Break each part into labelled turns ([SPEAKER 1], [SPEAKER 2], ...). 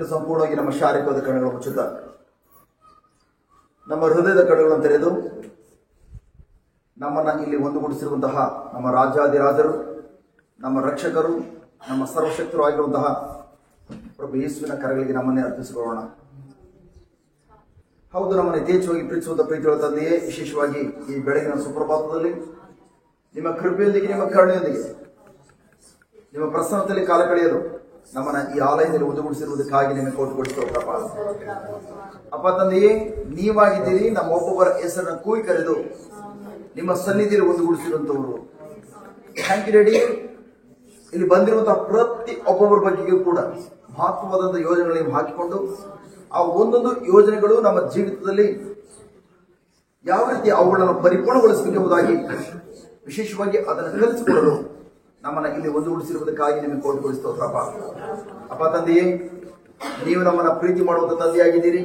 [SPEAKER 1] ಸಂಪೂರ್ಣವಾಗಿ ನಮ್ಮ ಶಾರೀರಿಕವಾದ ಕಣ್ಣುಗಳನ್ನು ಮುಚ್ಚುತ್ತಾ ನಮ್ಮ ಹೃದಯದ ಕಣ್ಣುಗಳನ್ನು ತೆರೆದು ನಮ್ಮನ್ನ ಇಲ್ಲಿ ಒಂದುಗೂಡಿಸಿರುವಂತಹ ನಮ್ಮ ರಾಜಾದಿರಾಜರು, ನಮ್ಮ ರಕ್ಷಕರು, ನಮ್ಮ ಸರ್ವಶಕ್ತರು ಆಗಿರುವಂತಹ ಪ್ರಭು ಯೇಸುವಿನ ಕರಗಳಿಗೆ ನಮ್ಮನ್ನೇ ಅರ್ಪಿಸಿಕೊಳ್ಳೋಣ. ಹೌದು, ನಮ್ಮನ್ನು ಯಥೇಚ್ಛವಾಗಿ ಪ್ರೀತಿಸುವಂತ ಪ್ರೀತಿಗಳ ತಂದೆಯೇ, ವಿಶೇಷವಾಗಿ ಈ ಬೆಳಗಿನ ಸುಪ್ರಭಾತದಲ್ಲಿ ನಿಮ್ಮ ಕೃಪೆಯೊಂದಿಗೆ, ನಿಮ್ಮ ಕರುಣೆಯೊಂದಿಗೆ, ನಿಮ್ಮ ಪ್ರಸನ್ನತೆಯಲ್ಲಿ ಕಾಲ ಕಳೆಯಲು ನಮ್ಮನ್ನ ಈ ಆಲಯದಲ್ಲಿ ಒಂದುಗೂಡಿಸಿರುವುದಕ್ಕಾಗಿ ನಿಮಗೆ ಕೋಟಿಕೊಡಿಸ್ತೇವಪ್ಪ. ಅಪ್ಪ ತಂದೆಯೇ, ನೀವಾಗಿದ್ದೀರಿ ನಮ್ಮ ಒಬ್ಬೊಬ್ಬರ ಹೆಸರನ್ನ ಕೂಗಿ ಕರೆದು ನಿಮ್ಮ ಸನ್ನಿಧಿಯಲ್ಲಿ ಒಂದುಗೂಡಿಸಿರುವಂತವರು. Thank you ready. ಇಲ್ಲಿ ಬಂದಿರುವಂತಹ ಪ್ರತಿ ಒಬ್ಬೊಬ್ಬರ ಬಗ್ಗೆಯೂ ಕೂಡ ಮಹತ್ವವಾದಂತಹ ಯೋಜನೆಗಳನ್ನು ಹಾಕಿಕೊಂಡು ಆ ಒಂದೊಂದು ಯೋಜನೆಗಳು ನಮ್ಮ ಜೀವಿತದಲ್ಲಿ ಯಾವ ರೀತಿ ಅವುಗಳನ್ನು ಪರಿಪೂರ್ಣಗೊಳಿಸಬೇಕೆಂಬುದಾಗಿ ವಿಶೇಷವಾಗಿ ಅದನ್ನು ಕಲಿಸಿಕೊಡಲು ನಮ್ಮನ್ನ ಇಲ್ಲಿ ಒಂದುಗೂಡಿಸಿರುವುದಕ್ಕಾಗಿ ನಿಮಗೆ ಕೋಟಿಕೊಡಿಸ್ತೇವಪ್ಪ. ಅಪ್ಪ ತಂದೆಯೇ, ನೀವು ನಮ್ಮನ್ನ ಪ್ರೀತಿ ಮಾಡುವಂತ ತಂದೆಯಾಗಿದ್ದೀರಿ.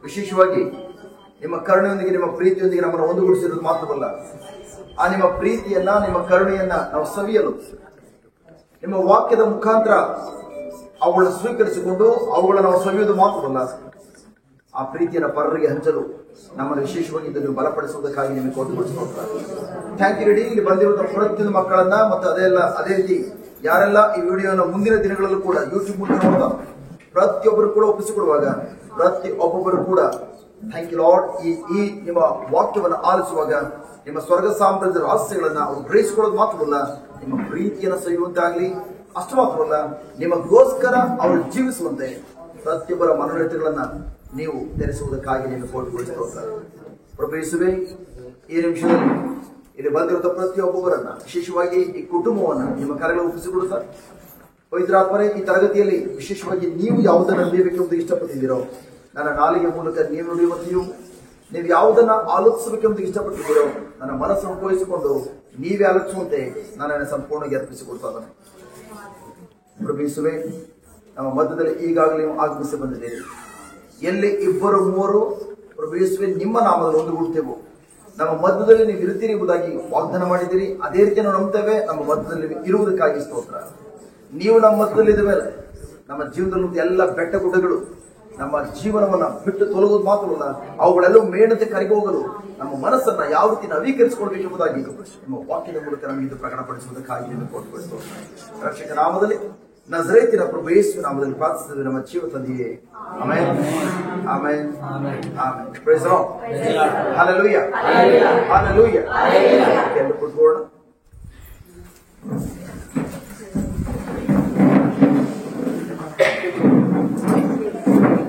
[SPEAKER 1] ವಿಶೇಷವಾಗಿ ನಿಮ್ಮ ಕರುಣೆಯೊಂದಿಗೆ, ನಿಮ್ಮ ಪ್ರೀತಿಯೊಂದಿಗೆ ನಮ್ಮನ್ನು ಒಂದುಗೂಡಿಸಿರುವುದು ಮಾತ್ರವಲ್ಲ, ಆ ನಿಮ್ಮ ಪ್ರೀತಿಯನ್ನ, ನಿಮ್ಮ ಕರುಣೆಯನ್ನ ನಾವು ಸವಿಯಲು ನಿಮ್ಮ ವಾಕ್ಯದ ಮುಖಾಂತರ ಅವುಗಳನ್ನು ಸ್ವೀಕರಿಸಿಕೊಂಡು ಅವುಗಳನ್ನು ನಾವು ಸವಿಯುವುದು ಮಾತ್ರವಲ್ಲ, ಆ ಪ್ರೀತಿಯನ್ನು ಪರರಿಗೆ ಹಂಚಲು ನಮ್ಮನ್ನು ವಿಶೇಷವಾಗಿ ಇದನ್ನು ಬಲಪಡಿಸುವುದಕ್ಕಾಗಿ ನಿಮಗೆ ಕೋಟಿಕೊಡಿಸ್ತೇವೆ. Thank you ready. ಇಲ್ಲಿ ಬಂದಿರುವಂತಹ ಪ್ರತಿಯೊಂದು ಮಕ್ಕಳನ್ನ ಮತ್ತು ಅದೇ ರೀತಿ ಯಾರೆಲ್ಲ ಈ ವಿಡಿಯೋನ ಮುಂದಿನ ದಿನಗಳಲ್ಲೂ ಕೂಡ ಯೂಟ್ಯೂಬ್ ಮೂಲಕ ನೋಡ್ತಾ ಪ್ರತಿಯೊಬ್ಬರು ಕೂಡ ಒಪ್ಪಿಸಿಕೊಡುವಾಗ ಪ್ರತಿಯೊಬ್ಬೊಬ್ಬರು ಕೂಡ ಥ್ಯಾಂಕ್ ಯು ಲಾರ್ಡ್, ಈ ನಿಮ್ಮ ವಾಕ್ಯವನ್ನು ಆಲಿಸುವಾಗ ನಿಮ್ಮ ಸ್ವರ್ಗ ಸಾಮ್ರಾಜ್ಯದ ರಹಸ್ಯಗಳನ್ನ ಅವರು ಗ್ರಹಿಸಿಕೊಳ್ಳೋದು ಮಾತ್ರವಲ್ಲ, ನಿಮ್ಮ ಪ್ರೀತಿಯನ್ನು ಸವಿಯುವಂತಾಗಲಿ, ಅಷ್ಟು ಮಾತ್ರವಲ್ಲ ನಿಮಗೋಸ್ಕರ ಅವರು ಜೀವಿಸುವಂತೆ ಪ್ರತಿಯೊಬ್ಬರ ಮನೋರಥಗಳನ್ನ ನೀವು ತೆರೆಸುವುದಕ್ಕಾಗಿ ನೀವು ಕೋಟಿಕೊಡಿಸ್ತೇವೆ. ಪ್ರಭು ಯೇಸುವೇ, ಈ ನಿಮಿಷದಲ್ಲಿ ಇಲ್ಲಿ ಬಂದಿರುವಂತಹ ಪ್ರತಿಯೊಬ್ಬೊಬ್ಬರನ್ನ, ವಿಶೇಷವಾಗಿ ಈ ಕುಟುಂಬವನ್ನ ನಿಮ್ಮ ಕರೆಗಳು ಒಪ್ಪಿಸಿಕೊಡುತ್ತಾ, ಪವಿತ್ರಾತ್ಮರೇ, ಈ ತರಗತಿಯಲ್ಲಿ ವಿಶೇಷವಾಗಿ ನೀವು ಯಾವುದನ್ನು ನುಡಿಯಬೇಕೆಂದು ಇಷ್ಟಪಟ್ಟಿದ್ದೀರೋ, ನನ್ನ ನಾಲಿಗೆ ಮೂಲಕ ನೀವು ನುಡಿಯುವಂತೆಯೂ ನೀವು ಯಾವುದನ್ನ ಆಲೋಚಿಸಬೇಕೆಂದು ಇಷ್ಟಪಟ್ಟಿದ್ದೀರೋ ನನ್ನ ಮನಸ್ಸನ್ನು ಉಪಯೋಗಿಸಿಕೊಂಡು ನೀವೇ ಆಲೋಚಿಸುವಂತೆ ನನ್ನನ್ನು ಸಂಪೂರ್ಣವಾಗಿ ಅರ್ಪಿಸಿಕೊಡ್ತಾ ಪ್ರಭು ಯೇಸುವೇ, ನಮ್ಮ ಮಧ್ಯದಲ್ಲಿ ಈಗಾಗಲೇ ನೀವು ಆಗಮಿಸಿ ಬಂದಿದ್ದೀರಿ. ಎಲ್ಲಿ ಇಬ್ಬರು ಮೂವರು ಪ್ರಭು ಯೇಸುವೇ ನಿಮ್ಮ ನಾಮದಲ್ಲಿ ಒಂದುಗೂಡ್ತೇವೆ, ನಮ್ಮ ಮಧ್ಯದಲ್ಲಿ ನೀವು ಇರುತ್ತೀರಿ ಎಂಬುದಾಗಿ ವಾಗ್ದಾನ ಮಾಡಿದ್ದೀರಿ. ಅದೇ ರೀತಿ ನಾವು ನಂಬ್ತೇವೆ. ನಮ್ಮ ಮಧ್ಯದಲ್ಲಿ ಇರುವುದಕ್ಕಾಗಿ ಸ್ತೋತ್ರ. ನೀವು ನಮ್ಮ ಮಧ್ಯದಲ್ಲಿ ಇದ್ದ ಮೇಲೆ ನಮ್ಮ ಜೀವನದಲ್ಲಿ ಎಲ್ಲ ಬೆಟ್ಟ ಗುಡ್ಡಗಳು ನಮ್ಮ ಜೀವನವನ್ನ ಬಿಟ್ಟು ತೊಲಗೋದು ಮಾತ್ರವಲ್ಲ, ಅವುಗಳೆಲ್ಲವೂ ಮೇಣತೆ ಕರಗಿ ಹೋಗಲು ನಮ್ಮ ಮನಸ್ಸನ್ನ ಯಾವ ರೀತಿ ನವೀಕರಿಸಿಕೊಳ್ಬೇಕೆಂಬುದಾಗಿ ನಿಮ್ಮ ವಾಕ್ಯದ ಮೂಲಕ ನಮಗೆ ಇದು ಪ್ರಕಟಪಡಿಸುವುದಕ್ಕಾಗಿ ನಿಮಗೆ ಕೋಟಿಕೊಡಿಸ್ತೇವೆ. ರಕ್ಷಕ ನಾಮದಲ್ಲಿ, ನಜರೇತಿನ ಪ್ರಭು ಯೇಸುವಿನ ನಾಮದಲ್ಲಿ ಪ್ರಾರ್ಥಿಸಿದ ನಮ್ಮ ಜೀವ ತಂದೆಯೇ, amen, amen, amen. Praise the Lord. Hallelujah, hallelujah. ಎಲ್ಲರೂ ಕೂತ್ಕೊಳ್ಳೋಣ.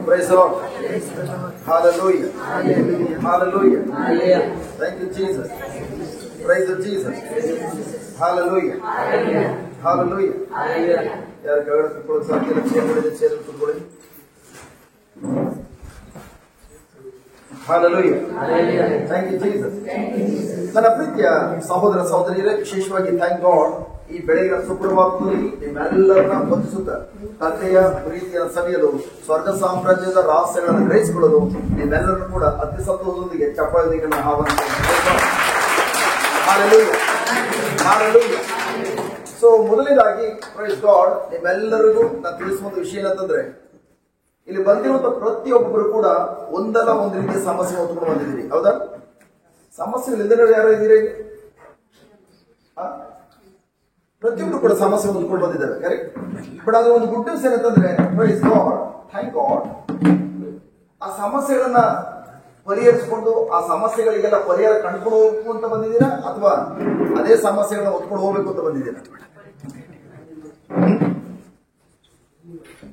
[SPEAKER 1] Praise the Lord. Hallelujah. Hallelujah. Thank you, Jesus. Praise the Jesus. Hallelujah. Hallelujah. ಯಾರು ಕೆಳಗಡೆ ಕೂತ್ಕೊಳ್ಳೋದು ಸಾಧ್ಯ ಇಲ್ಲ, ಚೇರಲ್ಲಿ ಕೂತ್ಕೊಳ್ಳಿ. Hallelujah. Thank you, Jesus. ನನ್ನ ಪ್ರೀತಿಯ ಸಹೋದರ ಸಹೋದರಿಯರೇ, ವಿಶೇಷವಾಗಿ ಥ್ಯಾಂಕ್ ಗಾಡ್, ಈ ಬೆಳಗಿನ ಸುಪ್ರಭಾತದಲ್ಲಿ ನಿಮ್ಮೆಲ್ಲರನ್ನ ವಂದಿಸುತ್ತ ತಂದೆಯ ಪ್ರೀತಿಯನ್ನು ಸವಿಯಲು, ಸ್ವರ್ಗ ಸಾಮ್ರಾಜ್ಯದ ರಹಸ್ಯಗಳನ್ನು ಗ್ರಹಿಸಿಕೊಳ್ಳಲು ನಿಮ್ಮೆಲ್ಲರನ್ನು ಕೂಡ ಅತಿ ಸಂತೋಷದೊಂದಿಗೆ ಚಪ್ಪಾಳೆಯೊಂದಿಗೆ ನಾನು ಆಹ್ವಾನಿಸುತ್ತೇನೆ. ಸೊ ಮೊದಲನೇದಾಗಿ ಪ್ರೈಸ್ ಗಾಡ್, ನಿಮ್ಮೆಲ್ಲರಿಗೂ ನಾನು ತಿಳಿಸುವ ವಿಷಯ ಏನಂತಂದ್ರೆ, ಇಲ್ಲಿ ಬಂದಿರುವಂತಹ ಪ್ರತಿಯೊಬ್ಬರು ಕೂಡ ಒಂದಲ್ಲ ಒಂದು ರೀತಿಯ ಸಮಸ್ಯೆ ಹೊತ್ಕೊಂಡು ಬಂದಿದ್ದೀರಿ. ಹೌದಾ? ಸಮಸ್ಯೆಗಳಿಲ್ಲದೆ ಯಾರು ಇದ್ದೀರಿ? ಪ್ರತಿಯೊಬ್ಬರು ಕೂಡ ಸಮಸ್ಯೆ ಹೊಂದ್ಕೊಂಡು ಬಂದಿದ್ದಾರೆ, ಕರೆಕ್ಟ್. ಬಟ್ ಅದು ಒಂದು ಗುಡ್ ನ್ಯೂಸ್ ಏನಂತಂದ್ರೆ, ಪ್ರೈಸ್ ಗಾಡ್, ಥ್ಯಾಂಕ್ ಗಾಡ್, ಆ ಸಮಸ್ಯೆಗಳನ್ನ ಪರಿಹರಿಸಿಕೊಂಡು ಆ ಸಮಸ್ಯೆಗಳಿಗೆಲ್ಲ ಪರಿಹಾರ ಕಂಡುಕೊಂಡು ಹೋಗ್ಬೇಕು ಅಂತ ಬಂದಿದ್ದೀರಾ, ಅಥವಾ ಅದೇ ಸಮಸ್ಯೆಗಳನ್ನ ಹೊತ್ಕೊಂಡು ಹೋಗ್ಬೇಕು ಅಂತ ಬಂದಿದ್ದೀರಾ?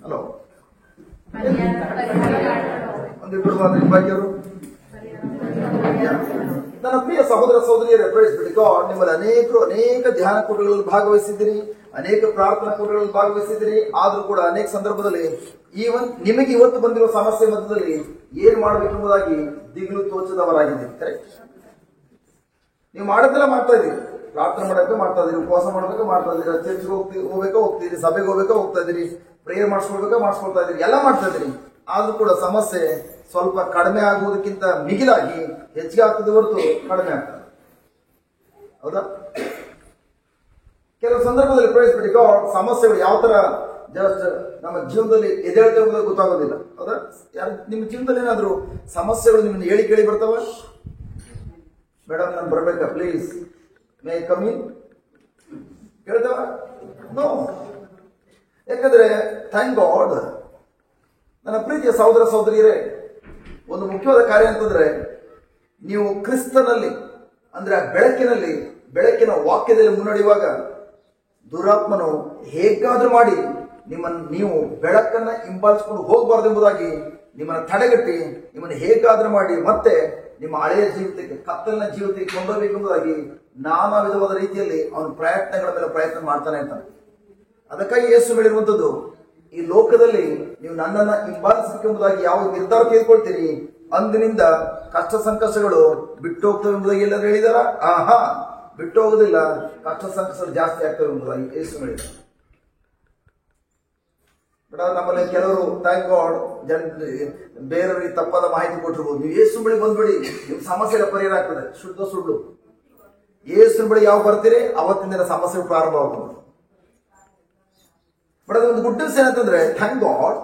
[SPEAKER 1] ಹಲೋ, ಒಂದಿಬ್ಬರು ಭಾಗ್ಯರು. ನನ್ನ ಪ್ರಿಯ ಸಹೋದರ ಸಹೋದರಿಯರೇ, ಪ್ರೈಸ್ ಬಿ ಗಾಡ್, ನಿಮ್ಮಲ್ಲಿ ಅನೇಕ ಧ್ಯಾನ ಕೂಟಗಳಲ್ಲಿ ಭಾಗವಹಿಸಿದ್ದೀರಿ, ಅನೇಕ ಪ್ರಾರ್ಥನಾ ಕೂಟಗಳಲ್ಲಿ ಭಾಗವಹಿಸಿದ್ದೀರಿ. ಆದ್ರೂ ಕೂಡ ಅನೇಕ ಸಂದರ್ಭದಲ್ಲಿ ನಿಮಗೆ ಇವತ್ತು ಬಂದಿರುವ ಸಮಸ್ಯೆ ಮಧ್ಯದಲ್ಲಿ ಏನ್ ಮಾಡಬೇಕೆಂಬುದಾಗಿ ದಿಗಿಲು ತೋಚದವರಾಗಿದ್ದೀರಿ, ಕರೆಕ್ಟ್. ನೀವು ಮಾಡೋದೆಲ್ಲ ಮಾಡ್ತಾ ಇದ್ದೀರಿ, ಪ್ರಾರ್ಥನೆ ಮಾಡಬೇಕು ಮಾಡ್ತಾ ಇದೀರಿ, ಉಪವಾಸ ಮಾಡಬೇಕು ಮಾಡ್ತಾ ಇದೀರಿ, ಚರ್ಚ್ಗೆ ಹೋಗ್ತೀರಿ, ಸಭೆಗೆ ಹೋಗ್ತಾ ಇದೀರಿ, ಪ್ರೇಯರ್ ಮಾಡಿಸ್ಕೊಳ್ತಾ ಇದೀರಿ, ಎಲ್ಲ ಮಾಡ್ತಾ ಇದೀರಿ. ಆದ್ರೂ ಕೂಡ ಸಮಸ್ಯೆ ಸ್ವಲ್ಪ ಕಡಿಮೆ ಆಗುವುದಕ್ಕಿಂತ ಮಿಗಿಲಾಗಿ ಹೆಚ್ಚಿಗೆ ಆಗ್ತದೆ ಹೊರತು ಕಡಿಮೆ ಆಗ್ತದೆ, ಹೌದಾ? ಕೆಲವು ಸಂದರ್ಭದಲ್ಲಿ ಪ್ರೈಸ್ ಬಿಡಿ ಗಾಡ್, ಸಮಸ್ಯೆಗಳು ಯಾವ ತರ ಜಸ್ಟ್ ನಮ್ಮ ಜೀವನದಲ್ಲಿ ಎದ್ದೇಳ್ತಾ ಹೋಗೋದು ಗೊತ್ತಾಗೋದಿಲ್ಲ, ಹೌದಾ? ನಿಮ್ಮ ಜೀವನದಲ್ಲಿ ಏನಾದ್ರು ಸಮಸ್ಯೆಗಳು ನಿಮ್ಮನ್ನು ಹೇಳಿ ಕೇಳಿ ಬರ್ತಾವ? ಮೇಡಮ್ ನಾನು ಬರ್ಬೇಕಾ, ಪ್ಲೀಸ್ ಮೇ ಕಮ್ ಇನ್ ಹೇಳ್ತಾವ? ನೋ. ಯಾಕಂದ್ರೆ ಥ್ಯಾಂಕ್ ಗಾಡ್, ನನ್ನ ಪ್ರೀತಿಯ ಸಹೋದರ ಸಹೋದರಿಯರೇ, ಒಂದು ಮುಖ್ಯವಾದ ಕಾರ್ಯ ಅಂತಂದ್ರೆ, ನೀವು ಕ್ರಿಸ್ತನಲ್ಲಿ ಅಂದ್ರೆ ಬೆಳಕಿನ ವಾಕ್ಯದಲ್ಲಿ ಮುನ್ನಡೆಯುವಾಗ ದುರಾತ್ಮನು ಹೇಗಾದ್ರೂ ಮಾಡಿ ನೀವು ಬೆಳಕನ್ನ ಹಿಂಬಾಲಿಸಿಕೊಂಡು ಹೋಗಬಾರ್ದು ಎಂಬುದಾಗಿ ನಿಮ್ಮನ್ನು ತಡೆಗಟ್ಟಿ, ನಿಮ್ಮನ್ನು ಹೇಗಾದ್ರೂ ಮಾಡಿ ಮತ್ತೆ ನಿಮ್ಮ ಹಳೆಯ ಜೀವಿತಕ್ಕೆ, ಕತ್ತಲಿನ ಜೀವಿತಕ್ಕೆ ಕೊಂಡೋಗ್ಬೇಕೆಂಬುದಾಗಿ ನಾನಾ ವಿಧವಾದ ರೀತಿಯಲ್ಲಿ ಅವನ ಪ್ರಯತ್ನಗಳ ಮೇಲೆ ಪ್ರಯತ್ನ ಮಾಡ್ತಾನೆ ಇರ್ತಾನೆ. ಅದಕ್ಕಾಗಿ ಯೇಸು ಹೇಳಿರುವಂತದ್ದು, ಈ ಲೋಕದಲ್ಲಿ ನೀವು ನನ್ನನ್ನ ಹಿಂಬಾಲಿಸಬೇಕೆಂಬುದಾಗಿ ಯಾವ ನಿರ್ಧಾರ ತೆಗೆದುಕೊಳ್ತೀರಿ, ಅಂದಿನಿಂದ ಕಷ್ಟ ಸಂಕಷ್ಟಗಳು ಬಿಟ್ಟು ಹೋಗ್ತವೆ ಎಂಬುದಾಗಿ ಎಲ್ಲರೂ ಹೇಳಿದಾರ? ಬಿಟ್ಟು ಹೋಗುದಿಲ್ಲ, ಕಷ್ಟ ಸಂಕಷ್ಟಗಳು ಜಾಸ್ತಿ ಆಗ್ತವೆ ಎಂಬುದಾಗಿ ಯೇಸು ಹೇಳಿದ್ದಾರೆ. ಬಟ್ ನಮ್ಮಲ್ಲಿ ಕೆಲವರು ಥ್ಯಾಂಕ್ ಗಾಡ್ ಬೇರೆಯವರಿಗೆ ತಪ್ಪಾದ ಮಾಹಿತಿ ಕೊಟ್ಟಿರ್ಬೋದು. ನೀವು ಯೇಸು ಬಳಿ ಬಂದ್ಬಿಡಿ, ನಿಮ್ ಸಮಸ್ಯೆಗಳ ಪರಿಹಾರ ಆಗ್ತದೆ. ಶುದ್ಧ ಸುಳ್ಳು. ಯೇಸು ಬಳಿ ಯಾವ ಬರ್ತೀರಿ ಅವತ್ತಿನ ಸಮಸ್ಯೆ ಪ್ರಾರಂಭ ಆಗ್ಬೋದು. ಬಟ್ ಅದೊಂದು ಗುಡ್ ನ್ಯೂಸ್ ಏನಂತಂದ್ರೆ, ಥ್ಯಾಂಕ್ ಗಾಡ್,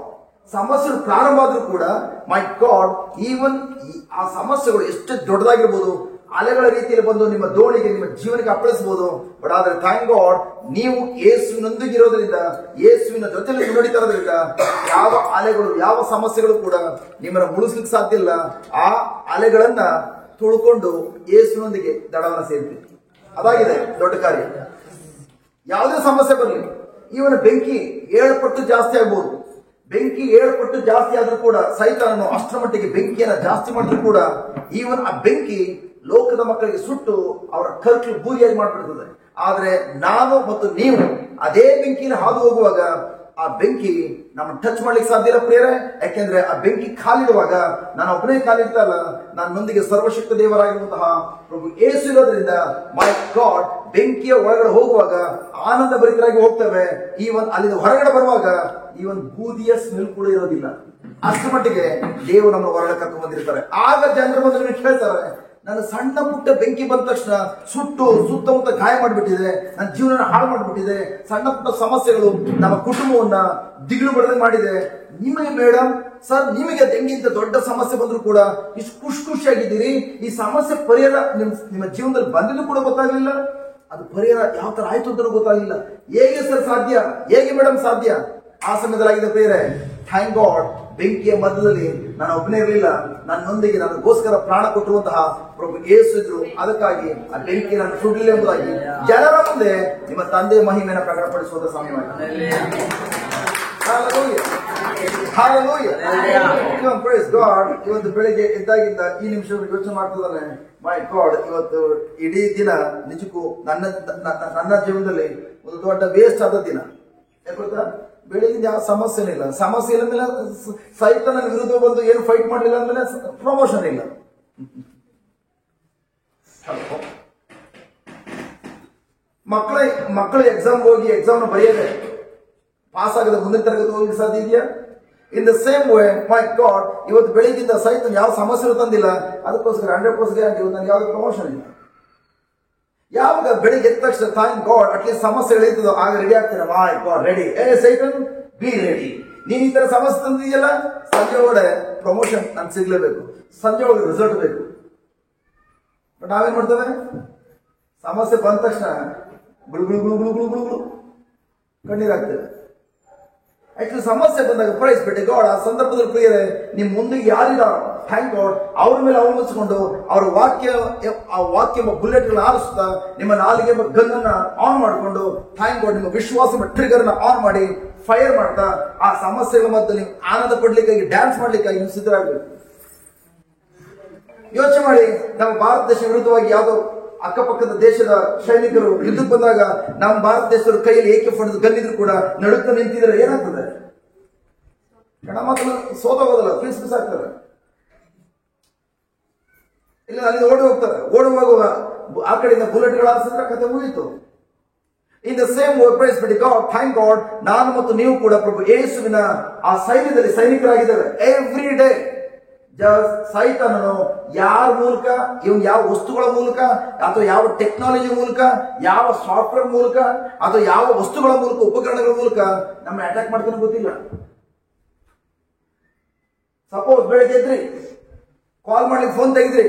[SPEAKER 1] ಸಮಸ್ಯೆಗಳು ಪ್ರಾರಂಭ ಆದ್ರೂ ಕೂಡ ಮೈ ಗಾಡ್, ಈವನ್ ಆ ಸಮಸ್ಯೆಗಳು ಎಷ್ಟು ದೊಡ್ಡದಾಗಿರ್ಬೋದು, ಅಲೆಗಳ ರೀತಿಯಲ್ಲಿ ಬಂದು ನಿಮ್ಮ ದೋಣಿಗೆ, ನಿಮ್ಮ ಜೀವನಕ್ಕೆ ಅಪ್ಪಳಿಸಬಹುದು. ಬಟ್ ಆದ್ರೆ ಥ್ಯಾಂಕ್ ಗಾಡ್, ನೀವು ಯೇಸುವಿನೊಂದಿಗೆ ಇರೋದ್ರಿಂದ, ಯೇಸುವಿನ ಜೊತೆಯಲ್ಲಿ ಮುನ್ನಡಿತಾ ಇರೋದ್ರಿಂದ ಯಾವ ಅಲೆಗಳು, ಯಾವ ಸಮಸ್ಯೆಗಳು ಕೂಡ ನಿಮ್ಮನ್ನ ಮುಳಿಸ್ಲಿಕ್ಕೆ ಸಾಧ್ಯ ಇಲ್ಲ. ಆ ಅಲೆಗಳನ್ನ ತುಳ್ಕೊಂಡು ಯೇಸುವಿನೊಂದಿಗೆ ದಡವನ್ನ ಸೇರ್ತೀವಿ. ಅದಾಗಿದೆ ದೊಡ್ಡ ಕಾರ್ಯ. ಯಾವುದೇ ಸಮಸ್ಯೆ ಬರಲಿ, ಇವನ ಬೆಂಕಿ 7 ಪಟ್ಟು ಜಾಸ್ತಿ ಆಗ್ಬಹುದು. ಬೆಂಕಿ 7 ಪಟ್ಟು ಜಾಸ್ತಿ ಆದ್ರೂ ಕೂಡ ಸೈತಾನನು ಅಷ್ಟರ ಮಟ್ಟಿಗೆ ಬೆಂಕಿಯನ್ನ ಜಾಸ್ತಿ ಮಾಡಿದ್ರು ಕೂಡ ಈವನ್ ಆ ಬೆಂಕಿ ಲೋಕದ ಮಕ್ಕಳಿಗೆ ಸುಟ್ಟು ಅವರ ಕರ್ಕಲು ಬೂದಿಯಾಗಿ ಮಾಡ್ಬಿಡ್ತದೆ. ಆದ್ರೆ ನಾನು ಮತ್ತು ನೀವು ಅದೇ ಬೆಂಕಿನ ಹಾದು ಹೋಗುವಾಗ ಆ ಬೆಂಕಿ ನಮ್ಮ ಟಚ್ ಮಾಡ್ಲಿಕ್ಕೆ ಸಾಧ್ಯ ಇಲ್ಲ ಪ್ರಿಯರೇ. ಯಾಕೆಂದ್ರೆ ಆ ಬೆಂಕಿ ಕಾಲಿಡುವಾಗ ನಾನು ಒಬ್ಬನೇ ಕಾಲಿಡ್ತಾ ಇಲ್ಲ, ನನ್ನೊಂದಿಗೆ ಸರ್ವಶಕ್ತ ದೇವರಾಗಿರುವಂತಹ ಪ್ರಭು ಯೇಸು ಇರೋದ್ರಿಂದ ಮೈ ಗಾಡ್, ಬೆಂಕಿಯ ಒಳಗಡೆ ಹೋಗುವಾಗ ಆನಂದ ಭರಿತರಾಗಿ ಹೋಗ್ತೇವೆ. ಈವನ್ ಅಲ್ಲಿಂದ ಹೊರಗಡೆ ಬರುವಾಗ ಈವನ್ ಬೂದಿಯ ಸ್ಮೆಲ್ ಕೂಡ ಇರೋದಿಲ್ಲ. ಅಷ್ಟರ ಮಟ್ಟಿಗೆ ದೇವರು ನಮ್ಮ ಹೊರಗಡೆ ಕರ್ಕೊಂಡು ಬಂದಿರ್ತಾರೆ. ಆಗ ಜನರು ಬಂದು ಹೇಳ್ತಾರೆ, ನನ್ನ ಸಣ್ಣ ಪುಟ್ಟ ಬೆಂಕಿ ಬಂದ ತಕ್ಷಣ ಸುಟ್ಟು ಸುತ್ತಮುತ್ತ ಗಾಯ ಮಾಡಿಬಿಟ್ಟಿದೆ, ನನ್ನ ಜೀವನ ಹಾಳು ಮಾಡಿಬಿಟ್ಟಿದೆ, ಸಣ್ಣ ಪುಟ್ಟ ಸಮಸ್ಯೆಗಳು ನಮ್ಮ ಕುಟುಂಬವನ್ನ ದಿಗಿಲು ಬಡದಂಗೆ ಮಾಡಿದೆ. ನಿಮಗೆ ಮೇಡಮ್ ಸರ್, ನಿಮಗೆ ತೆಂಗಿಂತ ದೊಡ್ಡ ಸಮಸ್ಯೆ ಬಂದ್ರು ಕೂಡ ಇಷ್ಟು ಖುಷಿಯಾಗಿದ್ದೀರಿ. ಈ ಸಮಸ್ಯೆ ಪರಿಹಾರ ನಿಮ್ಮ ಜೀವನದಲ್ಲಿ ಬಂದಿದ್ದು ಕೂಡ ಗೊತ್ತಾಗಲಿಲ್ಲ, ಅದು ಪರಿಹಾರ ಯಾವ ತರ ಆಯ್ತು ಅಂತ ಗೊತ್ತಾಗಲಿಲ್ಲ. ಹೇಗೆ ಸರ್ ಸಾಧ್ಯ, ಹೇಗೆ ಮೇಡಮ್ ಸಾಧ್ಯ? ಆ ಸಮಯದಲ್ಲಾಗಿದೆ ಬೇರೆ. ಥ್ಯಾಂಕ್ ಗಾಡ್, ಬೆಂಕಿಯ ಮಧ್ಯದಲ್ಲಿ ನಾನು ಒಬ್ಬನೇ ಇರಲಿಲ್ಲ, ನನ್ನೊಂದಿಗೆ ನನಗೋಸ್ಕರ ಪ್ರಾಣ ಕೊಟ್ಟಿರುವಂತಹ ಪ್ರಭು ಯೇಸು ಇದ್ರು. ಅದಕ್ಕಾಗಿ ಆ ಬೆಂಕಿ ನಾನು ಸುಡಲಿಲ್ಲ ಎಂಬುದಾಗಿ ಜನರ ಮುಂದೆ ನಿಮ್ಮ ತಂದೆಯ ಮಹಿಮೆಯನ್ನು ಪ್ರಕಟಪಡಿಸುವಂತ ಸಮಯವಾಗಿದೆ. ಇವತ್ತು ಬೆಳಿಗ್ಗೆ ಎದ್ದಾಗಿಂದ ಈ ನಿಮಿಷ ಯೋಚನೆ ಮಾಡ್ತಿದ್ದಾನೆ, ಮೈ ಗಾಡ್, ಇವತ್ತು ಇಡೀ ದಿನ ನಿಜಕ್ಕೂ ನನ್ನ ಜೀವನದಲ್ಲಿ ಒಂದು ದೊಡ್ಡ ವೇಸ್ಟ್ ಆದ ದಿನ. ಯಾಕೆ ಬೆಳಿಗ್ಗೆ ಯಾವ ಸಮಸ್ಯೆ ಇಲ್ಲ, ಸಮಸ್ಯೆ ಇಲ್ಲ ಮೇಲೆ ಸೈತಾನ ವಿರುದ್ಧ ಬಂದು ಏನು ಫೈಟ್ ಮಾಡಲಿಲ್ಲ ಅಂದ್ಮೇಲೆ ಪ್ರಮೋಷನ್ ಇಲ್ಲ. ಮಕ್ಕಳು ಎಕ್ಸಾಮ್ ಹೋಗಿ ಎಕ್ಸಾಮ್ ಬರೆಯದೆ ಪಾಸ್ ಆಗದೆ ಮುಂದಿನ ತರಗತಿ ಹೋಗಿ ಸಾಧ್ಯ ಇದೆಯಾ? ಇನ್ the same way my god, ಇವತ್ತು ಬೆಳಿಗ್ಗಿಂದ ಸೈತಾನ ಯಾವ ಸಮಸ್ಯೆ ತಂದಿಲ್ಲ, ಅದಕ್ಕೋಸ್ಕರ 100% ನನಗೆ ಯಾವ್ದು ಪ್ರಮೋಷನ್ ಇಲ್ಲ. ಯಾವಾಗ ಬೆಳಿಗ್ಗೆ ಎದ್ದ ತಕ್ಷಣ ಥ್ಯಾಂಕ್ ಗಾಡ್ ಅಟ್ಲೀಸ್ಟ್ ಸಮಸ್ಯೆಗಳು ಇರ್ತದೋ ಆಗ ರೆಡಿ ಆಗ್ತೇನೆ. ಮೈ ಗಾಡ್ ರೆಡಿ, ಸೈತಾನ್ ಬಿ ರೆಡಿ. ನೀನ್ ಈ ತರ ಸಮಸ್ಯೆ ತಂದಿದೆಯಲ್ಲ, ಸಂಜೆ ಒಳಗಡೆ ಪ್ರಮೋಷನ್ ನನ್ಗೆ ಸಿಗ್ಲೇಬೇಕು, ಸಂಜೆ ಒಳಗೆ ರಿಸಲ್ಟ್ ಬೇಕು. ಬಟ್ ನಾವೇನ್ ಮಾಡ್ತೇವೆ, ಸಮಸ್ಯೆ ಬಂದ ತಕ್ಷಣ ಗುಳು ಗುಳು ಗುಳು ಗುಳು ಗುಳು ಗುಳು ಗುಳು ಕಣ್ಣೀರಾಗ್ತದೆ. ಆಕ್ಚುಲಿ ಸಮಸ್ಯೆ ಬಂದಾಗ ಪ್ರೈಸ್ ಬಿಟ್ಟು ಗಾಡ್ ಆ ಸಂದರ್ಭದಲ್ಲಿ ಪ್ರಿಯರೇ ನಿಮ್ ಮುಂದೆ ಯಾರಿದಾರೋ ಥ್ಯಾಂಕ್ ಗಾಡ್ ಅವ್ರ ಮೇಲೆ ಅವಲಂಬಿಸಿಕೊಂಡು ಅವ್ರ ವಾಕ್ಯ ಬುಲೆಟ್ ಗಳನ್ನ ಆರಿಸ್ತಾ ನಿಮ್ಮ ನಾಲಿಗೆ ಗನ್ ಅನ್ನ ಆನ್ ಮಾಡಿಕೊಂಡು ಥ್ಯಾಂಕ್ ಗಾಡ್ ನಿಮ್ಮ ವಿಶ್ವಾಸ ಟ್ರಿಗರ್ ನ ಆನ್ ಮಾಡಿ ಫೈರ್ ಮಾಡ್ತಾ ಆ ಸಮಸ್ಯೆಗಳ ಮಧ್ಯೆ ನೀವು ಆನಂದ ಪಡ್ಲಿಕ್ಕಾಗಿ ಡ್ಯಾನ್ಸ್ ಮಾಡ್ಲಿಕ್ಕಾಗಿ ನೀವು ಸಿದ್ಧರಾಗಬೇಕು. ಯೋಚನೆ ಮಾಡಿ, ನಮ್ಮ ಭಾರತ ದೇಶ ವಿರುದ್ಧವಾಗಿ ಯಾವುದೋ ಅಕ್ಕಪಕ್ಕದ ದೇಶದ ಸೈನಿಕರು ಯುದ್ಧಕ್ಕೆ ಬಂದಾಗ ನಮ್ಮ ಭಾರತ ದೇಶದ ಕೈಯಲ್ಲಿ ಏಕೆ ಫೋಟೋ ಗನ್ನಿದ್ರು ಕೂಡ ನಡುತ್ತಾ ನಿಂತಿದ್ರೆ ಏನಾಗ್ತದೆ? ಕಣ ಮಾತ್ರ ಸೋತೋಗೋದಲ್ಲ, ಪೀಸ್ ಆಗ್ತಾರೆ. ಇಲ್ಲ ಅಲ್ಲಿ ಓಡಿ ಹೋಗ್ತಾರೆ. ಓಡುವಾಗ ಆ ಕಡೆಯಿಂದ ಬುಲೆಟ್ಗಳು ಹಾರಿಸಿದ್ರೆ ಕತೆ ಮುಗಿಯಿತು. ಇನ್ ದ ಸೇಮ್ ವರ್ಡ್ ಪ್ರೈಸ್ ಬಿಡಿ ಗಾಡ್ ಥ್ಯಾಂಕ್ ಗಾಡ್ ನಾನು ಮತ್ತು ನೀವು ಕೂಡ ಪ್ರಭು ಯೇಸುವಿನ ಆ ಸೈನ್ಯದಲ್ಲಿ ಸೈನಿಕರಾಗಿದ್ದೇವೆ. ಎವ್ರಿ ಡೇ ಸೈತಾನನು ಯಾರ ಮೂಲಕ, ಇವನ್ ಯಾವ ವಸ್ತುಗಳ ಮೂಲಕ ಅಥವಾ ಯಾವ ಟೆಕ್ನಾಲಜಿ ಮೂಲಕ, ಯಾವ ಸಾಫ್ಟ್ವೇರ್ ಮೂಲಕ ಅಥವಾ ಯಾವ ವಸ್ತುಗಳ ಮೂಲಕ, ಉಪಕರಣಗಳ ಮೂಲಕ ನಮ್ಮ ಅಟ್ಯಾಕ್ ಮಾಡ್ತಾನೆ ಗೊತ್ತಿಲ್ಲ. ಸಪೋಸ್ ಬೆಳಗ್ಗೆ ಎದ್ರಿ, ಕಾಲ್ ಮಾಡ್ಲಿಕ್ಕೆ ಫೋನ್ ತೆಗೆದ್ರಿ,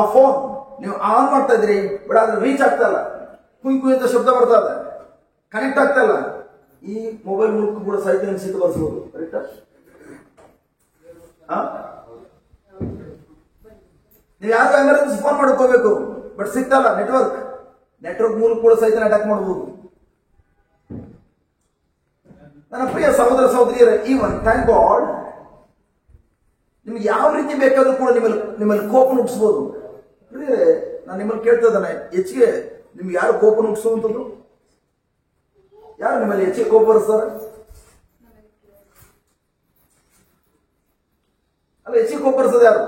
[SPEAKER 1] ಆ ಫೋನ್ ನೀವು ಆನ್ ಮಾಡ್ತಾ ಇದ್ರಿ, ಬಟ್ ಅದ್ರ ರೀಚ್ ಆಗ್ತಾ ಇಲ್ಲ, ಕುಯ್ ಅಂತ ಶಬ್ದ ಬರ್ತಾ ಇದೆ, ಕನೆಕ್ಟ್ ಆಗ್ತಾ ಇಲ್ಲ. ಈ ಮೊಬೈಲ್ ಮೂಲಕ ಕೂಡ ಸೈತಾನ ಸಿಟ್ಟು ಬರ್ಸ್ಬೋದು. ಕರೆಕ್ಟಾ? ನೀವು ಯಾರು ಎಮರ್ಜೆನ್ಸಿ ಫೋನ್ ಮಾಡ್ಕೋಬೇಕು, ಬಟ್ ಸಿಗ್ತಲ್ಲ ನೆಟ್ವರ್ಕ್ ಮೂಲಕ ಕೂಡ ಸೈತಾನ ಅಟ್ಯಾಕ್ ಮಾಡಬಹುದು. ನನ್ನ ಪ್ರಿಯ ಸಹೋದರ ಸಹೋದರಿಯರೇ, ಈವನ್ ಥ್ಯಾಂಕ್ ಗಾಡ್ ನಿಮ್ಗೆ ಯಾವ ರೀತಿ ಬೇಕಾದ್ರೂ ಕೂಡ ನಿಮ್ಮಲ್ಲಿ ಕೋಪ ನುಗ್ಗಿಸಬಹುದು. ನಾನು ನಿಮ್ಮಲ್ಲಿ ಕೇಳ್ತಾ ಇದ್ದಾನೆ, ಹೆಚ್ಚಿಗೆ ನಿಮ್ಗೆ ಯಾರು ಕೋಪ ನುಗ್ಗಿಸುವಂಥದ್ದು? ಯಾರು ನಿಮ್ಮಲ್ಲಿ ಹೆಚ್ಚಿಗೆ ಕೋಪ ಬರೆಸ್ತಾರೆ? ಅಲ್ಲ, ಹೆಚ್ಚಿಗೆ ಕೋಪ ಬರೆಸೋದು ಯಾರು?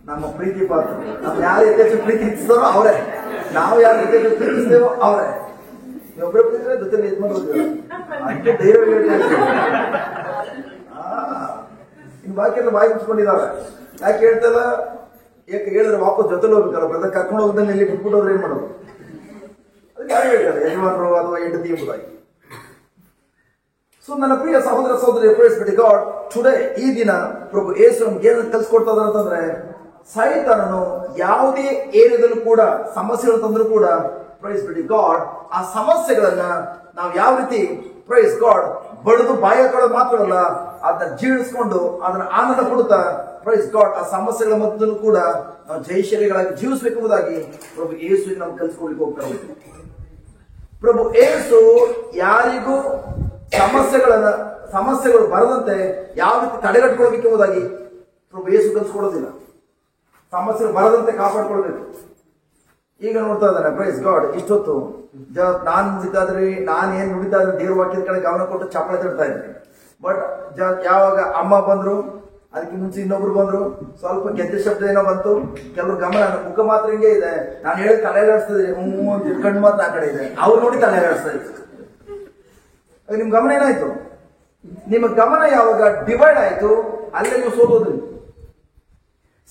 [SPEAKER 1] ನಮ್ಮ ಪ್ರೀತಿ ಪಾತ್ರ. ನಾವು ಯಾರು ಹೆಚ್ಚು ಪ್ರೀತಿ ಇಚ್ಛಿಸ್ತಾರೋ ಅವರೇ, ನಾವು ಯಾರು ಹೆಚ್ಚು ಪ್ರೀತಿಸ್ತೇವೋ ಅವರೇ. ನೀವೊಬ್ಬರೇ ಪ್ರೀತಿದ್ರೆ ಜೊತೆ ಯಜಮಾನ ಅಷ್ಟೇ ಧೈರ್ಯ ಇನ್ನು ಬಾಕಿ ಎಲ್ಲ ಬಾಯಿ ಮುಚ್ಕೊಂಡಿದ್ದಾವೆ. ಯಾಕೆ ಹೇಳ್ತಲ್ಲ? ಯಾಕೆ ಹೇಳಿದ್ರೆ ವಾಪಸ್ ಜೊತೆಲಿ ಹೋಗ್ಬೇಕಲ್ಲ, ಬ್ರದರ್ ಕರ್ಕೊಂಡು ಹೋಗೋದನ್ನ ಇಲ್ಲಿ ಬಿಟ್ಬಿಟ್ಟವ್ರು ಏನ್ ಮಾಡೋದು? ಅದಕ್ಕೆ ಯಾರು ಹೇಳ್ತಾರೆ, ಯಜಮಾನರು ಅಥವಾ ಹೆಂಡತಿ ಎಂಬುದಾಗಿ. ಸೊ ನನ್ನ ಪ್ರಿಯ ಸಹೋದರ ಸಹೋದರಿ, ಪ್ರೈಸ್ ಬಿಡಿ ಗಾಡ್ ಟುಡೇ, ಈ ದಿನ ಪ್ರಭು ಯೇಸು ನಮ್ಗೆ ಏನ್ ಕಲ್ಸ್ಕೊಡ್ತಾ ಇದಾರೆ ಅಂತಂದ್ರೆ, ಸೈತಾನನು ಯಾವುದೇ ಏರಿಯಾದಲ್ಲೂ ಕೂಡ ಸಮಸ್ಯೆಗಳು ತಂದ್ರು ಕೂಡ ಪ್ರೈಸ್ ಬಿಡಿ ಗಾಡ್ ಆ ಸಮಸ್ಯೆಗಳನ್ನ ನಾವು ಯಾವ ರೀತಿ ಪ್ರೈಸ್ ಗಾಡ್ ಬಡದು ಬಾಯಕೊಳ್ಳೋದು ಮಾತ್ರವಲ್ಲ, ಅದನ್ನ ಜೀವಿಸ್ಕೊಂಡು ಅದನ್ನ ಆನಂದ ಪಡುತ್ತಾ ಪ್ರೈಸ್ ಗಾಡ್ ಆ ಸಮಸ್ಯೆಗಳ ಮಧ್ಯದಲ್ಲೂ ಕೂಡ ನಾವು ಜಯಶಾಲಿಗಳಾಗಿ ಜೀವಿಸಬೇಕೆಂಬುದಾಗಿ ಪ್ರಭು ಯೇಸು ನಮ್ಗೆ ಕಲ್ಸ್ಕೊಳ್ಲಿಕ್ಕೆ ಹೋಗ್ತಾರೆ. ಪ್ರಭು ಯೇಸು ಯಾರಿಗೂ ಸಮಸ್ಯೆಗಳು ಬರದಂತೆ ಯಾವ ರೀತಿ ತಡೆಗಟ್ಕೊಳ್ಬೇಕೆಂಬುದಾಗಿ ಪ್ರಭು ಯೇಸು ಕಲ್ಸ್ಕೊಡೋದಿಲ್ಲ. ಸಮಸ್ಯೆಗಳು ಬರದಂತೆ ಕಾಪಾಡ್ಕೊಳ್ಬೇಕು. ಈಗ ನೋಡ್ತಾ ಇದ್ದಾನೆ ಪ್ರೈಸ್ ಗಾಡ್, ಇಷ್ಟೊತ್ತು ನಾನು ನುಡಿತಾದ್ರಿ, ನಾನು ಏನ್ ನುಡಿತಾ ಇದ್ರೆ ದೇವ್ರ ವಾಕ್ಯದ ಕಡೆ ಗಮನ ಕೊಟ್ಟು ಚಪ್ಪಳೆ ತಡ್ತಾ ಇದ್ರಿ. ಬಟ್ ಯಾವಾಗ ಅಮ್ಮ ಬಂದ್ರು, ಅದಕ್ಕೆ ಮುಂಚೆ ಇನ್ನೊಬ್ರು ಬಂದ್ರು, ಸ್ವಲ್ಪ ಗೆದ್ದ ಶಬ್ದ ಏನೋ ಬಂತು, ಕೆಲವ್ರು ಗಮನ ಮುಖ ಮಾತ್ರ ಹಿಂಗೆ ಇದೆ, ನಾನು ಹೇಳಿ ತಲೆಗಾಡಿಸ್ತಿದ್ರಿ, ಕಣ್ಣು ಮಾತ್ರ ಆ ಕಡೆ ಇದೆ, ಅವ್ರು ನೋಡಿ ತಲೆಗಾಡಿಸ್ತಾ ಇದ್ರು. ನಿಮ್ ಗಮನ ಏನಾಯ್ತು? ನಿಮ್ಮ ಗಮನ ಯಾವಾಗ ಡಿವೈಡ್ ಆಯ್ತು, ಅಲ್ಲೇ ನೀವು ಸೋಲೋದ್ರಿ.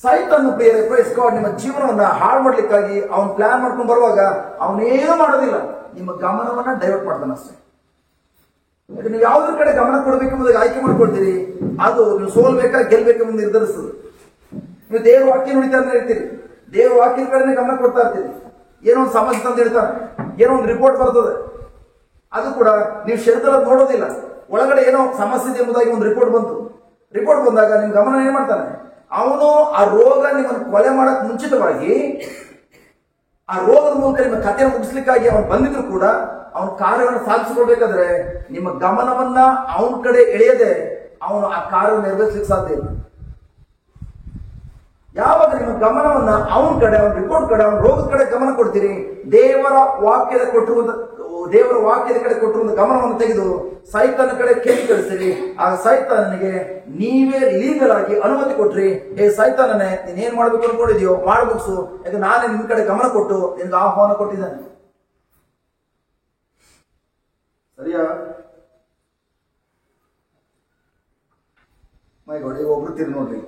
[SPEAKER 1] ಸೈತಾನ ಪ್ರಿಯರೇ ಪ್ರೈಸ್ ಗಾಡ್ ನಿಮ್ಮ ಜೀವನವನ್ನ ಹಾಳು ಮಾಡ್ಲಿಕ್ಕಾಗಿ ಅವನ್ ಪ್ಲಾನ್ ಮಾಡ್ಕೊಂಡು ಬರುವಾಗ ಅವನೇನು ಮಾಡೋದಿಲ್ಲ, ನಿಮ್ಮ ಗಮನವನ್ನ ಡೈವರ್ಟ್ ಮಾಡ್ತಾನೆ ಅಷ್ಟೇ. ನೀವು ಯಾವ್ದ್ರ ಕಡೆ ಗಮನ ಕೊಡ್ಬೇಕೆಂಬುದಾಗಿ ಆಯ್ಕೆ ಮಾಡ್ಕೊಳ್ತೀರಿ, ಅದು ನೀವು ಸೋಲ್ಬೇಕಾ ಗೆಲ್ಬೇಕೆಂಬುದು ನಿರ್ಧರಿಸ್ತದೆ. ನೀವು ದೇವ್ರ ವಾಕ್ಯ ನುಡಿತಾ ಅಂತ ಹೇಳ್ತೀರಿ, ದೇವ್ರ ವಾಕ್ಯದ ಕಡೆ ಗಮನ ಕೊಡ್ತಾ ಇರ್ತೀರಿ, ಏನೋ ಒಂದು ಸಮಸ್ಯೆ ತಂದು ಇಡ್ತಾನೆ, ಏನೋ ಒಂದು ರಿಪೋರ್ಟ್ ಬರ್ತದೆ, ಅದು ಕೂಡ ನೀವು ಶರೀರದಲ್ಲಿ ನೋಡೋದಿಲ್ಲ, ಒಳಗಡೆ ಏನೋ ಸಮಸ್ಯೆ ಇದೆ ಎಂಬುದಾಗಿ ಒಂದು ರಿಪೋರ್ಟ್ ಬಂದಾಗ ನಿಮ್ ಗಮನ ಏನ್ ಮಾಡ್ತಾನೆ, ಅವನು ಆ ರೋಗ ನಿಮ್ಮನ್ನು ಕೊಲೆ ಮಾಡಕ್ ಮುಂಚಿತವಾಗಿ ಆ ರೋಗದ ಮೂಲಕ ನಿಮ್ಮ ಕಥೆಯನ್ನು ಮುಗಿಸ್ಲಿಕ್ಕಾಗಿ ಅವನು ಬಂದಿದ್ರು ಕೂಡ ಅವನ ಕಾರ್ಯವನ್ನು ಸಾಧಿಸಿಕೊಳ್ಬೇಕಾದ್ರೆ ನಿಮ್ಮ ಗಮನವನ್ನ ಅವನ ಕಡೆ ಎಳೆಯದೆ ಅವನು ಆ ಕಾರ್ಯವನ್ನು ನೆರವೇರಿಸಲಿಕ್ಕೆ ಸಾಧ್ಯ ಇಲ್ಲ. ಯಾವಾಗ ನಿಮ್ಮ ಗಮನವನ್ನ ಅವನ ಕಡೆ, ಅವನ ರಿಪೋರ್ಟ್ ಕಡೆ, ಅವನ ರೋಗದ ಕಡೆ ಗಮನ ಕೊಡ್ತೀರಿ, ದೇವರ ವಾಕ್ಯದ ಕಡೆ ಕೊಟ್ಟಿರುವಂತ ಗಮನವನ್ನು ತೆಗೆದು ಸೈತಾನ ಕಡೆ ಕೇಳಿಕಳಿಸ್ತೀರಿ, ಆ ಸೈತಾನನಿಗೆ ನೀವೇ ಲೀಗಲ್ ಆಗಿ ಅನುಮತಿ ಕೊಟ್ರಿ, ಹೇ ಸೈತಾನನೇ ನೀನೇನ್ ಮಾಡ್ಬೇಕು ಅನ್ಕೊಂಡಿದ್ಯೋ ಮಾಡ್ಬುಕ್ಸು, ಯಾಕೆ ನಾನೇ ನಿಮ್ ಕಡೆ ಗಮನ ಕೊಟ್ಟು ನಿನ್ಗೆ ಆಹ್ವಾನ ಕೊಟ್ಟಿದ್ದಾನೆ. ಸರಿಯಾ? ಮೈ ಗಾಡ್, ಈಗ ಒಬ್ರು ತಿರು ನೋಡ್ರಿ,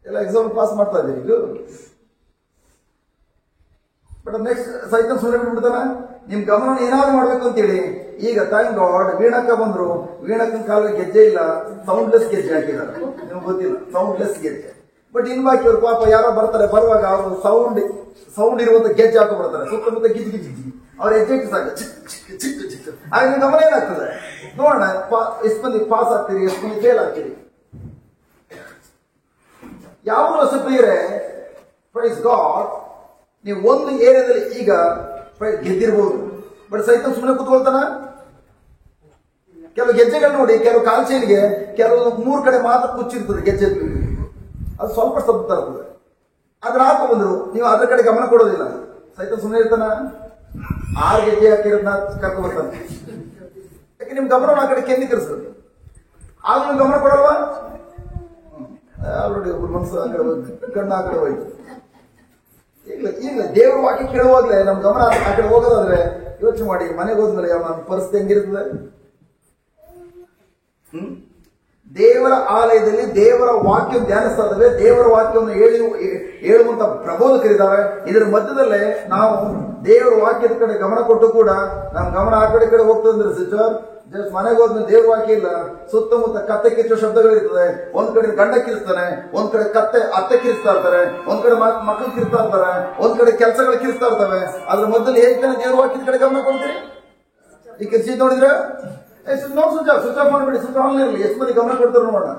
[SPEAKER 1] ಎಲ್ಲ ಎಕ್ಸಾಮ್ ಪಾಸ್ ಮಾಡ್ತಾ ಇದ್ದೀರಿ. ಬಟ್ ನೆಕ್ಸ್ಟ್ ಸೈತಾನ ಸುಳ್ಳು ಬಿಡ್ತಾನ, ನಿಮ್ ಗಮನ ಏನಾದ್ರು ಮಾಡ್ಬೇಕು ಅಂತೇಳಿ. ಈಗ ಥ್ಯಾಂಕ್ ಗಾಡ್ ವೀಣಕ್ಕ ಬಂದ್ರು, ವೀಣಕ್ಕನ ಕಾಲದಲ್ಲಿ ಗೆಜ್ಜೆ ಇಲ್ಲ, ಸೌಂಡ್ಲೆಸ್ ಗೆಜ್ಜೆ ಹಾಕಿದ್ದಾರೆ. ನಿಮ್ಗೆ ಗೊತ್ತಿಲ್ಲ, ಸೌಂಡ್ಲೆಸ್ ಗೆಜ್ಜೆ. ಬಟ್ ಇನ್ ಬಾಕಿ ಅವ್ರು ಪಾಪ ಯಾರೋ ಬರ್ತಾರೆ, ಬರುವಾಗ ಅವರು ಸೌಂಡ್ ಇರುವಂತ ಗೆಜ್ಜೆ ಹಾಕಿ ಬರ್ತಾರೆ, ಸುತ್ತಮುತ್ತ ಗಿಜಿ ಗಿಜಿ ಗಿಜಿ ಅವ್ರ ಹೆಜ್ಜೆ ಸಾಕ ಚಿಕ್ಕ ಚಿಕ್ಕ ಚಿಕ್ಕ ಚಿಕ್ಕ. ಆಗ ನಿಮ್ಗೆ ಗಮನ ಏನಾಗ್ತದೆ ನೋಡೋಣ, ಎಷ್ಟು ಮಂದಿ ಪಾಸ್ ಆಗ್ತೀರಿ, ಎಷ್ಟು ಮಂದಿ ಫೇಲ್ ಆಗ್ತೀರಿ. ಯಾವ ಪ್ರಿಯರೇ, ಪ್ರೈಸ್ ಗಾಡ್, ನೀವು ಒಂದು ಏರಿಯಾದಲ್ಲಿ ಈಗ ಗೆದ್ದಿರ್ಬೋದು, ಬಟ್ ಸೈತ ಸುಮ್ಮನೆ ಕೂತ್ಕೊಳ್ತಾನ. ಕೆಲವು ಗೆಜ್ಜೆಗಳು ನೋಡಿ, ಕೆಲವು ಕಾಲ್ಚೈನ್ಗೆ ಕೆಲವು 3 ಕಡೆ ಮಾತ್ರ ಕುಚ್ಚಿರ್ತದೆ ಗೆಜ್ಜೆ, ಅದು ಸ್ವಲ್ಪ ತರ್ತದೆ. ಅದ್ರ ಹಾಕೋ ಬಂದ್ರು, ನೀವು ಅದ್ರ ಕಡೆ ಗಮನ ಕೊಡೋದಿಲ್ಲ, ಸೈತ ಸುಮ್ಮನೆ ಇರ್ತಾನ. 6 ಗೆಜ್ಜೆ ಹಾಕಿರೋದನ್ನ ಕರ್ಕೊಂಡು ಬರ್ತಾನೆ. ಯಾಕೆ ನಿಮ್ ಗಮನ ಆ ಕಡೆ ಕೇಂದ್ರೀಕರಿಸ್ತದೆ, ಆಗ ನೀವು ಗಮನ ಕೊಡಲ್ವಾ? ಆಲ್ರೆಡಿ ಒಬ್ಬರು ಮನಸ್ಸು ಆ ಕಡೆ ಹೋಯ್ತು, ಕಣ್ಣು ಆ ಕಡೆ ಹೋಯ್ತು. ಈಗ ದೇವ್ರ ವಾಕ್ಯ ಕೇಳುವಾಗ್ಲೇ ನಮ್ ಗಮನ ಆ ಕಡೆ ಹೋಗೋದಾದ್ರೆ ಯೋಚನೆ ಮಾಡಿ, ಮನೆಗೆ ಹೋದ್ಮೇಲೆ ನಮ್ಮ ಪರಿಸ್ಥಿತಿ ಹೆಂಗಿರ್ತದೆ? ದೇವರ ಆಲಯದಲ್ಲಿ ದೇವರ ವಾಕ್ಯ ಧ್ಯಾನಿಸ್ತಾ ಇದ್ದಾವೆ, ದೇವರ ವಾಕ್ಯವನ್ನು ಹೇಳುವಂತ ಪ್ರಬೋಧಕರಿದ್ದಾರೆ. ಇದರ ಮಧ್ಯದಲ್ಲೇ ನಾವು ದೇವರ ವಾಕ್ಯದ ಕಡೆ ಗಮನ ಕೊಟ್ಟು ಕೂಡ ನಮ್ಮ ಗಮನ ಆ ಕಡೆ ಹೋಗ್ತದಂದ್ರೆ ಸಿಸ್ಟರ್, ಜಸ್ಟ್ ಮನೆಗೆ ಹೋದ್ಮೇಲೆ ದೇವ್ರ ವಾಕ್ಯ ಇಲ್ಲ, ಸುತ್ತಮುತ್ತ ಕತ್ತೆ ಕಿಚ್ಚೋ ಶಬ್ದಗಳಿರ್ತದೆ. ಒಂದ್ ಕಡೆ ಗಂಡ ಕಿರಿಸ್ತಾನೆ, ಒಂದ್ ಕಡೆ ಅತ್ತೆ ಕಿರಿಸ್ತಾ ಇರ್ತಾರೆ, ಒಂದ್ ಕಡೆ ಮಕ್ಕಳು ಕಿರಿಸ್ತಾ ಇರ್ತಾರೆ, ಒಂದ್ ಕಡೆ ಕೆಲಸಗಳು ಕಿರಿಸ್ತಾ ಇರ್ತವೆ. ಅದ್ರ ಮಧ್ಯದಲ್ಲಿ ಹೇಗೆ ದೇವ್ರ ವಾಕ್ಯದ ಕಡೆ ಗಮನ ಕೊಡ್ತೀರಿ? ಈ ಕಿರ್ಚಿ ನೋಡಿದ್ರೆ ಸ್ವಿಚ್ ಆಫ್ ಮಾಡ್ಬಿಡಿ, ಸ್ವಿಚ್ ಆನ್ ಇರಲಿ. ಎಷ್ಟು ಮಂದಿ ಗಮನ ಕೊಡ್ತಾರೆ ನೋಡೋಣ.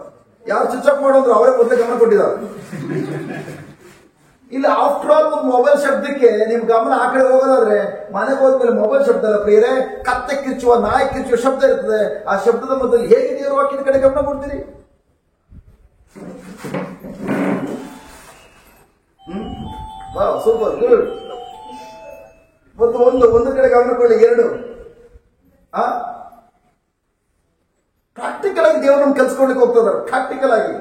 [SPEAKER 1] ಯಾರು ಸ್ವಿಚ್ ಆಫ್ ಮಾಡೋದ್ರು ಅವರೇ ಮೊದಲೇ ಗಮನ ಕೊಟ್ಟಿದ್ದಾರೆ. ಇಲ್ಲ, ಆಫ್ಟರ್ ಆಲ್ ಒಂದು ಮೊಬೈಲ್ ಶಬ್ದಕ್ಕೆ ನಿಮ್ ಗಮನ ಆ ಕಡೆ ಹೋಗೋದಾದ್ರೆ, ಮನೆಗೆ ಹೋದ್ಮೇಲೆ ಮೊಬೈಲ್ ಶಬ್ದ ಅಲ್ಲ ಪ್ರಿಯರೇ, ಕತ್ತೆ ಕಿರ್ಚುವ ನಾಯಿ ಕಿರ್ಚುವ ಶಬ್ದ ಇರ್ತದೆ. ಆ ಶಬ್ದದ ಮಧ್ಯದಲ್ಲಿ ಹೇಗೆ ದೇವರ ವಾಕ್ಯದ ಕಡೆ ಗಮನ ಕೊಡ್ತೀರಿ? Super good. ಮತ್ತು ಒಂದು ಕಡೆ ಗಮನ ಕೊಡಿ, 2 ಪ್ರಾಕ್ಟಿಕಲ್ ಆಗಿ ದೇವರು ನಮ್ಗೆ ಕೆಲ್ಸ್ಕೊಳ್ಲಿಕ್ಕೆ ಹೋಗ್ತದಾರೆ. ಪ್ರಾಕ್ಟಿಕಲ್ ಆಗಿ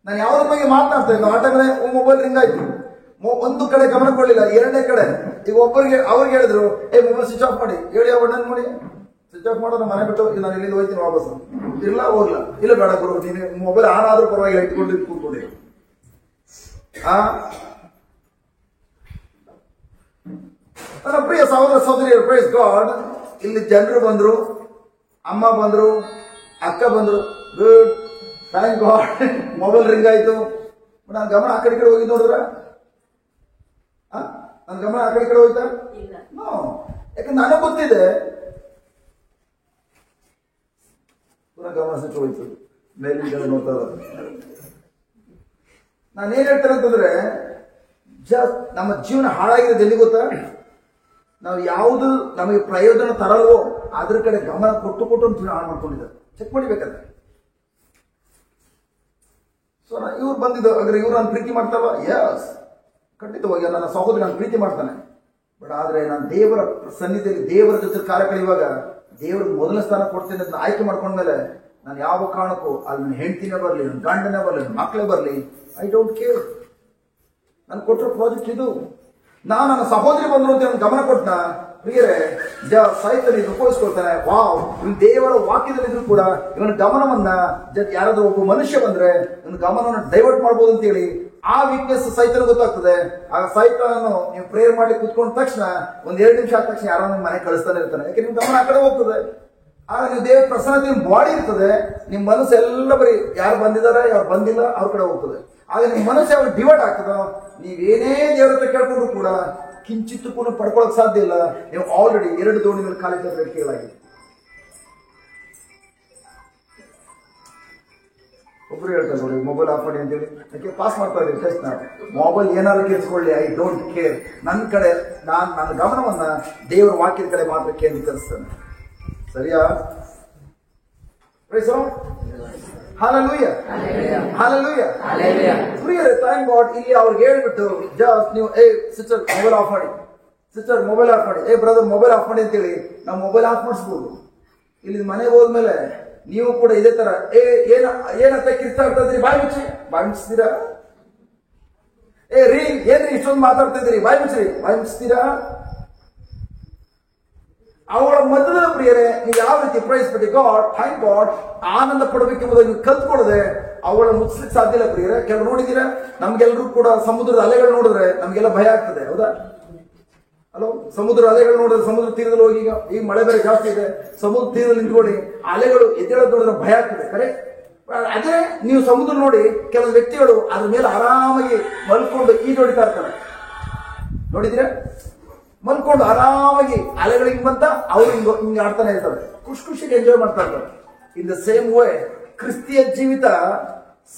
[SPEAKER 1] ನಾನು ಯಾವ್ದ್ರ ಬಗ್ಗೆ ಮಾತನಾಡ್ತಾ ಇದ್ದೆ, ಆಟಗಳೇ ಮೊಬೈಲ್ ರಿಂಗ್ ಆಯ್ತು, ಒಂದು ಕಡೆ ಗಮನ ಕೊಡ್ಲಿಲ್ಲ, 2ನೇ ಕಡೆ. ಈಗ ಅವ್ರಿಗೆ ಹೇಳಿದ್ರು, ಮೊಬೈಲ್ ಸ್ವಿಚ್ ಆಫ್ ಮಾಡಿ, ಹೇಳಿ ಅವಣ್ಣ ಮಾಡಿ ಸ್ವಿಚ್ ಆಫ್ ಮಾಡೋದು, ಮನೆ ಬಿಟ್ಟು ನಾನು ಇಲ್ಲಿಂದ ಹೋಗ್ತೀನಿ ವಾಪಸ್. ಇಲ್ಲ ಹೋಗ್ಲಾ, ಇಲ್ಲ ಬೇಡ ಗುರು, ನೀನು ಮೊಬೈಲ್ ಆನ್ ಆದ್ರೂ ಪರವಾಗಿ ಇಟ್ಕೊಂಡು ಕೂತ್ಕೊಡಿ. ನನ್ನ ಪ್ರಿಯ ಸಹೋದರ ಸಹೋದರಿಯರು, ಪ್ರೈಸ್ ಗಾಡ್, ಇಲ್ಲಿ ಜನರು ಬಂದ್ರು, ಅಮ್ಮ ಬಂದ್ರು, ಅಕ್ಕ ಬಂದ್ರು, good, thank god. Mobile ring ಆಯ್ತು, ನಾನು ಗಮನ ಆ ಕಡೆ ಹೋಗಿ ನೋಡಿದ್ರ, ನನ್ನ ಗಮನ ಆ ಕಡೆ ಹೋಯ್ತಾ? ಯಾಕಂದ್ರೆ ನನಗೆ ಗೊತ್ತಿದೆ ಪುನಃ ಗಮನ ಸ್ವಿಚ್ ಹೋಯ್ತು, ಮೇಲಿಂದ ನೋಡ್ತಾ ನಾನೇನ್ ಹೇಳ್ತೇನೆ ಅಂತಂದ್ರೆ, ನಮ್ಮ ಜೀವನ ಹಾಳಾಗಿರೋದು ಎಲ್ಲಿ ಗೊತ್ತಾ? ನಾವು ಯಾವುದು ನಮಗೆ ಪ್ರಯೋಜನ ತರಲ್ವೋ ಅದ್ರ ಕಡೆ ಗಮನ ಕೊಟ್ಟು ಜೀವನ ಹಾಳು ಮಾಡ್ಕೊಂಡಿದ್ದಾರೆ. ಚೆಕ್ ಮಾಡಿಬೇಕಾದ್ರೆ. ಸೊ ಇವ್ರು ಬಂದಿದ್ದು, ಅಂದ್ರೆ ಇವ್ರು ನಾನು ಪ್ರೀತಿ ಮಾಡ್ತಾವ? ಯಸ್, ಖಂಡಿತವಾಗಿ ನನ್ನ ಸಹೋದರಿ ನಾನು ಪ್ರೀತಿ ಮಾಡ್ತಾನೆ. ಬಟ್ ಆದ್ರೆ ನಾನು ದೇವರ ಸನ್ನಿಧಿಯಲ್ಲಿ ದೇವರ ಜೊತೆ ಕಾಲ ಕಳೆಯುವಾಗ ದೇವ್ರಿಗೆ ಮೊದಲ ಸ್ಥಾನ ಕೊಡ್ತೇನೆ ಅಂತ ಆಯ್ಕೆ ಮಾಡ್ಕೊಂಡ್ಮೇಲೆ ನಾನು ಯಾವ ಕಾರಣಕ್ಕೂ ಅಲ್ಲಿ ನನ್ನ ಹೆಂಡತಿನೇ ಬರಲಿ, ನನ್ನ ಗಂಡನೇ ಬರಲಿ, ನನ್ನ ಮಕ್ಕಳೇ ಬರಲಿ, ಐ ಡೋಂಟ್ ಕೇರ್. ನಾನು ಕೊಟ್ಟಿರೋ ಪ್ರಾಜೆಕ್ಟ್ ಇದು. ನಾನು ನನ್ನ ಸಹೋದರಿ ಬಂದ್ರು ಅಂತ ನಾನು ಗಮನ ಕೊಟ್ಟ ಪ್ರಿಯರೇ, ಸಾಹಿತ್ಯ ಉಪಯೋಗಿಸ್ಕೊಳ್ತಾನೆ. ವಾವ್, ಇವನು ದೇವರ ವಾಕ್ಯದಲ್ಲಿದ್ರು ಕೂಡ ಇವನ ಗಮನವನ್ನ ಯಾರಾದ್ರೂ ಒಬ್ಬ ಮನುಷ್ಯ ಬಂದ್ರೆ ಇವನ ಗಮನವನ್ನು ಡೈವರ್ಟ್ ಮಾಡ್ಬೋದು ಅಂತ ಹೇಳಿ ಆ ವೀಕ್ನೆಸ್ ಸೈತನ ಗೊತ್ತಾಗ್ತದೆ. ಆಗ ಸೈತನನ್ನು ನೀವು ಪ್ರೇಯರ್ ಮಾಡಿ ಕುತ್ಕೊಂಡ ತಕ್ಷಣ 1-2 ನಿಮಿಷ ಆದ ತಕ್ಷಣ ಯಾರೋ ನಿಮ್ಮ ಮನೆ ಕಳಿಸ್ತಾನೆ ಇರ್ತಾನೆ. ಯಾಕೆ ನಿಮ್ ಗಮನ ಆ ಕಡೆ ಹೋಗ್ತದೆ. ಆಗ ನೀವು ದೇವರ ಪ್ರಸನ್ನತೆ ನಿಮ್ಮ ಬಾಡಿ ಇರ್ತದೆ, ನಿಮ್ಮ ಮನಸ್ಸು ಎಲ್ಲ ಬರೀ ಯಾರು ಬಂದಿದ್ದಾರೆ ಯಾರು ಬಂದಿಲ್ಲ ಅವ್ರ ಕಡೆ ಹೋಗ್ತದೆ. ಆಗ ನಿಮ್ಮ ಮನಸ್ಸು ಯಾವಾಗ ಡಿವೈಡ್ ಆಗ್ತದೋ ನೀವೇನೇ ದೇವರ ಹತ್ರ ಕೇಳ್ಕೊಂಡ್ರು ಕೂಡ ಕಿಂಚಿತ್ತು ಕೂಡ ಪಡ್ಕೊಳಕ್ ಸಾಧ್ಯ ಇಲ್ಲ. ನೀವು ಆಲ್ರೆಡಿ 2 ದೋಣಿ ಮೇಲೆ ಕಾಲಿದ್ದ ವ್ಯಕ್ತಿಗಳಾಗಿದೆ. ಒಬ್ರು ಹೇಳ್ತಾರೆ ನೋಡಿ, ಮೊಬೈಲ್ ಆಫ್ ಮಾಡಿ ಅಂತೇಳಿ ಯಾಕೆ ಪಾಸ್ ಮಾಡ್ತಾ ಇದ್ದೀವಿ ಟೆಸ್ಟ್. ನಾವು ಮೊಬೈಲ್ ಏನಾದ್ರು ಕೇಳಿಸ್ಕೊಳ್ಳಿ, ಐ ಡೋಂಟ್ ಕೇರ್. ನನ್ನ ಗಮನವನ್ನ ದೇವರ ವಾಕ್ಯದ ಕಡೆ ಮಾತ್ರ ಕೇಂದ್ರೀಕರಿಸ್ತೇನೆ. ಸರಿಯಾ? Hallelujah. Hallelujah. ಪ್ರಿಯರೇ, ಥ್ಯಾಂಕ್ ಗಾಡ್. ಇಲ್ಲಿ ಅವ್ರಿಗೆ ಹೇಳ್ಬಿಟ್ಟು ಜಸ್ಟ್ ನೀವು ಸಿಸ್ಟರ್ ಮೊಬೈಲ್ ಆಫ್ ಮಾಡಿ, ಸಿಸ್ಟರ್ ಮೊಬೈಲ್ ಆಫ್ ಮಾಡಿ, ಬ್ರದರ್ ಮೊಬೈಲ್ ಆಫ್ ಮಾಡಿ ಅಂತೇಳಿ ನಾವು ಮೊಬೈಲ್ ಆಫ್ ಮಾಡಿಸ್ಬೋದು. ಇಲ್ಲಿ ಮನೆಗೆ ಹೋದ್ಮೇಲೆ ನೀವು ಕೂಡ ಇದೇ ತರ ಏನಂತ ಕಿರ್ತಾ ಇರ್ತದ್ರಿ, ಬಾಯಿ ಮುಚ್ಚಿಸ್ತೀರಾ? ರೀ ಏನ್ರಿ ಇಷ್ಟೊಂದು ಮಾತಾಡ್ತಾ ಇದ್ದೀರಿ, ಬಾಯಿ ಮುಚ್ಚಿಸ್ತೀರಾ? ಅವಳ ಮಧ್ಯದ ಪ್ರಿಯರೇ, ನೀವು ಯಾವ ರೀತಿ ಪ್ರೈಸ್ ಪಟ್ಟಿ ಗಾಡ್, ಥ್ಯಾಂಕ್ ಗಾಡ್, ಆನಂದ ಪಡಬೇಕೆಂಬುದಾಗಿ ನೀವು ಕಲ್ತ್ಕೊಳ್ಳದೆ ಅವಳ ಮುಚ್ಲಿಕ್ಕೆ ಸಾಧ್ಯ ಇಲ್ಲ ಪ್ರಿಯರೇ. ಕೆಲವು ನೋಡಿದ್ದೀರಾ, ನಮ್ಗೆಲ್ರೂ ಕೂಡ ಸಮುದ್ರದ ಅಲೆಗಳು ನೋಡಿದ್ರೆ ನಮ್ಗೆಲ್ಲ ಭಯ ಆಗ್ತದೆ, ಹೌದಾ? ಹಲೋ, ಸಮುದ್ರ ಅಲೆಗಳು ನೋಡಿದ್ರೆ ಸಮುದ್ರ ತೀರದಲ್ಲಿ ಹೋಗಿ, ಈಗ ಮಳೆ ಬೇರೆ ಜಾಸ್ತಿ ಇದೆ, ಸಮುದ್ರ ತೀರದಲ್ಲಿ ನಿಂತ್ಕೊಳ್ಳಿ, ಅಲೆಗಳು ಎದ್ದೇಳೋದು ನೋಡಿದ್ರೆ ಭಯ ಆಗ್ತದೆ. ಕರೆಕ್ಟ್? ಅದೇ ನೀವು ಸಮುದ್ರ ನೋಡಿ, ಕೆಲವು ವ್ಯಕ್ತಿಗಳು ಅದ್ರ ಮೇಲೆ ಆರಾಮಾಗಿ ಮಲ್ಕೊಂಡು ಈಜೊಡಿತಾ ಇರ್ತಾರೆ. ನೋಡಿದ್ರೆ ಮಲ್ಕೊಂಡು ಆರಾಮಾಗಿ ಅಲೆಗಳು ಹಿಂಗ್ ಬಂತ ಅವ್ರು ಹಿಂಗ ಆಡ್ತಾನೆ ಇರ್ತಾರೆ, ಖುಷಿಗೆ ಎಂಜಾಯ್ ಮಾಡ್ತಾ ಇರ್ತಾರೆ. ಇನ್ ದ ಸೇಮ್ ವೇ ಕ್ರಿಸ್ತಿಯ ಜೀವಿತ,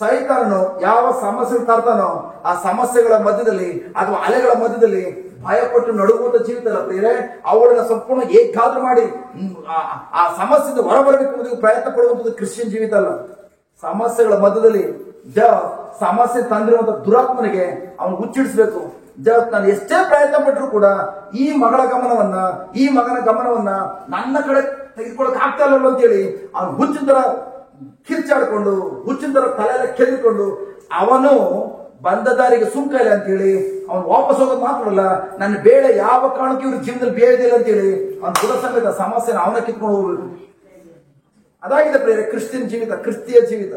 [SPEAKER 1] ಸೈತಾನನು ಯಾವ ಸಮಸ್ಯೆ ತರ್ತಾನೋ ಆ ಸಮಸ್ಯೆಗಳ ಮಧ್ಯದಲ್ಲಿ ಅಥವಾ ಅಲೆಗಳ ಮಧ್ಯದಲ್ಲಿ ಭಯಪಟ್ಟು ನಡುಗುವಂತ ಜೀವಿತ ಅಲ್ಲ ಪ್ರಿಯರೇ. ಅವುಗಳನ್ನ ಸಂಪೂರ್ಣ ಏಕಾಗ್ರ ಮಾಡಿ ಆ ಸಮಸ್ಯೆಯಿಂದ ಹೊರಬರಬೇಕು ಪ್ರಯತ್ನ ಪಡುವಂಥದ್ದು ಕ್ರಿಶ್ಚಿಯನ್ ಜೀವಿತ ಅಲ್ಲ. ಸಮಸ್ಯೆಗಳ ಮಧ್ಯದಲ್ಲಿ ಸಮಸ್ಯೆ ತಂದಿರುವಂತ ದುರಾತ್ಮನಿಗೆ ಅವನು ಹುಚ್ಚಿಡಿಸ್ಬೇಕು. ನಾನು ಎಷ್ಟೇ ಪ್ರಯತ್ನ ಪಟ್ಟರು ಕೂಡ ಈ ಮಗಳ ಗಮನವನ್ನ, ಈ ಮಗನ ಗಮನವನ್ನ ನನ್ನ ಕಡೆ ತೆಗೆದುಕೊಳ್ಳಕ್ ಆಗ್ತಾ ಇಲ್ಲ ಅಂತೇಳಿ ಅವನು ಹುಚ್ಚಿನ ತರ ಕಿರ್ಚಾಡ್ಕೊಂಡು, ಹುಚ್ಚಿನ ತರ ತಲೆಯೆಲ್ಲ ಕೆದ್ದುಕೊಂಡು ಅವನು ಬಂದ ದಾರಿಗೆ ಸುಂಕ ಇಲ್ಲ ಅಂತೇಳಿ ಅವನು ವಾಪಸ್ ಹೋಗೋದು ಮಾತ್ರ ಅಲ್ಲ, ನನ್ನ ಬೇಳೆ ಯಾವ ಕಾರಣಕ್ಕೆ ಇವ್ರ ಜೀವನದಲ್ಲಿ ಬೇಯದಿಲ್ಲ ಅಂತೇಳಿ ಅವನ ಬುಡ ಸಮೇತ ಸಮಸ್ಯೆನ ಅವನ ಕಿತ್ಕೊಂಡು ಹೋಗ್ಬೇಕು. ಅದಾಗಿದೆ ಪ್ರಿಯರೇ ಕ್ರಿಶ್ಚಿಯನ್ ಜೀವಿತ, ಕ್ರಿಸ್ತಿಯ ಜೀವಿತ.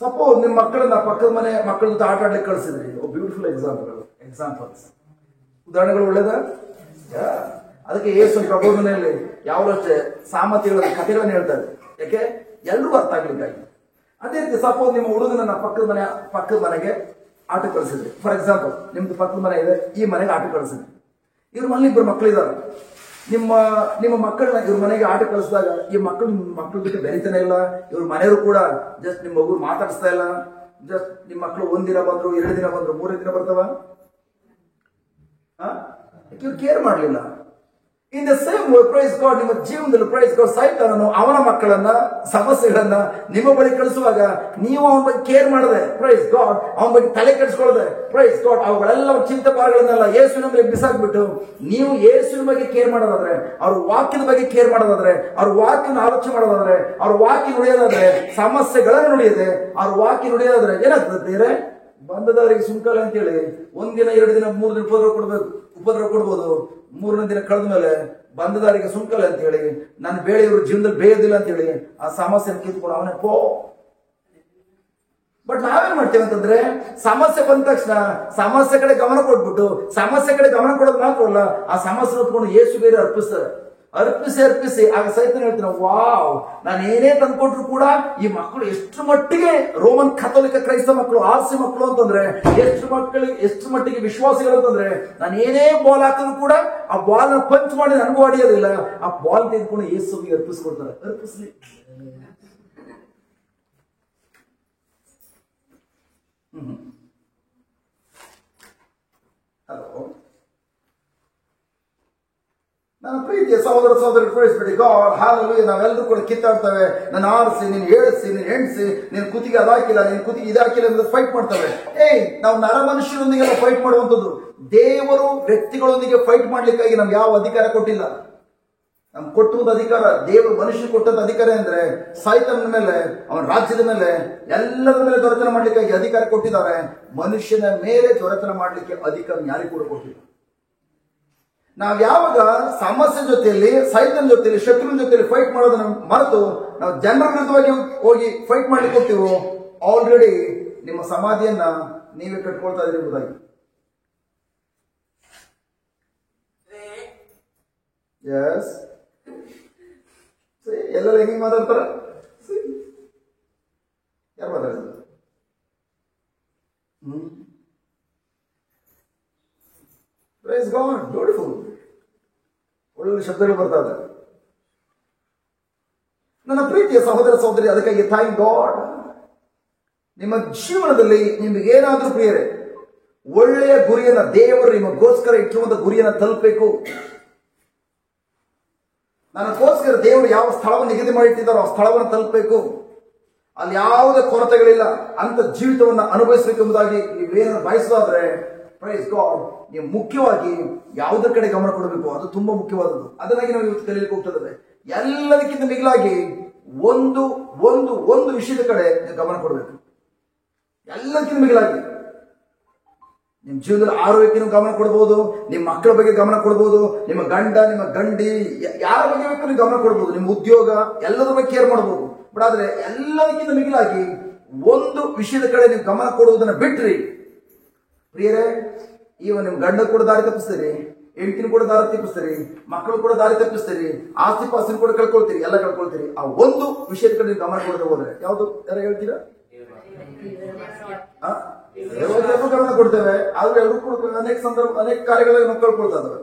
[SPEAKER 1] ಸಪೋಸ್ ನಿಮ್ಮ ಮಕ್ಕಳನ್ನ ಪಕ್ಕದ ಮನೆ ಮಕ್ಕಳ ಜೊತೆ ಆಟ ಆಡ್ಲಿಕ್ಕೆ ಕಳಿಸಿದ್ರಿ. ಬ್ಯೂಟಿಫುಲ್ ಎಕ್ಸಾಂಪಲ್ಸ್, ಉದಾಹರಣೆಗಳು ಒಳ್ಳೇದ. ಅದಕ್ಕೆ ಯೇಸು ಪ್ರಬೋಧನೆಯಲ್ಲಿ ಯಾವಷ್ಟೇ ಸಾಮರ್ಥ್ಯಗಳ ಕಥೆಗಳನ್ನ ಹೇಳ್ತಾರೆ. ಯಾಕೆ? ಎಲ್ಲರೂ ಅರ್ಥ ಆಗ್ಲಿಕ್ಕಾಗಿ. ಅದೇ ರೀತಿ ಸಪೋಸ್ ನಿಮ್ಮ ಹುಡುಗನ ಪಕ್ಕದ ಮನೆಗೆ ಆಟ ಕಳಿಸಿದ್ರಿ. ಫಾರ್ ಎಕ್ಸಾಂಪಲ್, ನಿಮ್ದು ಪಕ್ಕದ ಮನೆ ಇದೆ, ಈ ಮನೆಗೆ ಆಟ ಕಳಿಸಿದ್ರಿ. ಇವ್ರ ಮನೇಲಿ ಇಬ್ಬರು ಮಕ್ಕಳಿದ್ದಾರೆ. ನಿಮ್ಮ ಮಕ್ಕಳನ್ನ ಇವ್ರ ಮನೆಗೆ ಆಟ ಕಳಿಸಿದಾಗ ಈ ಮಕ್ಕಳ ಜೊತೆ ಬೆರಿತಾನೆ ಇಲ್ಲ. ಇವ್ರ ಮನೆಯವರು ಕೂಡ ಜಸ್ಟ್ ನಿಮ್ಮ ಮಗು ಮಾತಾಡಿಸ್ತಾ ಇಲ್ಲ. ಜಸ್ಟ್ ನಿಮ್ಮ ಮಕ್ಕಳು 1 ದಿನ ಬಂದ್ರು, 2 ದಿನ ಬಂದ್ರು, 3 ದಿನ ಬರ್ತಾವ, ಇವ್ರು ಕೇರ್ ಮಾಡ್ಲಿಲ್ಲ. ಇನ್ the same way praise God, ನಿಮ್ಮ ಜೀವನದಲ್ಲಿ ಪ್ರೈಸ್ ಗಾಡ್ ಸೈತಾನನು ಅವನ ಮಕ್ಕಳನ್ನ, ಸಮಸ್ಯೆಗಳನ್ನ ನಿಮ್ಮ ಬಳಿ ಕಳಿಸುವಾಗ ನೀವು ಅವನ ಬಗ್ಗೆ ಕೇರ್ ಮಾಡದೆ, ಪ್ರೈಸ್ ಗಾಡ್ ಅವನ ಬಗ್ಗೆ ತಲೆ ಕೆಡಿಸ್ಕೊಳ್ಳದೆ, ಪ್ರೈಸ್ ಗಾಡ್ ಅವುಗಳೆಲ್ಲ ಚಿಂತೆ ಭಾರಗಳನ್ನೆಲ್ಲ ಯೇಸುವಿನ ಮೇಲೆ ಬಿಸಾಕ್ಬಿಟ್ಟು ನೀವು ಯೇಸುವಿನ ಬಗ್ಗೆ ಕೇರ್ ಮಾಡೋದಾದ್ರೆ, ಅವ್ರ ವಾಕ್ಯದ ಬಗ್ಗೆ ಕೇರ್ ಮಾಡೋದಾದ್ರೆ, ಅವ್ರ ವಾಕ್ಯನ ಆಲೋಚನೆ ಮಾಡೋದಾದ್ರೆ, ಅವ್ರ ವಾಕ್ಯ ನುಡಿಯೋದಾದ್ರೆ, ಸಮಸ್ಯೆಗಳನ್ನ ನುಡಿಯದೆ ಅವ್ರ ವಾಕ್ಯ ನುಡಿಯೋದಾದ್ರೆ ಏನಾಗ್ತದೆ? ಬಂದದವರಿಗೆ ಸುಂಕಲ್ಲ ಅಂತೇಳಿ 1 ದಿನ 2 ದಿನ 3 ದಿನ ಉಪದ್ರವ ಕೊಡ್ಬೋದು. 3ನೇ ದಿನ ಕಳೆದ ಮೇಲೆ ಬಂದದಾರಿಗೆ ಸುಂಕಲ್ಲ ಅಂತ ಹೇಳಿ, ನನ್ನ ಬೇಳೆ ಇವರು ಜೀವನದಲ್ಲಿ ಬೇಯೋದಿಲ್ಲ ಅಂತ ಹೇಳಿ ಆ ಸಮಸ್ಯೆ ಕಿತ್ಕೊಂಡು ಅವನೇ ಪೋ. ಬಟ್ ನಾವೇನ್ ಮಾಡ್ತೇವೆ ಅಂತಂದ್ರೆ, ಸಮಸ್ಯೆ ಬಂದ ತಕ್ಷಣ ಸಮಸ್ಯೆ ಕಡೆ ಗಮನ ಕೊಟ್ಬಿಟ್ಟು, ಸಮಸ್ಯೆ ಕಡೆ ಗಮನ ಕೊಡೋದು ಮಾತ್ರವಲ್ಲ, ಆ ಸಮಸ್ಯೆ ಹೊತ್ಕೊಂಡು ಯೇಸು ಬೇರೆ ಅರ್ಪಿಸ್ತಾರೆ. ಅರ್ಪಿಸಿ ಆಗ ಸೈತನ ಹೇಳ್ತೀನಿ, ವಾವ್, ನಾನು ಏನೇ ತಂದ್ಕೊಟ್ರು ಕೂಡ ಈ ಮಕ್ಕಳು ಎಷ್ಟು ಮಟ್ಟಿಗೆ ರೋಮನ್ ಕಥೋಲಿಕ ಕ್ರೈಸ್ತ ಮಕ್ಕಳು, ಆರ್ಸಿ ಮಕ್ಕಳು ಅಂತಂದ್ರೆ ಎಷ್ಟು ಮಟ್ಟಿಗೆ ವಿಶ್ವಾಸಿಗಳು ಅಂತಂದ್ರೆ, ನಾನು ಏನೇ ಬಾಲ್ ಹಾಕಿದ್ರು ಕೂಡ ಆ ಬಾಲ್ ಪಂಚ್ ಮಾಡಿ ನನಗೂ ಹೊಡೆಯೋದಿಲ್ಲ, ಆ ಬಾಲ್ ತೆಗೆದುಕೊಂಡು ಯೇಸುವಿಗೆ ಅರ್ಪಿಸ್ಕೊಡ್ತಾರೆ. ಅರ್ಪಿಸ್ಲಿ. ಹಲೋ, ನನ್ನ ಪ್ರೀತಿಯ ಸಹೋದರಿ ಪ್ರೈಸ್ಬಿಡಿ ಗಾಡ್, ಹಾಲೆಲೂಯಾ. ನಾವೆಲ್ಲರೂ ಕೂಡ ಕಿತ್ತಾಡ್ತೇವೆ. ನಾನು ಆರಿಸಿ, ನೀನು ಏಳಿಸಿ, ನೀನು ಎಣಿಸಿ, ನೀನು ಕುತ್ತಿಗೆ ಅದಾಕಿಲ್ಲ, ನೀನು ಕುತ್ತಿಗೆ ಇದಾಕಿಲ್ಲ ಅಂತ ಫೈಟ್ ಮಾಡ್ತೇವೆ. ನಾವು ನರ ಮನುಷ್ಯರೊಂದಿಗೆಲ್ಲ ಫೈಟ್ ಮಾಡುವಂಥದ್ದು. ದೇವರು ವ್ಯಕ್ತಿಗಳೊಂದಿಗೆ ಫೈಟ್ ಮಾಡ್ಲಿಕ್ಕಾಗಿ ನಮ್ಗೆ ಯಾವ ಅಧಿಕಾರ ಕೊಟ್ಟಿಲ್ಲ. ನಮ್ಗೆ ಕೊಟ್ಟುವುದು ಅಧಿಕಾರ, ದೇವರು ಮನುಷ್ಯ ಕೊಟ್ಟದ ಅಧಿಕಾರ ಅಂದ್ರೆ ಸೈತನ ಮೇಲೆ, ಅವನ ರಾಜ್ಯದ ಮೇಲೆ, ಎಲ್ಲರ ಮೇಲೆ ದೊರೆತನ ಮಾಡ್ಲಿಕ್ಕಾಗಿ ಅಧಿಕಾರ ಕೊಟ್ಟಿದ್ದಾರೆ. ಮನುಷ್ಯನ ಮೇಲೆ ದೊರೆತನ ಮಾಡ್ಲಿಕ್ಕೆ ಅಧಿಕಾರ ಯಾರಿಗೂ ಕೂಡ ಕೊಟ್ಟಿಲ್ಲ. ನಾವ್ ಯಾವಾಗ ಸಮಸ್ಯೆ ಜೊತೆಯಲ್ಲಿ, ಸೈತನ ಜೊತೆಯಲ್ಲಿ, ಶತ್ರುವಿನ ಜೊತೆಯಲ್ಲಿ ಫೈಟ್ ಮಾಡೋದನ್ನ ಮರೆತು ನಾವು ಜನರ ವಿರುದ್ಧವಾಗಿ ಹೋಗಿ ಫೈಟ್ ಮಾಡ್ಲಿಕ್ಕೆ ಹೋಗ್ತೀವೋ, ಆಲ್ರೆಡಿ ನಿಮ್ಮ ಸಮಾಧಿಯನ್ನ ನೀವೇ ಕಟ್ಕೊಳ್ತಾ ಇದ್ರಿ ಎಂಬುದಾಗಿ. ಎಸ್, ಎಲ್ಲರೂ ಹೆಂಗೆ ಮಾತಾಡ್ತಾರ? ಯಾರು ಮಾತಾಡ್ತಾರೆ? Praise God, beautiful. ಒಳ್ಳೆ ಶಬ್ದಗಳು ಬರ್ತಾ ಇದೆ. ನನ್ನ ಪ್ರೀತಿಯ ಸಹೋದರಿ, ಅದಕ್ಕಾಗಿ ಥ್ಯಾಂಕ್ ಗಾಡ್. ನಿಮ್ಮ ಜೀವನದಲ್ಲಿ ನಿಮಗೆ ಏನಾದ್ರೂ ಪ್ರಿಯರೇ, ಒಳ್ಳೆಯ ಗುರಿಯನ್ನ ದೇವರು ನಿಮಗೋಸ್ಕರ ಇಟ್ಟಿರುವಂತ ಗುರಿಯನ್ನ ತಲುಪಬೇಕು. ನನಗೋಸ್ಕರ ದೇವರು ಯಾವ ಸ್ಥಳವನ್ನು ನಿಗದಿ ಮಾಡಿಟ್ಟಿದ್ದಾರೋ ಆ ಸ್ಥಳವನ್ನು ತಲುಪಬೇಕು. ಅಲ್ಲಿ ಯಾವುದೇ ಕೊರತೆಗಳಿಲ್ಲ ಅಂತ ಜೀವಿತವನ್ನ ಅನುಭವಿಸಬೇಕು ಎಂಬುದಾಗಿ ನೀವೇನಾದ್ರು ಬಯಸೋದಾದ್ರೆ, ಪ್ರೈಸ್ ಗಾಡ್, ನೀವು ಮುಖ್ಯವಾಗಿ ಯಾವುದರ ಕಡೆ ಗಮನ ಕೊಡಬೇಕು, ಅದು ತುಂಬಾ ಮುಖ್ಯವಾದದ್ದು. ಅದನ್ನಾಗಿ ನಾವು ಇವತ್ತು ಕಲಿಯಲಿಕ್ಕೆ ಹೋಗ್ತದೆ. ಎಲ್ಲದಕ್ಕಿಂತ ಮಿಗಿಲಾಗಿ ಒಂದು ಒಂದು ಒಂದು ವಿಷಯದ ಕಡೆ ನೀವು ಗಮನ ಕೊಡಬೇಕು. ಎಲ್ಲದಕ್ಕಿಂತ ಮಿಗಿಲಾಗಿ ನಿಮ್ಮ ಜೀವನದಲ್ಲಿ ಆರೋಗ್ಯಕ್ಕೆ ನೀವು ಗಮನ ಕೊಡಬಹುದು, ನಿಮ್ಮ ಮಕ್ಕಳ ಬಗ್ಗೆ ಗಮನ ಕೊಡಬಹುದು, ನಿಮ್ಮ ಗಂಡ, ನಿಮ್ಮ ಗಂಡಿ, ಯಾರ ಬಗ್ಗೆ ಬೇಕು ನೀವು ಗಮನ ಕೊಡಬಹುದು, ನಿಮ್ಮ ಉದ್ಯೋಗ, ಎಲ್ಲದರ ಬಗ್ಗೆ ಕೇರ್ ಮಾಡಬಹುದು. ಬಟ್ ಆದ್ರೆ ಎಲ್ಲದಕ್ಕಿಂತ ಮಿಗಿಲಾಗಿ ಒಂದು ವಿಷಯದ ಕಡೆ ನೀವು ಗಮನ ಕೊಡುವುದನ್ನ ಬಿಟ್ರಿ ಪ್ರಿಯರೇ, ಇವ ನಿಮ್ ಗಂಡ ಕೂಡ ದಾರಿ ತಪ್ಪಿಸ್ತೀರಿ, ಹೆಂಡತಿನ ಕೂಡ ದಾರಿ ತಪ್ಪಿಸ್ತೀರಿ, ಮಕ್ಕಳು ಕೂಡ ದಾರಿ ತಪ್ಪಿಸ್ತೀರಿ, ಆಸ್ತಿ ಪಾಸ್ತಿನ ಕೂಡ ಕಳ್ಕೊಳ್ತೀರಿ, ಎಲ್ಲ ಕಳ್ಕೊಳ್ತೀರಿ. ಆ ಒಂದು ವಿಷಯದ ಕಡೆ ನೀವು ಗಮನ ಕೊಡದೆ ಹೋದ್ರೆ ಯಾವುದು ಯಾರು ಹೇಳ್ತೀರಾ? ಗಮನ ಕೊಡ್ತೇವೆ, ಆದ್ರೆ ಎಲ್ಲರೂ ಕೂಡ ಅನೇಕ ಅನೇಕ ಕಾರ್ಯಗಳಿಗೆ ನಾವು ಕಳ್ಕೊಳ್ತಾ ಇದಾವೆ.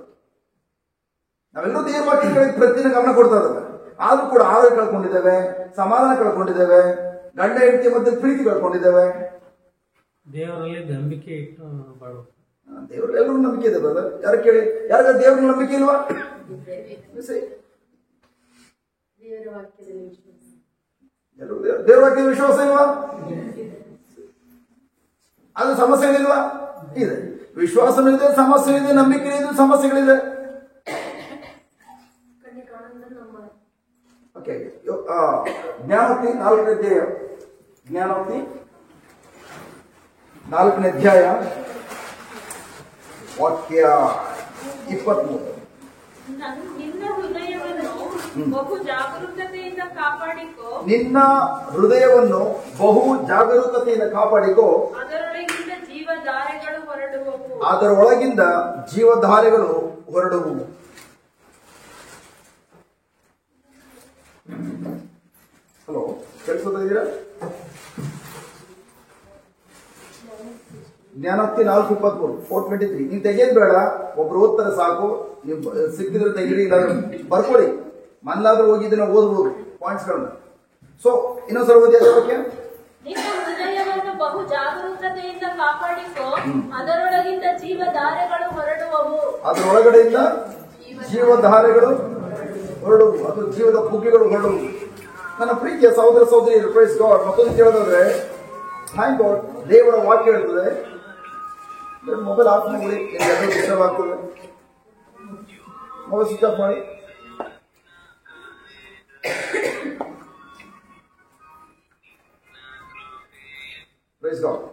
[SPEAKER 1] ನಾವೆಲ್ಲರೂ ದೇವ್ರ ವಾಕ್ಯಗಳಿಗೆ ಪ್ರತಿದಿನ ಗಮನ ಕೊಡ್ತಾ ಇದ್ದಾವೆ, ಆದ್ರೂ ಕೂಡ ಆರೋಗ್ಯ ಕಳ್ಕೊಂಡಿದ್ದೇವೆ, ಸಮಾಧಾನ ಕಳ್ಕೊಂಡಿದ್ದೇವೆ, ಗಂಡ ಹೆಂಡತಿ ಮಧ್ಯೆ ಪ್ರೀತಿ ಕಳ್ಕೊಂಡಿದ್ದೇವೆ.
[SPEAKER 2] ದೇವರಲ್ಲಿ ನಂಬಿಕೆ ಇಟ್ಟು ಬಾಳು.
[SPEAKER 1] ದೇವ್ರ ಎಲ್ಲರೂ ನಂಬಿಕೆ ಇದೆ ಬ್ರದರ್. ಯಾರು ಕೇಳಿ, ಯಾರಿಗ ದೇವ್ರ ನಂಬಿಕೆ ಇಲ್ವಾ? ದೇವ್ರ ವಾಕ್ಯದ ವಿಶ್ವಾಸ ಇಲ್ವಾ? ಅದು ಸಮಸ್ಯೆಗಳಿಲ್ವಾ? ಇದೆ. ವಿಶ್ವಾಸನೂ ಇದೆ, ಸಮಸ್ಯೆ ಇದೆ, ನಂಬಿಕೆ ಇದೆ, ಸಮಸ್ಯೆಗಳಿದೆ. ಓಕೆ, ಜ್ಞಾನೋಕ್ತಿ 4ನೇ ಅಧ್ಯಾಯ, ಜ್ಞಾನೋಕ್ತಿ 4ನೇ ಅಧ್ಯಾಯ ವಾಕ್ಯ 23.
[SPEAKER 3] ನಿನ್ನ ಹೃದಯವನ್ನು ಬಹು ಜಾಗರೂಕತೆಯಿಂದ ಕಾಪಾಡಿಕೋ,
[SPEAKER 1] ನಿನ್ನ ಹೃದಯವನ್ನು ಬಹು ಜಾಗರೂಕತೆಯಿಂದ ಕಾಪಾಡಿಕೋ,
[SPEAKER 3] ಅದರೊಳಗಿಂದ ಜೀವಧಾರೆಗಳು ಹೊರಡುವವು.
[SPEAKER 1] ಅದರೊಳಗಿಂದ ಜೀವಧಾರೆಗಳು ಹೊರಡುವು. ಹಲೋ, ಕೇಳಿಸೋದಿದ್ದೀರಾ? ಜ್ಞಾನೋಕ್ತಿ 4:23, 4:23. ನೀವು ತೆಗೆಯೋದು ಬೇಡ, ಒಬ್ರು ಓದ್ತಾರೆ ಸಾಕು. ನೀವು ಸಿಕ್ಕಿದ್ರೆ ತೆಗೀರಿ, ಇಲ್ಲ ಬರ್ಕೊಳ್ಳಿ. ಮನ್ನಾದ್ರೂ ಹೋಗಿದ್ರೆ ಓದ್ಬೋದು ಪಾಯಿಂಟ್ಸ್ಗಳನ್ನ. ಸೊ ಇನ್ನೊಂದ್ಸಲ ಓದಿ ಅದಕ್ಕೆ.
[SPEAKER 3] ನಿನ್ನ ಹೃದಯವನ್ನು ಬಹು ಜಾಗರೂಕತೆಯಿಂದ ಕಾಪಾಡಿಕೋ, ಅದರೊಳಗಿಂದ ಜೀವಧಾರೆಗಳು ಹೊರಡುವವು.
[SPEAKER 1] ಅದರೊಳಗಡೆಯಿಂದ ಜೀವಧಾರೆಗಳು ಹೊರಡುವು, ಅದು ಜೀವದ ಪುಗ್ಗೆಗಳು ಹೊರಡುವು. ನನ್ನ ಪ್ರೀತಿಯ ಸಹೋದರ ಸಹೋದರಿ, ಪ್ರೈಸ್ ಗಾಡ್. ಮತ್ತೊಂದು ಕೇಳೋದಾದ್ರೆ, ಥ್ಯಾಂಕ್ ಗಾಡ್, ದೇವರ ವಾಕ್ಯ ಹೇಳ್ತದೆ. ಮೊಬೈಲ್ ಆಫ್ ಮಾಡಿ, ಎಲ್ಲರೂ ಡಿಸ್ಟರ್ಬ್ ಆಗ್ತದೆ. ಮೊಬೈಲ್ ಸ್ವಿಚ್ ಆಫ್ ಮಾಡಿ. Praise God.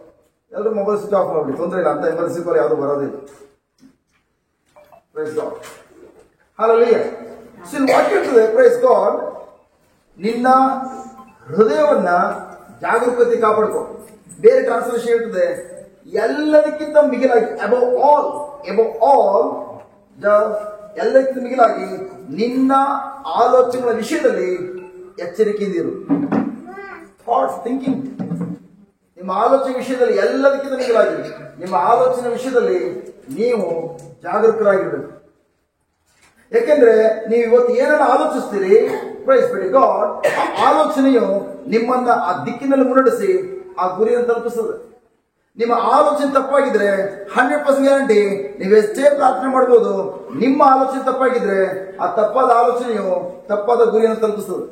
[SPEAKER 1] ಎಲ್ಲರೂ ಮೊಬೈಲ್ ಸ್ವಿಚ್ ಆಫ್ ಮಾಡಿ, ತೊಂದರೆ ಇಲ್ಲ. ಅಂತ ಎಮರ್ಜೆನ್ಸಿ ಕಾಲ್ ಯಾವುದು ಬರೋದಿಲ್ಲ. Praise God. ಹಲ್ಲೆಲೂಯಾ. ವಾಕ್ಯ ಹೇಳ್ತದೆ, ಪ್ರೈಸ್ ಗಾಡ್, ನಿನ್ನ ಹೃದಯವನ್ನ ಜಾಗರೂಕತೆ ಕಾಪಾಡ್ಕೊ. ಬೇರೆ ಟ್ರಾನ್ಸ್ಲೇಷನ್ ಹೇಳ್ತದೆ, ಎಲ್ಲದಕ್ಕಿಂತ ಮಿಗಿಲಾಗಿ, ಅಬೌವ್ ಆಲ್ ಎಲ್ಲಕ್ಕಿಂತ ಮಿಗಿಲಾಗಿ ನಿನ್ನ ಆಲೋಚನೆಗಳ ವಿಷಯದಲ್ಲಿ ಎಚ್ಚರಿಕೆಯಿಂದಿರು. ಥಾಟ್ಸ್, ಥಿಂಕಿಂಗ್, ನಿಮ್ಮ ಆಲೋಚನೆ ವಿಷಯದಲ್ಲಿ ಎಲ್ಲದಕ್ಕಿಂತ ಮಿಗಿಲಾಗಿ ನಿಮ್ಮ ಆಲೋಚನೆ ವಿಷಯದಲ್ಲಿ ನೀವು ಜಾಗರೂಕರಾಗಿರ್ಬೇಕು. ಯಾಕೆಂದ್ರೆ ನೀವು ಇವತ್ತು ಏನನ್ನ ಆಲೋಚಿಸ್ತೀರಿ, ಪ್ರೈಸ್ ಬಿಡಿ ಗಾಡ್, ಆ ಆಲೋಚನೆಯು ನಿಮ್ಮನ್ನ ಆ ದಿಕ್ಕಿನಲ್ಲಿ ಮುನ್ನಡೆಸಿ ಆ ಗುರಿಯನ್ನು ತಲುಪಿಸ್ತದೆ. ನಿಮ್ಮ ಆಲೋಚನೆ ತಪ್ಪಾಗಿದ್ರೆ 100% ಗ್ಯಾರಂಟಿ ನೀವು ಎಷ್ಟೇ ಪ್ರಾರ್ಥನೆ ಮಾಡಬಹುದು, ನಿಮ್ಮ ಆಲೋಚನೆ ತಪ್ಪಾಗಿದ್ರೆ ಆ ತಪ್ಪಾದ ಆಲೋಚನೆಯು ತಪ್ಪಾದ ಗುರಿಯನ್ನು ತಲುಪಿಸ್ತದೆ.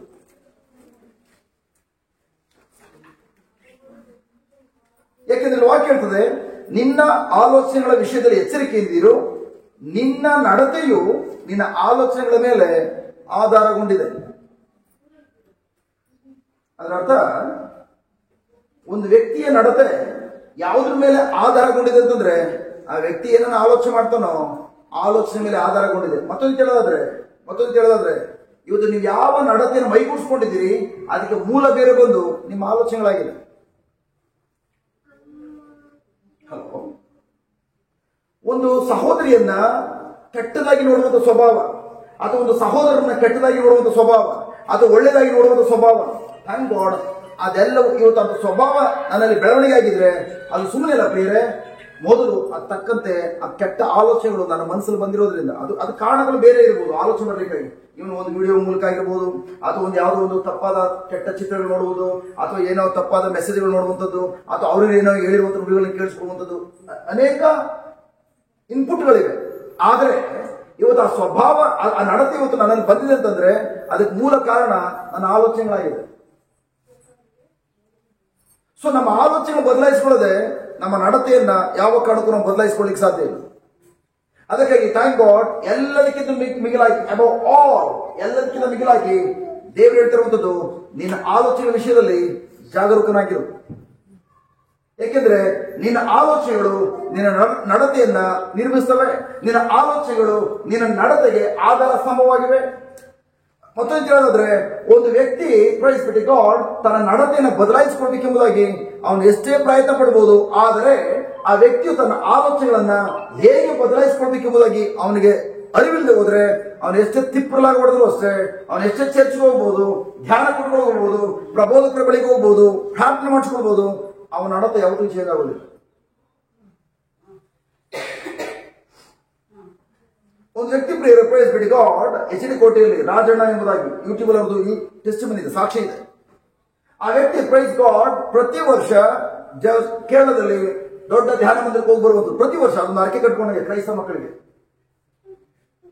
[SPEAKER 1] ಯಾಕೆಂದ್ರೆ ವಾಕ್ಯ ಹೇಳ್ತದೆ, ನಿನ್ನ ಆಲೋಚನೆಗಳ ವಿಷಯದಲ್ಲಿ ಎಚ್ಚರಿಕೆಯಿಂದಿರು, ನಿನ್ನ ನಡತೆಯು ನಿನ್ನ ಆಲೋಚನೆಗಳ ಮೇಲೆ ಆಧಾರಗೊಂಡಿದೆ. ಅದರ ಅರ್ಥ, ಒಂದು ವ್ಯಕ್ತಿಯ ನಡತೆ ಯಾವುದ್ರ ಮೇಲೆ ಆಧಾರಗೊಂಡಿದೆ ಅಂತಂದ್ರೆ, ಆ ವ್ಯಕ್ತಿ ಏನನ್ನ ಆಲೋಚನೆ ಮಾಡ್ತಾನೋ ಆಲೋಚನೆ ಮೇಲೆ ಆಧಾರಗೊಂಡಿದೆ. ಮತ್ತೊಂದು ಕೇಳೋದಾದ್ರೆ ಇವತ್ತು ನೀವು ಯಾವ ನಡತೆಯನ್ನು ಮೈಗೂಡಿಸ್ಕೊಂಡಿದ್ದೀರಿ, ಅದಕ್ಕೆ ಮೂಲ ಬೇರೆ ಬಂದು ನಿಮ್ಮ ಆಲೋಚನೆಗಳಾಗಿದೆ. ಹಲೋ, ಒಂದು ಸಹೋದರಿಯನ್ನ ಕೆಟ್ಟದಾಗಿ ನೋಡುವಂತ ಸ್ವಭಾವ, ಅಥವಾ ಒಂದು ಸಹೋದರನ ಕೆಟ್ಟದಾಗಿ ನೋಡುವಂತ ಸ್ವಭಾವ, ಅಥವಾ ಒಳ್ಳೆದಾಗಿ ನೋಡುವಂತ ಸ್ವಭಾವ, ಥ್ಯಾಂಕ್ ಗಾಡ್, ಅದೆಲ್ಲವೂ ಇವತ್ತು ಅದು ಸ್ವಭಾವ ನನ್ನಲ್ಲಿ ಬೆಳವಣಿಗೆ ಆಗಿದ್ರೆ ಅದು ಸುಮ್ಮನೆ ಇಲ್ಲ ಪ್ರಿಯರೇ. ಮೊದಲು ಅದು ತಕ್ಕಂತೆ ಆ ಕೆಟ್ಟ ಆಲೋಚನೆಗಳು ನನ್ನ ಮನಸ್ಸಲ್ಲಿ ಬಂದಿರೋದ್ರಿಂದ ಅದು ಕಾರಣಗಳು ಬೇರೆ ಇರ್ಬೋದು. ಆಲೋಚನೆ ಬರಬೇಕಾಗಿ ಇವನು ಒಂದು ವಿಡಿಯೋ ಮೂಲಕ ಆಗಿರ್ಬೋದು, ಅಥವಾ ಒಂದು ಯಾವುದೋ ಒಂದು ತಪ್ಪಾದ ಕೆಟ್ಟ ಚಿತ್ರಗಳು ನೋಡುವುದು, ಅಥವಾ ಏನೋ ತಪ್ಪಾದ ಮೆಸೇಜ್ಗಳು ನೋಡುವಂಥದ್ದು, ಅಥವಾ ಅವ್ರಿಗೆ ಏನೋ ಹೇಳಿರುವಂಥ ವಿಡಿಯೋಗಳನ್ನ ಕೇಳಿಸ್ಕೊಳ್ಳುವಂಥದ್ದು, ಅನೇಕ ಇನ್ಪುಟ್ಗಳಿವೆ. ಆದರೆ ಇವತ್ತು ಆ ಸ್ವಭಾವ, ಆ ನಡತೆ ಇವತ್ತು ನನ್ನಲ್ಲಿ ಬಂದಿದೆ ಅಂತಂದ್ರೆ ಅದಕ್ಕೆ ಮೂಲ ಕಾರಣ ನನ್ನ ಆಲೋಚನೆಗಳಾಗಿದೆ. ಸೊ ನಮ್ಮ ಆಲೋಚನೆ ಬದಲಾಯಿಸಿಕೊಳ್ಳದೆ ನಮ್ಮ ನಡತೆಯನ್ನ ಯಾವ ಕಾರಣಕ್ಕೂ ನಾವು ಬದಲಾಯಿಸಿಕೊಳ್ಳಿಕ್ಕೆ ಸಾಧ್ಯ ಇಲ್ಲ. ಅದಕ್ಕಾಗಿ ಥ್ಯಾಂಕ್ ಗಾಡ್, ಎಲ್ಲದಕ್ಕಿಂತ ಮಿಗಿಲಾಗಿ, ಅಬೌವ್ ಆಲ್ ಎಲ್ಲದಕ್ಕಿಂತ ಮಿಗಿಲಾಗಿ ದೇವರು ಹೇಳ್ತಿರುವಂಥದ್ದು, ನಿನ್ನ ಆಲೋಚನೆ ವಿಷಯದಲ್ಲಿ ಜಾಗರೂಕನಾಗಿರು. ಏಕೆಂದ್ರೆ ನಿನ್ನ ಆಲೋಚನೆಗಳು ನಿನ್ನ ನಡತೆಯನ್ನ ನಿರ್ಮಿಸ್ತವೆ. ನಿನ್ನ ಆಲೋಚನೆಗಳು ನಿನ್ನ ನಡತೆಗೆ ಆಧಾರ ಸ್ತಂಭವಾಗಿವೆ. ಮತ್ತೊಂದು ಹೇಳೋದಾದ್ರೆ ಒಂದು ವ್ಯಕ್ತಿ ಪ್ರೈಸ್ ಬಿಟ್ಟು ಗಾಡ್ ತನ್ನ ನಡತೆಯನ್ನು ಬದಲಾಯಿಸಿಕೊಳ್ಬೇಕೆಂಬುದಾಗಿ ಅವನು ಎಷ್ಟೇ ಪ್ರಯತ್ನ ಪಡಬಹುದು, ಆದರೆ ಆ ವ್ಯಕ್ತಿಯು ತನ್ನ ಆಲೋಚನೆಗಳನ್ನ ಹೇಗೆ ಬದಲಾಯಿಸಿಕೊಳ್ಬೇಕೆಂಬುದಾಗಿ ಅವನಿಗೆ ಅರಿವಿಲ್ಲದೆ ಹೋದ್ರೆ ಅವನು ಎಷ್ಟೇ ತಿಪ್ಪಲಾಗಿ ಹೊಡೆದ್ರು ಅಷ್ಟೇ, ಅವನು ಎಷ್ಟೇ ಚರ್ಚ್ಗೆ ಹೋಗ್ಬೋದು, ಧ್ಯಾನ ಕೊಟ್ಕೊಂಡು ಹೋಗ್ಬೋದು, ಪ್ರಬೋಧಕರ ಬಳಿಗೆ ಹೋಗ್ಬೋದು, ಪ್ರಾರ್ಥನೆ ಮಾಡಿಸ್ಕೊಳ್ಬಹುದು, ಅವನ ನಡತೆ ಯಾವತ್ತೂ ಚೇಂಜ್ ಆಗೋದಿಲ್ಲ. ಒಂದು ವ್ಯಕ್ತಿ ಪ್ರಿಯರ ಪ್ರೈಸ್ ಬಿಡಿ ಗಾಡ್ HD ಕೋಟೆಯಲ್ಲಿ ರಾಜಣ್ಣ ಎಂಬುದಾಗಿ ಯೂಟ್ಯೂಬ್ ಅಲ್ಲಿ ಅವ್ರದ್ದು ಈ ಟೆಸ್ಟಿಮನಿ ಇದೆ, ಸಾಕ್ಷಿ ಇದೆ. ಆ ವ್ಯಕ್ತಿ ಪ್ರೈಸ್ ಗಾಡ್ ಪ್ರತಿ ವರ್ಷ ಕೇರಳದಲ್ಲಿ ದೊಡ್ಡ ಧ್ಯಾನ ಮಂದಿರಕ್ಕೆ ಹೋಗಿ ಬರುವುದು. ಪ್ರತಿ ವರ್ಷ ಅದೊಂದು ಅರಕೆ ಕಟ್ಕೊಂಡಾಗ ಕ್ರೈಸ್ತ ಮಕ್ಕಳಿಗೆ,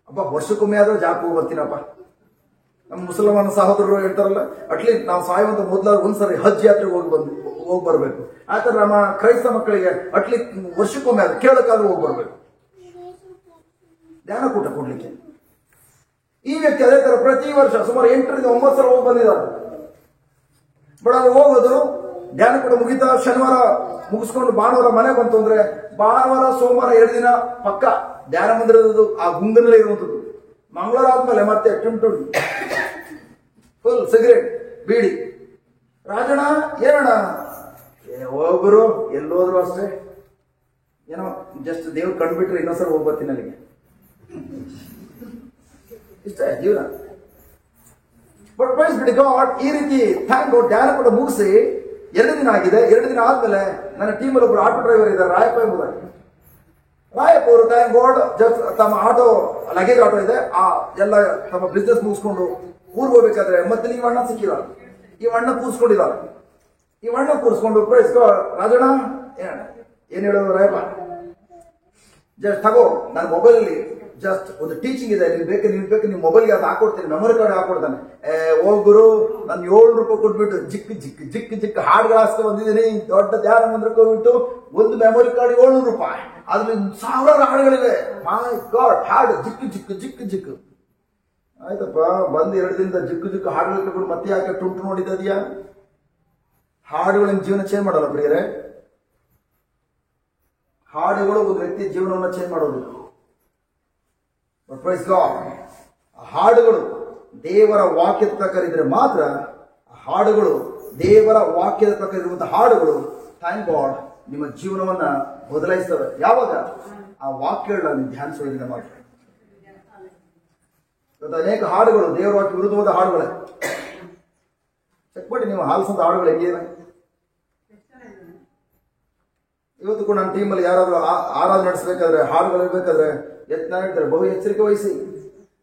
[SPEAKER 1] ಅಪ್ಪ ವರ್ಷಕ್ಕೊಮ್ಮೆ ಆದ್ರೂ ಜಾಕ್ ಹೋಗಿ ಬರ್ತೀನಪ್ಪ. ನಮ್ಮ ಮುಸಲ್ಮಾನ ಸಹೋದರರು ಹೇಳ್ತಾರಲ್ಲ, ಅಟ್ಲೀಸ್ಟ್ ನಾವು ಸಾಯುವಂತ ಮೊದಲಾದ್ರು ಒಂದ್ಸರಿ ಹಜ್ ಯಾತ್ರೆಗೆ ಹೋಗಿ ಬರ್ಬೇಕು. ಆ ತರ ನಮ್ಮ ಕ್ರೈಸ್ತ ಮಕ್ಕಳಿಗೆ ಅಟ್ಲೀಸ್ಟ್ ವರ್ಷಕ್ಕೊಮ್ಮೆ ಆದ್ರೂ ಕೇಳಕ್ಕಾದ್ರೂ ಹೋಗಿ ಬರ್ಬೇಕು ಧ್ಯಾನ ಕೂಟ ಕೊಡ್ಲಿಕ್ಕೆ. ಈ ವ್ಯಕ್ತಿ ಅದೇ ತರ ಪ್ರತಿ ವರ್ಷ ಸುಮಾರು 8 ರಿಂದ 9 ಸಲ ಹೋಗಿ ಬಂದಿದ್ದಾರೆ. ಬಟ್ ಅದು ಹೋಗೋದು ಧ್ಯಾನ ಕೂಟ ಮುಗಿತಾ ಶನಿವಾರ ಮುಗಿಸ್ಕೊಂಡು ಭಾನುವಾರ ಮನೆ ಬಂತು ಅಂದ್ರೆ ಭಾನುವಾರ ಸೋಮವಾರ 2 ದಿನ ಪಕ್ಕ ಧ್ಯಾನ ಮಂದಿರದ ಆ ಗುಂಗನಲ್ಲೇ ಇರುವಂತದ್ದು. ಮಂಗಳವಾರ ಆದ್ಮೇಲೆ ಮತ್ತೆ ಟುಂಟು ಫುಲ್ ಸಿಗರೇಟ್ ಬೀಡಿ. ರಾಜಣ್ಣ ಏನಣ್ಣ ಹೋಗ್ರು ಎಲ್ಲೋದ್ರು ಅಷ್ಟೇ, ಏನೋ ಜಸ್ಟ್ ದೇವ್ರು ಕಂಡುಬಿಟ್ರೆ ಇನ್ನೊಂದ್ಸಲ ಹೋಗಿ ಬರ್ತೀನಿ ಅಲ್ಲಿಗೆ, ಇಷ್ಟೇ ಜೀವನ. ಬಟ್ ಪ್ರೈಸ್ ಬಿಡಿ ಗಾಡ್ ಈ ರೀತಿ ಥ್ಯಾಂಕ್ ಗಾಡ್ ಧ್ಯಾನ ಕೂಡ ಮುಗಿಸಿ 2 ದಿನ ಆಗಿದೆ. 2 ದಿನ ಆದ್ಮೇಲೆ ನನ್ನ ಟೀಮಲ್ಲಿ ಒಬ್ರು ಆಟೋ ಡ್ರೈವರ್ ಇದ್ದಾರೆ, ರಾಯಪ್ಪ ಎಂಬುದಾಗಿ. ರಾಯಪ್ಪ ಅವರು ಥ್ಯಾಂಕ್ ಗಾಡ್ ಜಸ್ಟ್ ತಮ್ಮ ಆಟೋ ಲಗೇಜ್ ಆಟೋ ಇದೆ, ಆ ಎಲ್ಲ ತಮ್ಮ ಬಿಸ್ನೆಸ್ ಮುಗಿಸ್ಕೊಂಡು ಊರಿಗೆ ಹೋಗ್ಬೇಕಾದ್ರೆ ಮತ್ತೆ ಈ ಅಣ್ಣ ಸಿಕ್ಕಿದ, ಈ ಅಣ್ಣ ಕೂರಿಸ್ಕೊಂಡಿದ್ದಾರೆ. ಈ ಅಣ್ಣ ಕೂರಿಸ್ಕೊಂಡು ಪ್ರೈಸ್ ಗಾಡ್ ರಾಜಣ್ಣ ಏನ್ ಹೇಳೋದು ರಾಯಪ್ಪ, ಜಸ್ಟ್ ತಗೋ ನನ್ನ ಮೊಬೈಲ್ ಅಲ್ಲಿ ಜಸ್ಟ್ ಒಂದು ಟೀಚಿಂಗ್ ಇದೆ, ನೀವು ಬೇಕು ನೀವು ಮೊಬೈಲ್ಗೆ ಅದು ಹಾಕೊಡ್ತೀನಿ, ಮೆಮೊರಿ ಕಾರ್ಡ್ ಹಾಕೊಡ್ತಾನೆ. ಹೋಗ್ರು ನಾನು 7 ರೂಪಾಯಿ ಕೊಟ್ಬಿಟ್ಟು ಜಿಕ್ ಹಾಡುಗಳು ಹಾಸ್ಕೊ ಬಂದಿದ್ದೀನಿ, ದೊಡ್ಡ ಧ್ಯಾನ ಮಂದಿರಕ್ಕೆ ಹೋಗ್ಬಿಟ್ಟು ಒಂದು ಮೆಮೊರಿ ಕಾರ್ಡ್ 700 ರೂಪಾಯಿ, ಅದ್ರಲ್ಲಿ 1000 ಹಾಡುಗಳಿವೆ. ಮೈ ಗಾಡ್ ಹಾಡು ಜಿಕ್ ಆಯ್ತಪ್ಪ, ಬಂದು 2 ದಿನದ ಜಿಕ್ಕು ಹಾಡುಗಳು ಮತ್ತೆ ಯಾಕೆ ಟುಂಟು ನೋಡಿದ್ಯಾ? ಹಾಡುಗಳು ನಿಮ್ ಜೀವನ ಚೇಂಜ್ ಮಾಡಲ್ಲ ಪ್ರಿಯರೇ. ಹಾಡುಗಳು ಒಂದು ವ್ಯಕ್ತಿಯ ಜೀವನವನ್ನು ಚೇಂಜ್ ಮಾಡೋದು. ಹಾಡುಗಳು ದೇವರ ವಾಕ್ಯದ ಪ್ರಕಾರ ಇದ್ರೆ ಮಾತ್ರ, ಹಾಡುಗಳು ದೇವರ ವಾಕ್ಯದ ಪ್ರಕಾರ ಇರುವಂತಹ ಹಾಡುಗಳು ಥ್ಯಾಂಕ್ ಗಾಡ್ ನಿಮ್ಮ ಜೀವನವನ್ನ ಬದಲಾಯಿಸ್ತವೆ. ಯಾವಾಗ ಆ ವಾಕ್ಯಗಳನ್ನ ನೀವು ಧ್ಯಾನಿಸೋದ್ರಿಂದ ಮಾತ್ರ. ಅನೇಕ ಹಾಡುಗಳು ದೇವರ ವಾಕ್ಯ ವಿರುದ್ಧವಾದ ಹಾಡುಗಳೇ. ಚೆಕ್ ಮಾಡಿ ನೀವು ಹಾಲಿಸಂತ ಹಾಡುಗಳು ಹೆಂಗೇನ. ಇವತ್ತು ಕೂಡ ನನ್ನ ಟೀಮಲ್ಲಿ ಯಾರಾದ್ರೂ ಆರಾಧನೆ ನಡೆಸಬೇಕಾದ್ರೆ ಹಾಡುಗಳು ಇರಬೇಕಾದ್ರೆ ಹೇಳ್ತಾರೆ, ಬಹು ಎಚ್ಚರಿಕೆ ವಹಿಸಿ.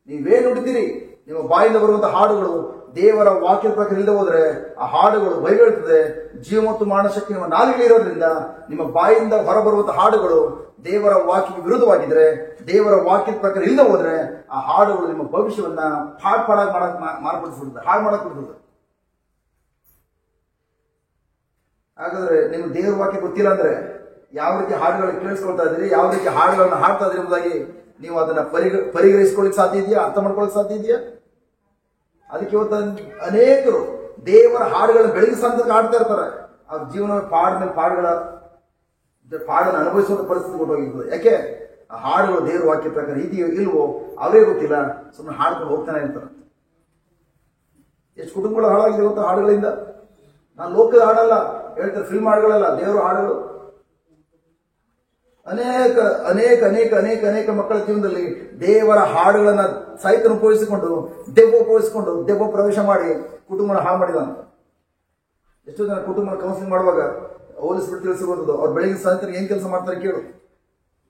[SPEAKER 1] ನೀವೇನು ನುಡಿತೀರಿ, ನಿಮ್ಮ ಬಾಯಿಂದ ಬರುವಂತಹ ಹಾಡುಗಳು ದೇವರ ವಾಕ್ಯದ ಪ್ರಕಾರ ಇಲ್ಲದೆ ಹೋದ್ರೆ ಆ ಹಾಡುಗಳು ಬೈಬಲ್ ಹೇಳ್ತದೆ, ಜೀವ ಮತ್ತು ಮರಣ ಶಕ್ತಿ ನಿಮ್ಮ ನಾಲಿಗೆ ಇರೋದ್ರಿಂದ ನಿಮ್ಮ ಬಾಯಿಂದ ಹೊರಬರುವಂತಹ ಹಾಡುಗಳು ದೇವರ ವಾಕ್ಯಕ್ಕೆ ವಿರುದ್ಧವಾಗಿದ್ರೆ, ದೇವರ ವಾಕ್ಯದ ಪ್ರಕಾರ ಇಲ್ಲದೆ ಹೋದ್ರೆ ಆ ಹಾಡುಗಳು ನಿಮ್ಮ ಭವಿಷ್ಯವನ್ನ ಹಾಳು ಮಾಡಕ್ ಬಿಡ್ತದೆ. ಹಾಗಾದ್ರೆ ನಿಮ್ಗೆ ದೇವರ ವಾಕ್ಯ ಗೊತ್ತಿಲ್ಲ ಅಂದ್ರೆ ಯಾವ ರೀತಿ ಹಾಡುಗಳನ್ನ ಕೇಳಿಸ್ಕೊಳ್ತಾ ಇದ್ದೀರಿ, ಯಾವ ರೀತಿ ಹಾಡುಗಳನ್ನ ಹಾಡ್ತಾ ಇದ್ರಿ ಎಂಬುದಾಗಿ ನೀವು ಅದನ್ನ ಪರಿಗ್ರಹಿಸ್ಕೊಳ್ಳಿಕ್ ಸಾಧ್ಯ ಇದೆಯಾ? ಅರ್ಥ ಮಾಡ್ಕೊಳ್ಳಿಕ್ ಸಾಧ್ಯ ಇದೆಯಾ? ಅದಕ್ಕೆ ಇವತ್ತು ಅನೇಕರು ದೇವರ ಹಾಡುಗಳನ್ನ ಬೆಳಗ್ಗೆ ಸಂತಕ್ಕೆ ಹಾಡ್ತಾ ಇರ್ತಾರೆ. ಆ ಜೀವನ ಪಾಡನ್ನು ಅನುಭವಿಸುವಂತ ಪರಿಸ್ಥಿತಿ ಕೊಟ್ಟೋಗಿರ್ತದೆ. ಯಾಕೆ? ಆ ಹಾಡುಗಳು ದೇವರ ವಾಕ್ಯ ಪ್ರಕಾರ ಇದೆಯೋ ಇಲ್ವೋ ಅವರೇ ಗೊತ್ತಿಲ್ಲ, ಸುಮ್ಮನೆ ಹಾಡ್ಕೊಂಡು ಹೋಗ್ತಾನೆ ಇರ್ತಾರೆ. ಎಷ್ಟು ಕುಟುಂಬಗಳು ಹಾಳಾಗಿದೆ ಗೊತ್ತಾ ಹಾಡುಗಳಿಂದ. ನಾನು ಲೋಕದ ಹಾಡಲ್ಲ ಹೇಳ್ತಾರೆ, ಫಿಲ್ಮ್ ಹಾಡುಗಳಲ್ಲ, ದೇವರ ಹಾಡುಗಳು. ಅನೇಕ ಅನೇಕ ಅನೇಕ ಅನೇಕ ಅನೇಕ ಮಕ್ಕಳ ಜೀವನದಲ್ಲಿ ದೇವರ ಹಾಡುಗಳನ್ನ ಸಹಿತ ಉಪಯೋಗಿಸಿಕೊಂಡು ದೆವ್ವ ಪ್ರವೇಶ ಮಾಡಿ ಕುಟುಂಬನ ಹಾಳು ಮಾಡಿದಾನೆ. ಎಷ್ಟೋ ಜನ ಕುಟುಂಬ ಕೌನ್ಸಿಲಿಂಗ್ ಮಾಡುವಾಗ ಹೋಲಿಸ್ಬಿಟ್ಟು ತಿಳಿಸಿರುವಂಥದ್ದು, ಅವ್ರು ಬೆಳಿಗ್ಗೆ ಸಾಯಂಕಾಲ ಏನ್ ಕೆಲಸ ಮಾಡ್ತಾರೆ ಕೇಳು,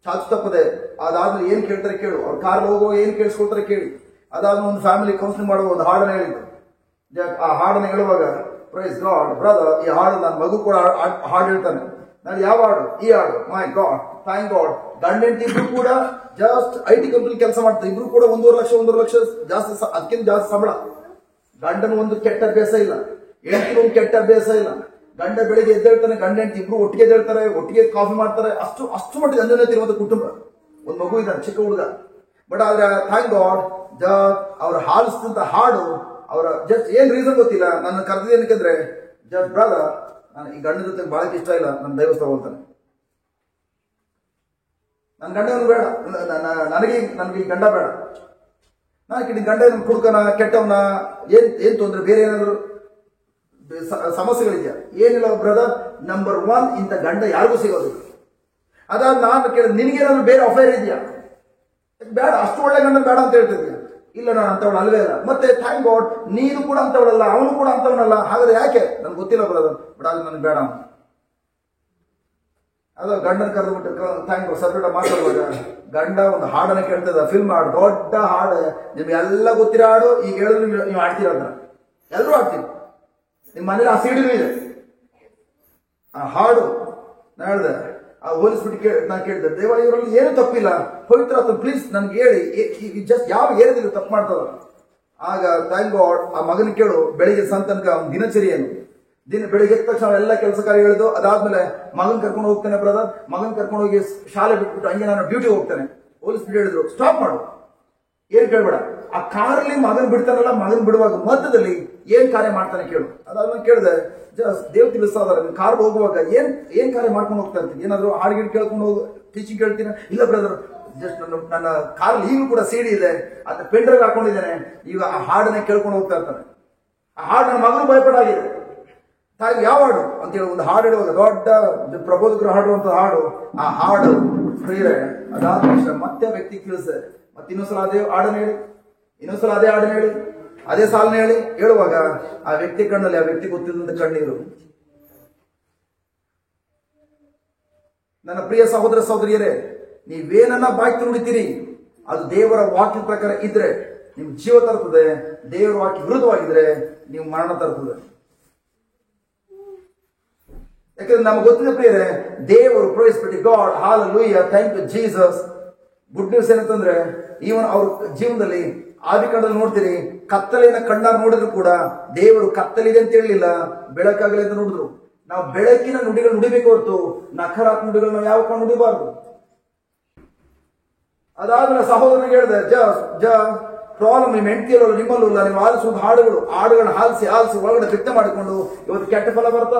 [SPEAKER 1] ಚಾಚು ತಪ್ಪದೆ. ಅದಾದ್ಮೇಲೆ ಏನ್ ಕೇಳ್ತಾರೆ ಕೇಳು, ಅವ್ರ ಕಾರ್ ಹೋಗುವಾಗ ಏನ್ ಕೇಳಿಸ್ಕೊಳ್ತಾರೆ ಕೇಳಿ. ಅದಾದ್ಮೇಲೆ ಒಂದು ಫ್ಯಾಮಿಲಿ ಕೌನ್ಸಿಲಿಂಗ್ ಮಾಡುವ ಒಂದು ಹಾಡನ್ನ ಹೇಳಿದ್ರು. ಆ ಹಾಡನ್ನ ಹೇಳುವಾಗ ಪ್ರೈಸ್ ಗಾಡ್ ಬ್ರದರ್, ಈ ಹಾಡು ನನ್ನ ಮಗು ಕೂಡ ಹಾಡು ಹೇಳ್ತಾನೆ. ನಾನು ಯಾವ ಹಾಡು? ಈ ಹಾಡು. ಮೈ ಗಾಡ್ ಥ್ಯಾಂಕ್ ಗಾಡ್. ಗಂಡ ಹೆಂಡತಿ ಇಬ್ರು ಕೂಡ ಜಸ್ಟ್ IT ಕಂಪನಿ ಕೆಲಸ ಮಾಡ್ತಾರೆ. ಇಬ್ರು ಕೂಡ 1.5 ಲಕ್ಷ ಜಾಸ್ತಿ, ಅದಕ್ಕಿಂತ ಜಾಸ್ತಿ ಸಂಬಳ. ಗಂಡನ ಒಂದು ಕೆಟ್ಟ ಅಭ್ಯಾಸ ಇಲ್ಲ, ಹೆಂಡತಿನ ಒಂದು ಕೆಟ್ಟ ಅಭ್ಯಾಸ ಇಲ್ಲ. ಗಂಡ ಬೆಳಿಗ್ಗೆ ಎದ್ದೇಳ್ತಾನೆ, ಗಂಡ ಹೆಂಡತಿ ಇಬ್ರು ಒಟ್ಟಿಗೆ ಎದ್ದೇಳ್ತಾರೆ, ಒಟ್ಟಿಗೆ ಕಾಫಿ ಮಾಡ್ತಾರೆ. ಅಷ್ಟು ಮಟ್ಟಿಗೆ ಅನ್ಯೋನ್ಯತೆ ಇರುವಂತ ಕುಟುಂಬ. ಒಂದು ಮಗು ಇದ್ದಾನೆ, ಚಿಕ್ಕ ಹುಡುಗ. ಬಟ್ ಆದ್ರೆ ಥ್ಯಾಂಕ್ ಗಾಡ್ ಅವ್ರ ಹಾಲಿಸಿದಂತ ಹಾಡು, ಅವರ ಜಸ್ಟ್ ಏನ್ ರೀಸನ್ ಗೊತ್ತಿಲ್ಲ, ನನ್ನ ಕರೆದೇನಕ್ಕೆ ಜಸ್ಟ್ ಬ್ರದರ್ ನಾನು ಈ ಗಂಡನ ಜೊತೆ ಬಹಳಕ್ಕೆ ಇಷ್ಟ ಇಲ್ಲ, ನನ್ನ ದೈವಸ್ಥ ಹೋಗ್ತಾನೆ. ನನ್ನ ಗಂಡನು ಬೇಡ, ನನಗೆ ಈ ಗಂಡ ಬೇಡ. ನಾಲ್ಕು ಗಂಡ ಕುಡುಕನ ಕೆಟ್ಟವನ ಏನ್ ತೊಂದ್ರೆ, ಬೇರೆ ಏನಾದ್ರು ಸಮಸ್ಯೆಗಳಿದೆಯಾ? ಏನಿಲ್ಲ ಬ್ರದರ್. ನಂಬರ್ 1 ಇಂಥ ಗಂಡ ಯಾರಿಗೂ ಸಿಗೋದು. ಅದಾದ ನಾನು ಕೇಳಿದ, ನಿನಗೇನಾದ್ರು ಬೇರೆ ಅಫೇರ್ ಇದೆಯಾ? ಬೇಡ, ಅಷ್ಟು ಒಳ್ಳೆ ಗಂಡ ಬೇಡ ಅಂತ ಹೇಳ್ತಿದ್ಯಾ? ಇಲ್ಲ, ನಾನು ಅಂತವಳು ಅಲ್ವೇ ಅಲ್ಲ. ಮತ್ತೆ ಥ್ಯಾಂಕ್ ಗಾಡ್ ನೀನು ಕೂಡ ಅಂತವಳಲ್ಲ, ಅವನು ಕೂಡ ಅಂತವನಲ್ಲ. ಹಾಗಾದ್ರೆ ಯಾಕೆ? ನನ್ಗೆ ಗೊತ್ತಿಲ್ಲ ಬ್ರದರ್, ಬಟ್ ಅದು ನನಗೆ ಬೇಡ. ಅದು ಗಂಡನ ಕರೆದ್ಬಿಟ್ಟು ಥ್ಯಾಂಕ್ ಗಾಡ್ ಸಪ್ರೇಟ್ ಮಾತಾಡುವಾಗ ಗಂಡ ಒಂದು ಹಾಡನ್ನ ಕೇಳ್ತದ, ಫಿಲ್ಮ್ ಹಾಡು, ದೊಡ್ಡ ಹಾಡು, ನಿಮ್ಗೆಲ್ಲ ಗೊತ್ತಿರೋ ಹಾಡು. ಈಗ ಹೇಳಿದ್ರು ನೀವು ಆಡ್ತೀರ, ಅದನ್ನ ಎಲ್ಲರೂ ಆಡ್ತೀವಿ. ನಿಮ್ಮ ಮನೇಲಿ ಆ ಸಿಡಿನೂ ಇದೆ, ಆ ಹಾಡು. ನಾನು ಹೇಳ್ದೆ, ಆ ಹೋಲಿಸ್ಬಿಟ್ಟು ನಾನು ಕೇಳಿದೆ, ದೇವ ಇವರಲ್ಲಿ ಏನು ತಪ್ಪಿಲ್ಲ, ಪವಿತ್ರ ಆತ್ಮ ಪ್ಲೀಸ್ ನನ್ಗೆ ಹೇಳಿ, ಜಸ್ಟ್ ಯಾವ ಏರಿಯಾದಲ್ಲಿ ತಪ್ಪು ಮಾಡ್ತಾರ. ಆಗ ಥ್ಯಾಂಕ್ ಗಾಡ್ ಆ ಮಗನ ಕೇಳು, ಬೆಳಿಗ್ಗೆ ಸಂತನಕ ಅವ್ನ ದಿನಚರಿ ಏನು. ಬೆಳಿಗ್ಗೆ ಎದ್ದ ತಕ್ಷಣ ಎಲ್ಲ ಕೆಲಸ ಕಾರ್ಯ ಹೇಳಿದ್ದು. ಅದಾದ್ಮೇಲೆ ಮಗನ್ ಕರ್ಕೊಂಡು ಹೋಗ್ತಾನೆ ಬ್ರದರ್, ಮಗನ್ ಕರ್ಕೊಂಡು ಹೋಗಿ ಶಾಲೆ ಬಿಟ್ಬಿಟ್ಟು ಹಂಗೆ ನಾನು ಡ್ಯೂಟಿ ಹೋಗ್ತಾನೆ. ಹೋಲಿಸ್ಬಿಟ್ಟು ಹೇಳಿದ್ರು, ಸ್ಟಾಪ್ ಮಾಡು, ಏನ್ ಕೇಳ್ಬೇಡ. ಆ ಕಾರಲ್ಲಿ ಮಗನ್ ಬಿಡ್ತಾನಲ್ಲ, ಮಗನ್ ಬಿಡುವಾಗ ಮಧ್ಯದಲ್ಲಿ ಏನ್ ಕಾರ್ಯ ಮಾಡ್ತಾನೆ ಕೇಳು. ಅದಾದ್ಮೇಲೆ ಕೇಳಿದೆ, ದೇವ್ ತಿಳಿಸ್ತಾ ಕಾರ್ ಹೋಗುವಾಗ ಏನ್ ಕಾರ್ಯ ಮಾಡ್ಕೊಂಡು ಹೋಗ್ತಾ ಇರ್ತೀನಿ? ಏನಾದ್ರು ಹಾಡ್ಗಿಡ್ ಕೇಳ್ಕೊಂಡು ಹೋಗಿ ಟೀಚಿಂಗ್ ಕೇಳ್ತೀನಿ? ಇಲ್ಲ ಬ್ರದರ್, ಜಸ್ಟ್ ನನ್ನ ಕಾರಲ್ಲಿ ಈಗಲೂ ಕೂಡ ಸಿಡಿ ಇದೆ, ಅದನ್ನ ಪೆಂಡ್ರೈವ್ ಹಾಕೊಂಡಿದ್ದೇನೆ, ಈಗ ಆ ಹಾಡನ್ನ ಕೇಳ್ಕೊಂಡು ಹೋಗ್ತಾ ಇರ್ತಾನೆ. ಆ ಹಾಡು ನನ್ನ ಮಗನು ಭಯಪಡಾಗಿದೆ. ತಾಯಿ ಯಾವ ಹಾಡು ಅಂತ ಹೇಳಿ ಒಂದು ಹಾಡು ಹೇಳುವಾಗ, ದೊಡ್ಡ ಪ್ರಬೋಧಕರು ಹಾಡುವಂತ ಹಾಡು, ಆ ಹಾಡು ಪ್ರಿಯರೇ, ಅದಾದ ತಕ್ಷಣ ಮತ್ತೆ ವ್ಯಕ್ತಿ ತಿಳಿಸಿದೆ, ಮತ್ತೆ ಇನ್ನೊಂದ್ಸಲ ಅದೇ ಹಾಡನ್ನ ಹೇಳಿ, ಇನ್ನೊಂದ್ಸಲ ಅದೇ ಹಾಡನ್ನ ಹೇಳಿ, ಅದೇ ಸಾಲನ್ನ ಹೇಳುವಾಗ ಆ ವ್ಯಕ್ತಿ ಕಣ್ಣಲ್ಲಿ ಆ ವ್ಯಕ್ತಿ ಗೊತ್ತಿದ್ದಂತ ಕಣ್ಣೀರು. ನನ್ನ ಪ್ರಿಯ ಸಹೋದರ ಸಹೋದರಿಯರೇ, ನೀವೇನನ್ನ ಬಾಯ್ತು ನುಡಿತೀರಿ ಅದು ದೇವರ ವಾಕ್ಯದ ಪ್ರಕಾರ ಇದ್ರೆ ನಿಮ್ ಜೀವ ತರ್ತದೆ, ದೇವರ ವಾಕ್ಯ ವಿರುದ್ಧವಾಗಿದ್ರೆ ನೀವು ಮರಣ ತರ್ತದೆ. ಯಾಕಂದ್ರೆ ನಮ್ಗೆ ಗೊತ್ತಿದೆ ಪ್ರಿಯರೇ, ದೇವರು praise God, hallelujah, thank you Jesus. Good news ಏನಂತಂದ್ರೆ, ಈವನ್ ಅವ್ರ ಜೀವನದಲ್ಲಿ ಆದಿಕಾಂಡದಲ್ಲಿ ನೋಡ್ತೀರಿ, ಕತ್ತಲೆಯನ್ನ ಕಣ್ಣಾರ್ ನೋಡಿದ್ರು ಕೂಡ ದೇವರು ಕತ್ತಲಿದೆ ಅಂತ ಹೇಳಲಿಲ್ಲ, ಬೆಳಕಾಗಲಿ ಅಂತ ನೋಡಿದ್ರು. ನಾವು ಬೆಳಕಿನ ನುಡಿಗಳು ನುಡಿಬೇಕು ಹೊರತು ನಕಾರಾತ್ಮಕ ನುಡಿಗಳು ನಾವು ಯಾವ ನುಡಿಬಾರ್ದು. ಅದಾದ್ಮೇಲೆ ಸಹೋದರನಿಗೆ ಹೇಳಿದೆ, ಪ್ರಾಬ್ಲಮ್ ನಿಮ್ಮ ಹೆಂಡತಿಯಲ್ಲೂ ನಿಮ್ಮಲ್ಲೂ ಇಲ್ಲ, ನೀವು ಆಲಿಸುವ ಹಾಡುಗಳನ್ನ ಆಲಿಸಿ ಒಳಗಡೆ ವ್ಯಕ್ತ ಮಾಡಿಕೊಂಡು ಇವತ್ತು ಕೆಟ್ಟ ಫಲ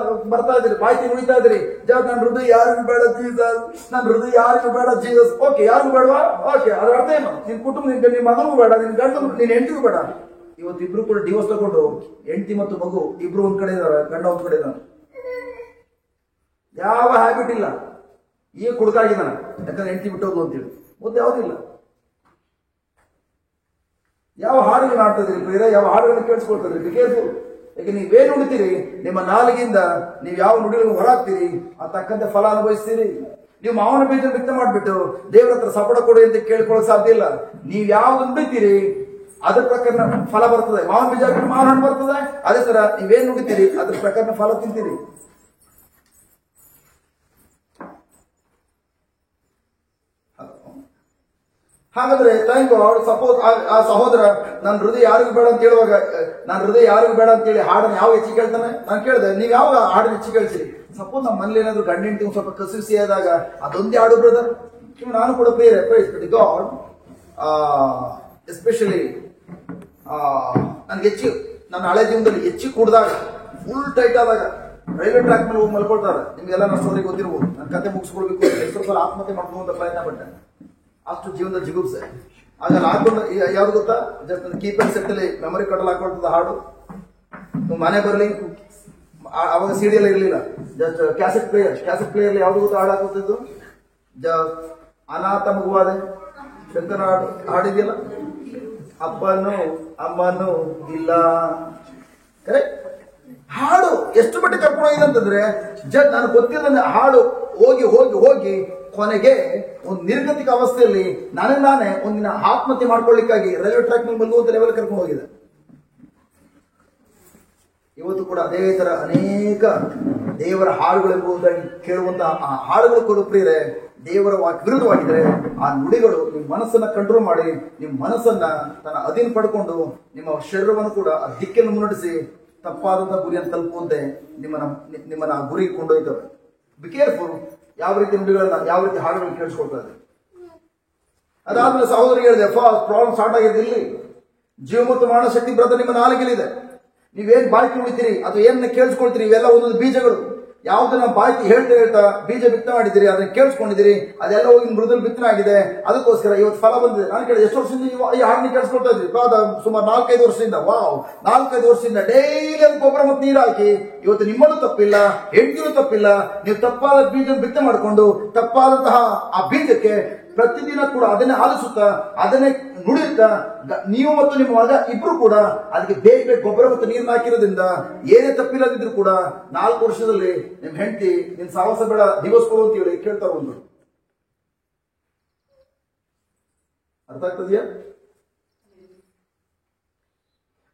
[SPEAKER 1] ಬರ್ತಾ ಇದ್ರಿ, ಬಾಯ್ತಿ ನುಡಿತಾ ಇದ್ರಿ. ನನ್ನ ಹೃದಯ ಯಾರಿಗೂ ಬೇಡ ಜೀಸಸ್, ನನ್ನ ಹೃದಯ ಯಾರಿಗೂ ಬೇಡ ಜೀಸಸ್. ಓಕೆ, ಯಾರಿಗೂ ಬೇಡವಾ? ಓಕೆ, ಅದ್ರ ಅರ್ಥ ಏನು? ನಿನ್ ಕುಟುಂಬ, ನಿನ್ ಮಗನಿಗೂ ಬೇಡ, ನಿನ್ ಗಂಡ, ನಿನ್ ಹೆಂಡತಿಗೂ ಬೇಡ. ಇವತ್ತು ಇಬ್ರು ಕೂಡ ಡಿವೋರ್ಸ್ ತಗೊಂಡು ಹೆಂಡತಿ ಮತ್ತು ಮಗು ಇಬ್ರು ಒಂದ್ ಕಡೆ ಇದಾರೆ, ಗಂಡ ಒಂದ್ ಕಡೆ ಇದ್ದಾನೆ. ಯಾವ ಹ್ಯಾಬಿಟ್ ಇಲ್ಲ, ಈಗ ಕುಡುಕಾಗಿದ್ದಾನೆ, ಯಾಕಂದ್ರೆ ಹೆಂಡತಿ ಬಿಟ್ಟೋದು ಅಂತೇಳಿ. ಮುದ್ದೆ ಯಾವುದಿಲ್ಲ. ಯಾವ ಹಾಡುಗಳನ್ನ ಆಡ್ತಾ ಇದೀರಿ ಬೇರೆ, ಯಾವ ಹಾಡುಗಳನ್ನ ಕೇಳಿಸ್ಕೊಳ್ತಾ ಇದ್ರಿ? ಕೇರ್ಫುಲ್. ಯಾಕೆ ನೀವೇನು ನುಡಿತೀರಿ, ನಿಮ್ಮ ನಾಲಿಗೆಯಿಂದ ನೀವು ಯಾವ ನುಡಿಗಳನ್ನು ಹೊರಾಗ್ತೀರಿ ಆ ತಕ್ಕಂತೆ ಫಲ ಅನುಭವಿಸ್ತೀರಿ. ನೀವು ಮಾವನ ಬೀಜ ವ್ಯಕ್ತ ಮಾಡ್ಬಿಟ್ಟು ದೇವರ ಹತ್ರ ಸಪೋರ್ಟ್ ಕೊಡಿ ಅಂತ ಕೇಳ್ಕೊಳ್ಳೋಕೆ ಸಾಧ್ಯ ಇಲ್ಲ. ನೀವು ಯಾವ್ದು ನುಡಿತೀರಿ ಅದ್ರ ಪ್ರಕಾರ ಫಲ ಬರ್ತದೆ. ಮಾವನ ಬೀಜ ಮಾವನ ಹಣ್ಣು ಬರ್ತದೆ. ಅದೇ ತರ ನೀವೇನ್ ನುಡಿತೀರಿ ಅದ್ರ ಪ್ರಕಾರ ಫಲ ತಿಂತೀರಿ. ಹಾಗಾದ್ರೆ ಥ್ಯಾಂಕ್ ಗಾಡ್, ಸಪೋಸ್ ಆ ಸಹೋದರ ನನ್ನ ಹೃದಯ ಯಾರಿಗೂ ಬೇಡ ಅಂತ ಹೇಳುವಾಗ, ನನ್ನ ಹೃದಯ ಯಾರಿಗೂ ಬೇಡ ಅಂತ ಹೇಳಿ ಹಾಡನ್ನ ಯಾವ ಹೆಚ್ಚಿಗೆ ಕೇಳ್ತಾನೆ? ನಾನು ಕೇಳಿದೆ, ನೀವು ಯಾವ ಹಾಡನ್ನ ಹೆಚ್ಚಿಗೆ ಕೇಳ್ತೀರಿ? ಸಪೋಸ್ ನಮ್ಮ ಮನೇಲಿ ಏನಾದ್ರು ಗಂಡ ಹೆಂಡತಿ ಸ್ವಲ್ಪ ಕಸಿಸಿ ಆದಾಗ ಅದೊಂದೇ ಹಾಡು ಬ್ರದರ್. ನಾನು ಕೂಡ ಪ್ರೈಸ್ ಗಾಡ್, ಎಸ್ಪೆಷಲಿ ನನ್ಗೆ ನನ್ನ ಹಳೆ ಜೀವನದಲ್ಲಿ ಹೆಚ್ಚಿಗೆ ಕುಡ್ದಾಗ, ಫುಲ್ ಟೈಟ್ ಆದಾಗ, ರೈಲ್ವೆ ಟ್ರ್ಯಾಕ್ ಮೇಲೆ ಹೋಗಿ ಮಲ್ಕೊಳ್ತಾರೆ. ನಿಮ್ಗೆಲ್ಲ ನನ್ನ ಸ್ಟೋರಿ ಗೊತ್ತಿರ್ಬೋದು. ನನ್ನ ಕತೆ ಮುಗಿಸ್ಕೊಳ್ಬೇಕು, ಎಷ್ಟೋ ಸಲ ಆತ್ಮಹತ್ಯೆ ಮಾಡ್ಕೊಂಡು ಪ್ರಯತ್ನ ಪಟ್ಟೆ. ಅಷ್ಟು ಜೀವನದ ಜಿಗುಪ್ಸೆ. ಆಗ ಹಾಕೊಂಡು ಯಾವ್ದು ಗೊತ್ತಾ, ಜಸ್ಟ್ ಕೀಪರ್ ಸೆಟ್ ಅಲ್ಲಿ ಮೆಮೊರಿ ಕಾರ್ಡ್ ಹಾಕೊಳ್ತದ ಹಾಡು. ಮನೆ ಬರಲಿ, ಅವಾಗ ಸಿಡಿ ಎಲ್ಲ ಇರಲಿಲ್ಲ, ಜಸ್ಟ್ ಕ್ಯಾಸೆಟ್ ಪ್ಲೇಯರ್ ಯಾವ್ದು ಗೊತ್ತಾ ಹಾಡು ಹಾಕೋತಿದ್ದು, ಅನಾಥ ಮಗುವಾದೆ ಶಂಕರ ಹಾಡಿದೆಯಲ್ಲ, ಅಪ್ಪನು ಅಮ್ಮನು ಇಲ್ಲ. ಕರೆಕ್ಟ್ ಹಾಡು ಎಷ್ಟು ಮಟ್ಟಿಗೆ ಕರ್ಕೊಂಡು ಹೋಗಿದೆ ಅಂತಂದ್ರೆ, ನಾನು ಗೊತ್ತಿಲ್ಲ ಹಾಡು ಹೋಗಿ ಹೋಗಿ ಹೋಗಿ ಕೊನೆಗೆ ಒಂದು ನಿರ್ಗತಿಕ ಅವಸ್ಥೆಯಲ್ಲಿ ನಾನೇ ಒಂದಿನ ಆತ್ಮಹತ್ಯೆ ಮಾಡ್ಕೊಳ್ಳಿಕ್ಕಾಗಿ ರೈಲ್ವೆ ಟ್ರ್ಯಾಕ್ ಮೇಲೆ ಮಲಗುವಂತ ಲೆವೆಲ್ ಕರ್ಕೊಂಡು ಹೋಗಿದೆ. ಇವತ್ತು ಕೂಡ ಅದೇ ತರ ಅನೇಕ ದೇವರ ಹಾಡುಗಳೆಂಬುದಾಗಿ ಕೇಳುವಂತಹ ಆ ಹಾಡುಗಳು ಕೂಡ ಪ್ರಿಯರೇ ದೇವರ ವಿರುದ್ಧವಾಗಿದ್ರೆ ಆ ನುಡಿಗಳು ನಿಮ್ಮ ಮನಸ್ಸನ್ನ ಕಂಟ್ರೋಲ್ ಮಾಡಿ, ನಿಮ್ಮ ಮನಸ್ಸನ್ನ ತನ್ನ ಅಧೀನ ಪಡ್ಕೊಂಡು ನಿಮ್ಮ ಶರೀರವನ್ನು ಕೂಡ ಆ ದಿಕ್ಕನ್ನು ಮುನ್ನಡೆಸಿ ತಪ್ಪಾದಂತಹ ಗುರಿಯನ್ನು ತಲುಪುವಂತೆ ನಿಮ್ಮನ್ನ ಆ ಗುರಿ ಕೊಂಡೊಯ್ತವೆ. ಬಿ ಕೇರ್ಫುಲ್ ಯಾವ ರೀತಿ ನುಡಿಗಳನ್ನ, ಯಾವ ರೀತಿ ಹಾಡುಗಳನ್ನ ಕೇಳಿಸ್ಕೊಳ್ತಾ ಇದೆ. ಅದಾದ್ಮೇಲೆ ಸಹೋದರಿಗೆ ಹೇಳಿದೆ, ಪ್ರಾಬ್ಲಮ್ ಸ್ಟಾರ್ಟ್ ಆಗಿದೆ ಇಲ್ಲಿ. ಜೀವ ಮತ್ತು ಮರಣ ಶಕ್ತಿ ಬ್ರದರ್ ನಿಮ್ಮ ನಾಲಿಗೆಲಿದೆ. ನೀವೇನ್ ಬಾಯ್ತು ನುಡಿತೀರಿ ಅಥವಾ ಏನ್ ಕೇಳಿಸ್ಕೊಳ್ತೀರಿ, ಇವೆಲ್ಲ ಒಂದೊಂದು ಬೀಜಗಳು. ಯಾವ್ದನ್ನ ಬಾಯ್ತಿ ಹೇಳ್ತಾ ಬೀಜ ಬಿತ್ತನೆ ಮಾಡಿದಿರಿ, ಅದನ್ನ ಕೇಳಿಸ್ಕೊಂಡಿದ್ದೀರಿ, ಅದೆಲ್ಲ ಹೋಗಿ ಮೃದುಲ್ ಬಿತ್ತನೆ ಆಗಿದೆ, ಅದಕ್ಕೋಸ್ಕರ ಇವತ್ತು ಫಲ ಬಂದಿದೆ. ನಾನು ಕೇಳಿದೆ, ಎಷ್ಟು ವರ್ಷದಿಂದ ಈ ಹಾಡನ್ನ ಕೇಳಿಸ್ಕೊಳ್ತಾ ಇದ್ರಿ? ಸುಮಾರು 4-5 ವರ್ಷದಿಂದ. ವಾವ್, 4-5 ವರ್ಷದಿಂದ ಡೈಲಿ ಅದು ಗೊಬ್ಬರ ಮತ್ತು ನೀರು ಹಾಕಿ, ಇವತ್ತು ನಿಮ್ಮಲ್ಲೂ ತಪ್ಪಿಲ್ಲ, ಹೆಂಡತಿಯೂ ತಪ್ಪಿಲ್ಲ. ನೀವು ತಪ್ಪಾದ ಬೀಜ ಬಿತ್ತನೆ ಮಾಡಿಕೊಂಡು ತಪ್ಪಾದಂತಹ ಆ ಬೀಜಕ್ಕೆ ಪ್ರತಿದಿನ ಕೂಡ ಅದನ್ನೇ ಆಲಿಸುತ್ತಾ, ಅದನ್ನೇ ನುಡಿಯುತ್ತಾ, ನೀವು ಮತ್ತು ನಿಮ್ಮ ಮಗ ಇಬ್ರು ಕೂಡ ಅದಕ್ಕೆ ಬೇಗ ಗೊಬ್ಬರ ಮತ್ತು ನೀರನ್ನ ಹಾಕಿರೋದ್ರಿಂದ ಏನೇ ತಪ್ಪಿಲ್ಲದಿದ್ರು ಕೂಡ 4 ವರ್ಷದಲ್ಲಿ ನಿಮ್ ಹೆಂಡತಿ ನಿನ್ ಸಾಹಸ ಬೇಡ, ದಿವಸ ಕೊಡು ಅಂತ ಹೇಳಿ ಕೇಳ್ತಾರ. ಒಂದು ಅರ್ಥ ಆಗ್ತದೆಯಾ?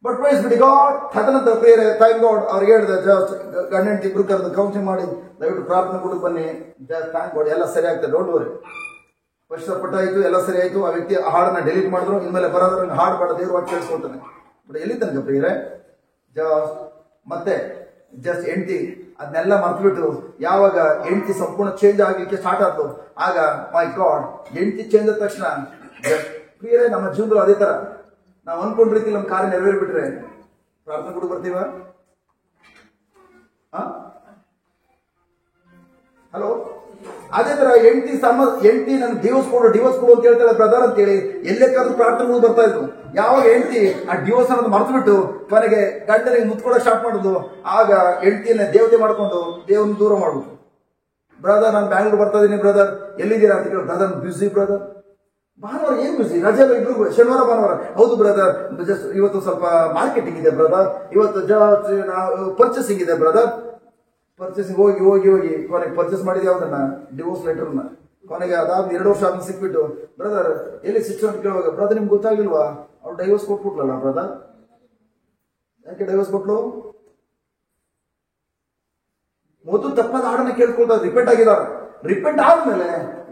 [SPEAKER 1] ಬಟ್ ಪ್ರೈಸ್ ಬಿಡಿ ಗಾಡ್. ತದನಂತರ ಪ್ರೇರೆ ಥ್ಯಾಂಕ್ ಗಾಡ್ ಅವ್ರಿಗೆ ಹೇಳಿದೆ, ಜಸ್ಟ್ ಗಂಡ ಹೆಂಡತಿ ಇಬ್ರು ಕರೆದು ಕೌನ್ಸಿಲಿಂಗ್ ಮಾಡಿ ದಯವಿಟ್ಟು ಪ್ರಾರ್ಥನೆ ಕೊಡಕ್ಕೆ ಬನ್ನಿ. ಜಸ್ಟ್ ಥ್ಯಾಂಕ್ ಗಾಡ್, ಎಲ್ಲ ಸರಿ ಆಗ್ತದೆ, ಡೋಂಟ್ ವರಿ. ಕಷ್ಟಪಟ್ಟ ಆಯ್ತು, ಎಲ್ಲ ಸರಿ ಆಯ್ತು. ಆ ವ್ಯಕ್ತಿ ಹಾಡನ್ನ ಡಿಲೀಟ್ ಮಾಡಿದ್ರು, ಇನ್ಮೇಲೆ ಬರೋದ್ರ ಹಾಡು ಬೇಡ, ದೇವ್ರವಾಗಿ ಕೇಳಿಸ್ಕೊಳ್ತಾನೆ. ಬಟ್ ಎಲ್ಲಿ ತನಕ ಪ್ರಿಯರೇ, ಮತ್ತೆ ಜಸ್ಟ್ ಹೆಂಡತಿ ಅದನ್ನೆಲ್ಲ ಮರ್ತ್ಬಿಟ್ಟು ಯಾವಾಗ ಹೆಂಡತಿ ಸಂಪೂರ್ಣ ಚೇಂಜ್ ಆಗ್ಲಿಕ್ಕೆ ಸ್ಟಾರ್ಟ್ ಆಯ್ತು, ಆಗ ಮೈ ಗಾಡ್ ಹೆಂಡತಿ ಚೇಂಜ್ ಆದ ತಕ್ಷಣ ಪ್ರಿಯರೇ ನಮ್ಮ ಜೀವನದಲ್ಲಿ ಅದೇ ತರ ನಾವು ಅನ್ಕೊಂಡ್ ರೀತಿ ನಮ್ಮ ಕಾರ್ಯ ನೆರವೇರ್ಬಿಟ್ರೆ ಪ್ರಾರ್ಥನೆ ಕೂಡ ಬರ್ತೀವ. ಹಲೋ, ಅದೇ ತರ ಹೆಂಡತಿ ನನ್ ಡಿವೋರ್ಸ್ ಕೊಡು ಅಂತ ಹೇಳ್ತಾಳೆ ಬ್ರದರ್ ಅಂತೇಳಿ ಎಲ್ಲೇ ಕರೆದು ಪ್ರಾರ್ಥನೆಗಳು ಬರ್ತಾ ಇದ್ರು. ಯಾವಾಗ ಹೆಂಡತಿ ಆ ಡಿವೋರ್ಸ್ ಅನ್ನೋದು ಮರ್ತು ಬಿಟ್ಟು ಕೊನೆಗೆ ಗಂಡನಿಗೆ ಮುತ್ಕೊಳಕ್ ಸ್ಟಾರ್ಟ್ ಮಾಡುದು, ಆಗ ಹೆಂಡತಿಯನ್ನ ದೇವತೆ ಮಾಡ್ಕೊಂಡು ದೇವ್ರನ್ನ ದೂರ ಮಾಡುದು. ಬ್ರದರ್ ನಾನು ಬ್ಯಾಂಗ್ಳೂರ್ ಬರ್ತಾ ಇದೀನಿ ಬ್ರದರ್, ಎಲ್ಲಿದ್ದೀರಾ ಅಂತ ಕೇಳಿ, ಬ್ರದರ್ ಬ್ಯುಸಿ ಬ್ರದರ್. ಭಾನುವಾರ ಏನ್ ಬ್ಯುಸಿ, ರಜೆ ಇಬ್ರಿಗೂ, ಶನಿವಾರ ಭಾನುವಾರ. ಹೌದು ಬ್ರದರ್, ಜಸ್ಟ್ ಇವತ್ತು ಸ್ವಲ್ಪ ಮಾರ್ಕೆಟಿಂಗ್ ಇದೆ ಬ್ರದರ್, ಇವತ್ತು ಪರ್ಚೇಸಿಂಗ್ ಇದೆ ಬ್ರದರ್. ಪರ್ಚೇಸಿಂಗ್ ಹೋಗಿ ಕೊನೆಗೆ ಪರ್ಚೇಸ್ ಮಾಡಿದ ಯಾವ್ದನ್ನ, ಡಿವೋರ್ಸ್ ಲೆಟರ್ನ. ಕೊನೆಗೆ ಅದಾದ 2 ವರ್ಷ ಆದ್ಮೇಲೆ ಸಿಕ್ಬಿಟ್ಟು, ಬ್ರದರ್ ಎಲ್ಲಿ ಸಿಸ್ಟರ್ ಅಂತ ಕೇಳುವಾಗ, ಬ್ರದರ್ ನಿಮ್ಗೆ ಗೊತ್ತಾಗಿಲ್ವಾ ಅವ್ರು ಡೈವರ್ಸ್ ಕೊಟ್ಬಿಟ್ಲಲ್ಲ ಬ್ರದರ್. ಯಾಕೆ ಡೈವರ್ಸ್ ಕೊಟ್ಲು? ಮೊದಲು ತಪ್ಪಾದ ಹಾಡನ್ನ ಕೇಳ್ಕೊಳ್ತಾ ರಿಪೀಟ್ ಆಗಿದ್ದಾರೆ. ರಿಪೀಟ್ ಆದ್ಮೇಲೆ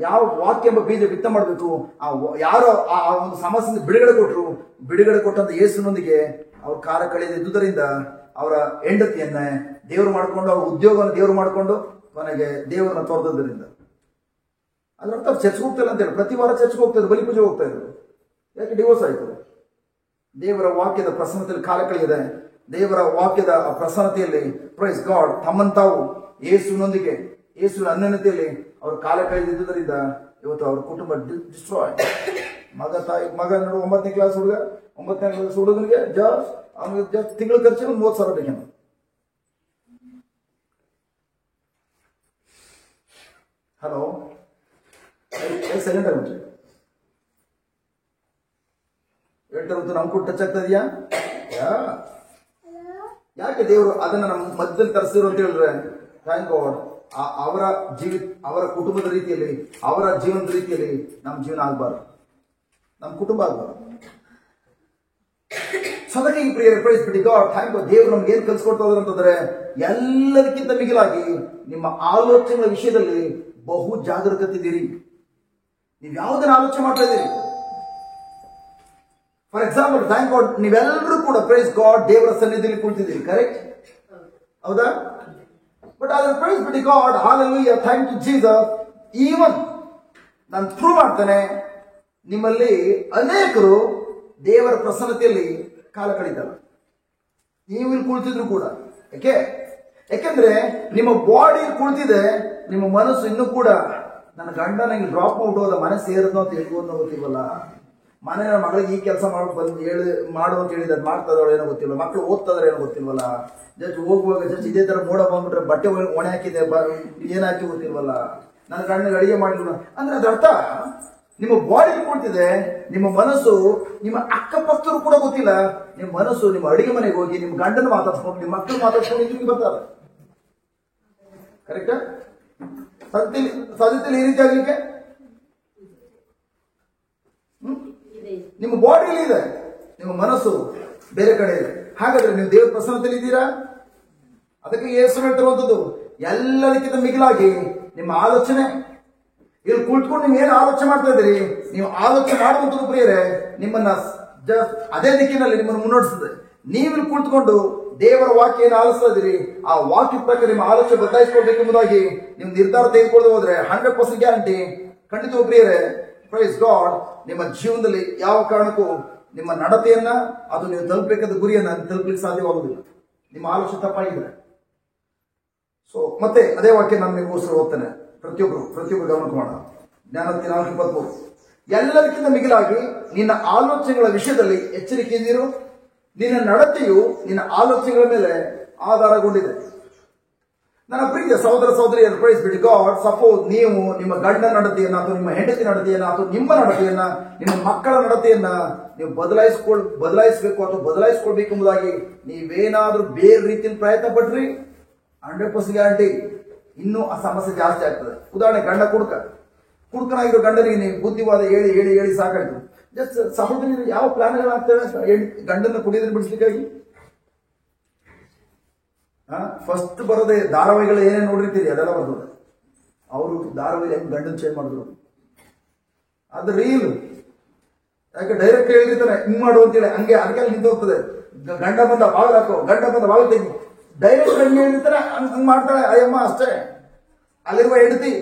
[SPEAKER 1] ಯಾವ ವಾಕ್ಯ ಎಂಬ ಬೀಜ ಬಿತ್ತ ಮಾಡಬೇಕು, ಯಾರೋ ಆ ಒಂದು ಸಮಸ್ಯೆಯಿಂದ ಬಿಡುಗಡೆ ಕೊಟ್ಟಂತ ಯೇಸುನೊಂದಿಗೆ ಅವ್ರ ಕಾಲ ಕಳೆದಿದ್ದುದರಿಂದ ಅವರ ಹೆಂಡತಿಯನ್ನ ದೇವರು ಮಾಡಿಕೊಂಡು, ಅವ್ರ ಉದ್ಯೋಗವನ್ನು ದೇವರು ಮಾಡಿಕೊಂಡು ಕೊನೆಗೆ ದೇವರನ್ನ ತೊರೆದದ್ದರಿಂದ. ಅದ್ರ ಅರ್ಥ ಚರ್ಚ್ಗೆ ಹೋಗ್ತಿಲ್ಲ ಅಂತ ಹೇಳಿ ಪ್ರತಿ ವಾರ ಚರ್ಚ್ಗೆ ಹೋಗ್ತಾ ಇದ್ರು, ಬಲಿ ಪೂಜೆ ಹೋಗ್ತಾ ಇದ್ರು. ಯಾಕೆ ಡಿವೋರ್ಸ್ ಆಯ್ತು? ದೇವರ ವಾಕ್ಯದ ಪ್ರಸನ್ನತೆಯಲ್ಲಿ ಕಾಲ ಕಳೆದಿದೆ. ದೇವರ ವಾಕ್ಯದ ಪ್ರಸನ್ನತೆಯಲ್ಲಿ ಪ್ರೈಸ್ ಗಾಡ್ ತಮ್ಮನ್ ತಾವು ಯೇಸುವಿನೊಂದಿಗೆ, ಯೇಸುವಿನ ಅನ್ಯೋನ್ಯತೆಯಲ್ಲಿ ಅವರು ಕಾಲ ಕಳೆದಿದ್ದರಿಂದ ಇವತ್ತು ಅವ್ರ ಕುಟುಂಬ ಡಿಸ್ಟ್ರಾಯ್. ಮಗ ನೋಡು 9ನೇ ಕ್ಲಾಸ್ ಹುಡುಗನಿಗೆ ಅವನಿಗೆ ತಿಂಗಳ ಖರ್ಚು 30,000 ಬೇಕೇನು. ಹಲೋ, ಸೆಕೆಂಡ್ ಆಗುತ್ತೆ ನಮ್ ಕೂಡ ಟಚ್ ಆಗ್ತಾ ಇದೆಯಾ? ಯಾಕೆ ದೇವರು ಅದನ್ನ ನಮ್ಮ ಮಧ್ಯದಲ್ಲಿ ತರಿಸಿದ್ರು ಅಂತ ಹೇಳಿದ್ರೆ, ಥ್ಯಾಂಕ್ ಗಾಡ್ ಅವರ ಕುಟುಂಬದ ರೀತಿಯಲ್ಲಿ, ಅವರ ಜೀವನದ ರೀತಿಯಲ್ಲಿ ನಮ್ಮ ಜೀವನ ಆಗ್ಬಾರ್ದು, ನಮ್ಮ ಕುಟುಂಬ ಆಗ್ಬಾರ್ದು. ಸದಕ್ಕೆ ಈ ಪ್ರಿಯರ ಪ್ರೈಸ್ ಬಿಡಿ ಗಾಡ್ ಥ್ಯಾಂಕ್ ಗಾಡ್. ದೇವರು ನಮ್ಗೆ ಏನ್ ಕಲ್ಸ್ಕೊಡ್ತಾ ಇದ್ರು ಅಂತಂದ್ರೆ, ಎಲ್ಲದಕ್ಕಿಂತ ಮಿಗಿಲಾಗಿ ನಿಮ್ಮ ಆಲೋಚನೆಗಳ ವಿಷಯದಲ್ಲಿ ಬಹು ಜಾಗರೂಕತಿದ್ದೀರಿ. ನೀವು ಯಾವುದನ್ನ ಆಲೋಚನೆ ಮಾಡ್ತಾ ಇದ್ದೀರಿ? ಫಾರ್ ಎಕ್ಸಾಂಪಲ್ ಥ್ಯಾಂಕ್ ಗಾಡ್ ನೀವೆಲ್ಲರೂ ಕೂಡ ಪ್ರೈಸ್ ಗಾಡ್ ದೇವರ ಸನ್ನಿಧಿಯಲ್ಲಿ ಕುಳಿತಿದ್ದೀರಿ, ಕರೆಕ್ಟ್ ಹೌದಾ? ಬಟ್ ಅದರ ಪ್ರೈಸ್ ಬಿಡಿ God hallelujah thank you Jesus. Even ನಾನು ಪ್ರೂವ್ ಮಾಡ್ತೇನೆ, ನಿಮ್ಮಲ್ಲಿ ಅನೇಕರು ದೇವರ ಪ್ರಸನ್ನತೆಯಲ್ಲಿ ಕಾಲ ಕಳೀತಾರೆ. ನೀವು ಇಲ್ಲಿ ಕುಳಿತಿದ್ರು ಕೂಡ ಯಾಕೆಂದ್ರೆ ನಿಮ್ಮ ಬಾಡಿ ಕುಳಿತಿದೆ, ನಿಮ್ಮ ಮನಸ್ಸು ಇನ್ನೂ ಕೂಡ ನನ್ನ ಗಂಡ ನಂಗೆ ಡ್ರಾಪ್ ಮಾಡ್ಬಿಟ್ಟು ಮನೆ ಸೇರಿದ್ನೋ ಅಂತ ಹೇಳ್ಕೊಂಡು ಗೊತ್ತಿಲ್ವಲ್ಲ, ಮನೆ ಮಗಳಿಗೆ ಈ ಕೆಲಸ ಮಾಡು ಅಂತ ಹೇಳಿದ್ರೆ ಮಾಡ್ತದಾರೋ ಏನೋ ಗೊತ್ತಿಲ್ಲ, ಮಕ್ಕಳು ಓದ್ತದಾರ ಏನೋ ಗೊತ್ತಿಲ್ವಲ್ಲ, ಜಸ್ಟ್ ಹೋಗುವಾಗ ಜಸ್ಟ್ ಇದೇ ತರ ಮೋಡ ಬಂದ್ಬಿಟ್ರೆ ಬಟ್ಟೆ ಒಣೆ ಹಾಕಿದೆ ಏನಾಕಿ ಗೊತ್ತಿಲ್ವಲ್ಲ, ನನ್ನ ಗಂಡನಿಗೆ ಅಡಿಗೆ ಮಾಡಿಲ್ವ ಅಂದ್ರೆ ಅದ್ರ ಅರ್ಥ ನಿಮ್ಮ ಬಾಡಿ ಕೂಡ್ತಿದೆ, ನಿಮ್ಮ ಮನಸ್ಸು ನಿಮ್ಮ ಅಕ್ಕಪಕ್ಕರು ಕೂಡ ಗೊತ್ತಿಲ್ಲ. ನಿಮ್ಮ ಮನಸ್ಸು ನಿಮ್ಮ ಅಡಿಗೆ ಮನೆಗೆ ಹೋಗಿ ನಿಮ್ಮ ಗಂಡನ ಮಾತಾಡ್ಸ್ಕೊಂಡು ನಿಮ್ಮ ಮಕ್ಕಳು ಮಾತಾಡ್ಸ್ಕೊಂಡು ನಿಮ್ಗೆ ಬರ್ತಾರೆ. ಕರೆಕ್ಟಾ? ಸಾಧ್ಯತೆ ಈ ರೀತಿ ಆಗ್ಲಿಕ್ಕೆ ನಿಮ್ಮ ಬಾಡಿಯಲ್ಲಿ ಇದೆ, ನಿಮ್ಮ ಮನಸ್ಸು ಬೇರೆ ಕಡೆ ಇದೆ. ಹಾಗಾದ್ರೆ ನೀವು ದೇವರ ಪ್ರಸನ್ನತೆಯಲ್ಲಿ ಇದ್ದೀರಾ? ಅದಕ್ಕೆ ಯೇಸು ಹೇಳ್ತಿರುವಂತದ್ದು, ಎಲ್ಲದಕ್ಕಿಂತ ಮಿಗಿಲಾಗಿ ನಿಮ್ಮ ಆಲೋಚನೆ. ಇಲ್ಲಿ ಕುಳಿತುಕೊಂಡು ನೀವು ಏನು ಆಲೋಚನೆ ಮಾಡ್ತಾ ಇದ್ದೀರಿ, ನೀವು ಆಲೋಚನೆ ಮಾಡುವಂಥದ್ದು ಪ್ರಿಯರೇ ನಿಮ್ಮನ್ನ ಅದೇ ದಿಕ್ಕಿನಲ್ಲಿ ನಿಮ್ಮನ್ನು ಮುನ್ನಡೆಸ್ತದೆ. ನೀವು ಇಲ್ಲಿ ಕುಳಿತುಕೊಂಡು ದೇವರ ವಾಕ್ಯ ಏನು ಆಲಿಸ್ತಾ ಇದ್ದೀರಿ, ಆ ವಾಕ್ಯದ ಪ್ರಕಾರ ನಿಮ್ಮ ಆಲೋಚನೆ ಬದಲಾಯಿಸಿಕೊಳ್ಬೇಕೆಂಬುದಾಗಿ ನೀವು ನಿರ್ಧಾರ ತೆಗೆದುಕೊಳ್ಳದೆ ಹೋದ್ರೆ 100% ಗ್ಯಾರಂಟಿ ಖಂಡಿತ ಪ್ರಿಯರೇ ಪ್ರೈಸ್ ಗಾಡ್ ನಿಮ್ಮ ಜೀವನದಲ್ಲಿ ಯಾವ ಕಾರಣಕ್ಕೂ ನಿಮ್ಮ ನಡತೆಯನ್ನ, ಅದು ನೀವು ತಲುಪಬೇಕಾದ ಗುರಿಯನ್ನ ತಲುಪಲಿಕ್ಕೆ ಸಾಧ್ಯವಾಗುವುದಿಲ್ಲ, ನಿಮ್ಮ ಆಲೋಚನೆ ತಪ್ಪಾಗಿದೆ. ಸೊ ಮತ್ತೆ ಅದೇ ವಾಕ್ಯ ನಾನು ನಿಮಗೋಸ್ಕರ ಓದ್ತೇನೆ. ಪ್ರತಿಯೊಬ್ಬರು ಗಮನಕ್ಕೆ ಮಾಡೋಣ. ಜ್ಞಾನೋಕ್ತಿ 4:23. ಎಲ್ಲದಕ್ಕಿಂತ ಮಿಗಿಲಾಗಿ ನಿನ್ನ ಆಲೋಚನೆಗಳ ವಿಷಯದಲ್ಲಿ ಎಚ್ಚರಿಕೆಯಿಂದಿರು. ನಿನ್ನ ನಡತೆಯು ನಿನ್ನ ಆಲೋಚನೆಗಳ ಮೇಲೆ ಆಧಾರಗೊಂಡಿದೆ. ನನ್ನ ಪ್ರೀತಿಯ ಸಹೋದರ ಸಹೋದರಿಯರು, praise be to God. Suppose ನೀವು ನಿಮ್ಮ ಗಂಡನ ನಡತೆಯನ್ನ ಅಥವಾ ನಿಮ್ಮ ಹೆಂಡತಿ ನಡತೆಯನ್ನ ಅಥವಾ ನಿಮ್ಮ ನಡತೆಯನ್ನ, ನಿಮ್ಮ ಮಕ್ಕಳ ನಡತೆಯನ್ನ ನೀವು ಬದಲಾಯಿಸಬೇಕು ಅಥವಾ ಬದಲಾಯಿಸಿಕೊಳ್ಬೇಕು ಎಂಬುದಾಗಿ ನೀವೇನಾದ್ರೂ ಬೇರೆ ರೀತಿಯಲ್ಲಿ ಪ್ರಯತ್ನ ಪಟ್ರಿ, 100% ಗ್ಯಾರಂಟಿ ಇನ್ನೂ ಆ ಸಮಸ್ಯೆ ಜಾಸ್ತಿ ಆಗ್ತದೆ. ಉದಾಹರಣೆ, ಗಂಡ ಕುಡುಕನಾಗಿರೋ ಗಂಡನಿಗೆ ನೀವು ಬುದ್ಧಿವಾದ ಹೇಳಿ ಹೇಳಿ ಹೇಳಿ ಸಾಕಾಯ್ತು. ಜಸ್ಟ್ ಸಹೋದರಿ ಯಾವ ಪ್ಲಾನ್ಗಳಾಗ್ತವೆ ಗಂಡನ ಕುಡಿಯೋದನ್ನ ಬಿಡಿಸ್ಲಿಕ್ಕಾಗಿ? ಫಸ್ಟ್ ಬರೋದೇ ಧಾರಾವಾಹಿಗಳು ಏನೇನು ನೋಡಿರ್ತೀರಿ ಅದೆಲ್ಲ ಬರ್ತದೆ. ಅವರು ಧಾರಾವಾಹಿ ಹೆಂಗ್ ಗಂಡನ ಚೇಂಜ್ ಮಾಡಿದ್ರು ಅದು ರೀಲ್. ಯಾಕೆ ಡೈರೆಕ್ಟ್ ಹೇಳಿರ್ತಾರೆ ಹಿಂಗ್ ಮಾಡು ಅಂತೇಳಿ, ಹಂಗೆ ಅದಕ್ಕೆಲ್ಲ ನಿಂತು ಹೋಗ್ತದೆ. ಗಂಡ ಬಂದ ಬಾಗಿಲು ಹಾಕೋ, ಗಂಡ ಬಂದ ಬಾಗಿಲು ತೆಗಿ, ಡೈರೆಕ್ಟ್ ಹಂಗೆ ಹೇಳಿರ್ತಾರೆ, ಹಂಗ್ ಮಾಡ್ತಾಳೆ ಅಯ್ಯಮ್ಮ ಅಷ್ಟೇ. ಅಲ್ಲಿರುವ ಹೆಂಡತಿ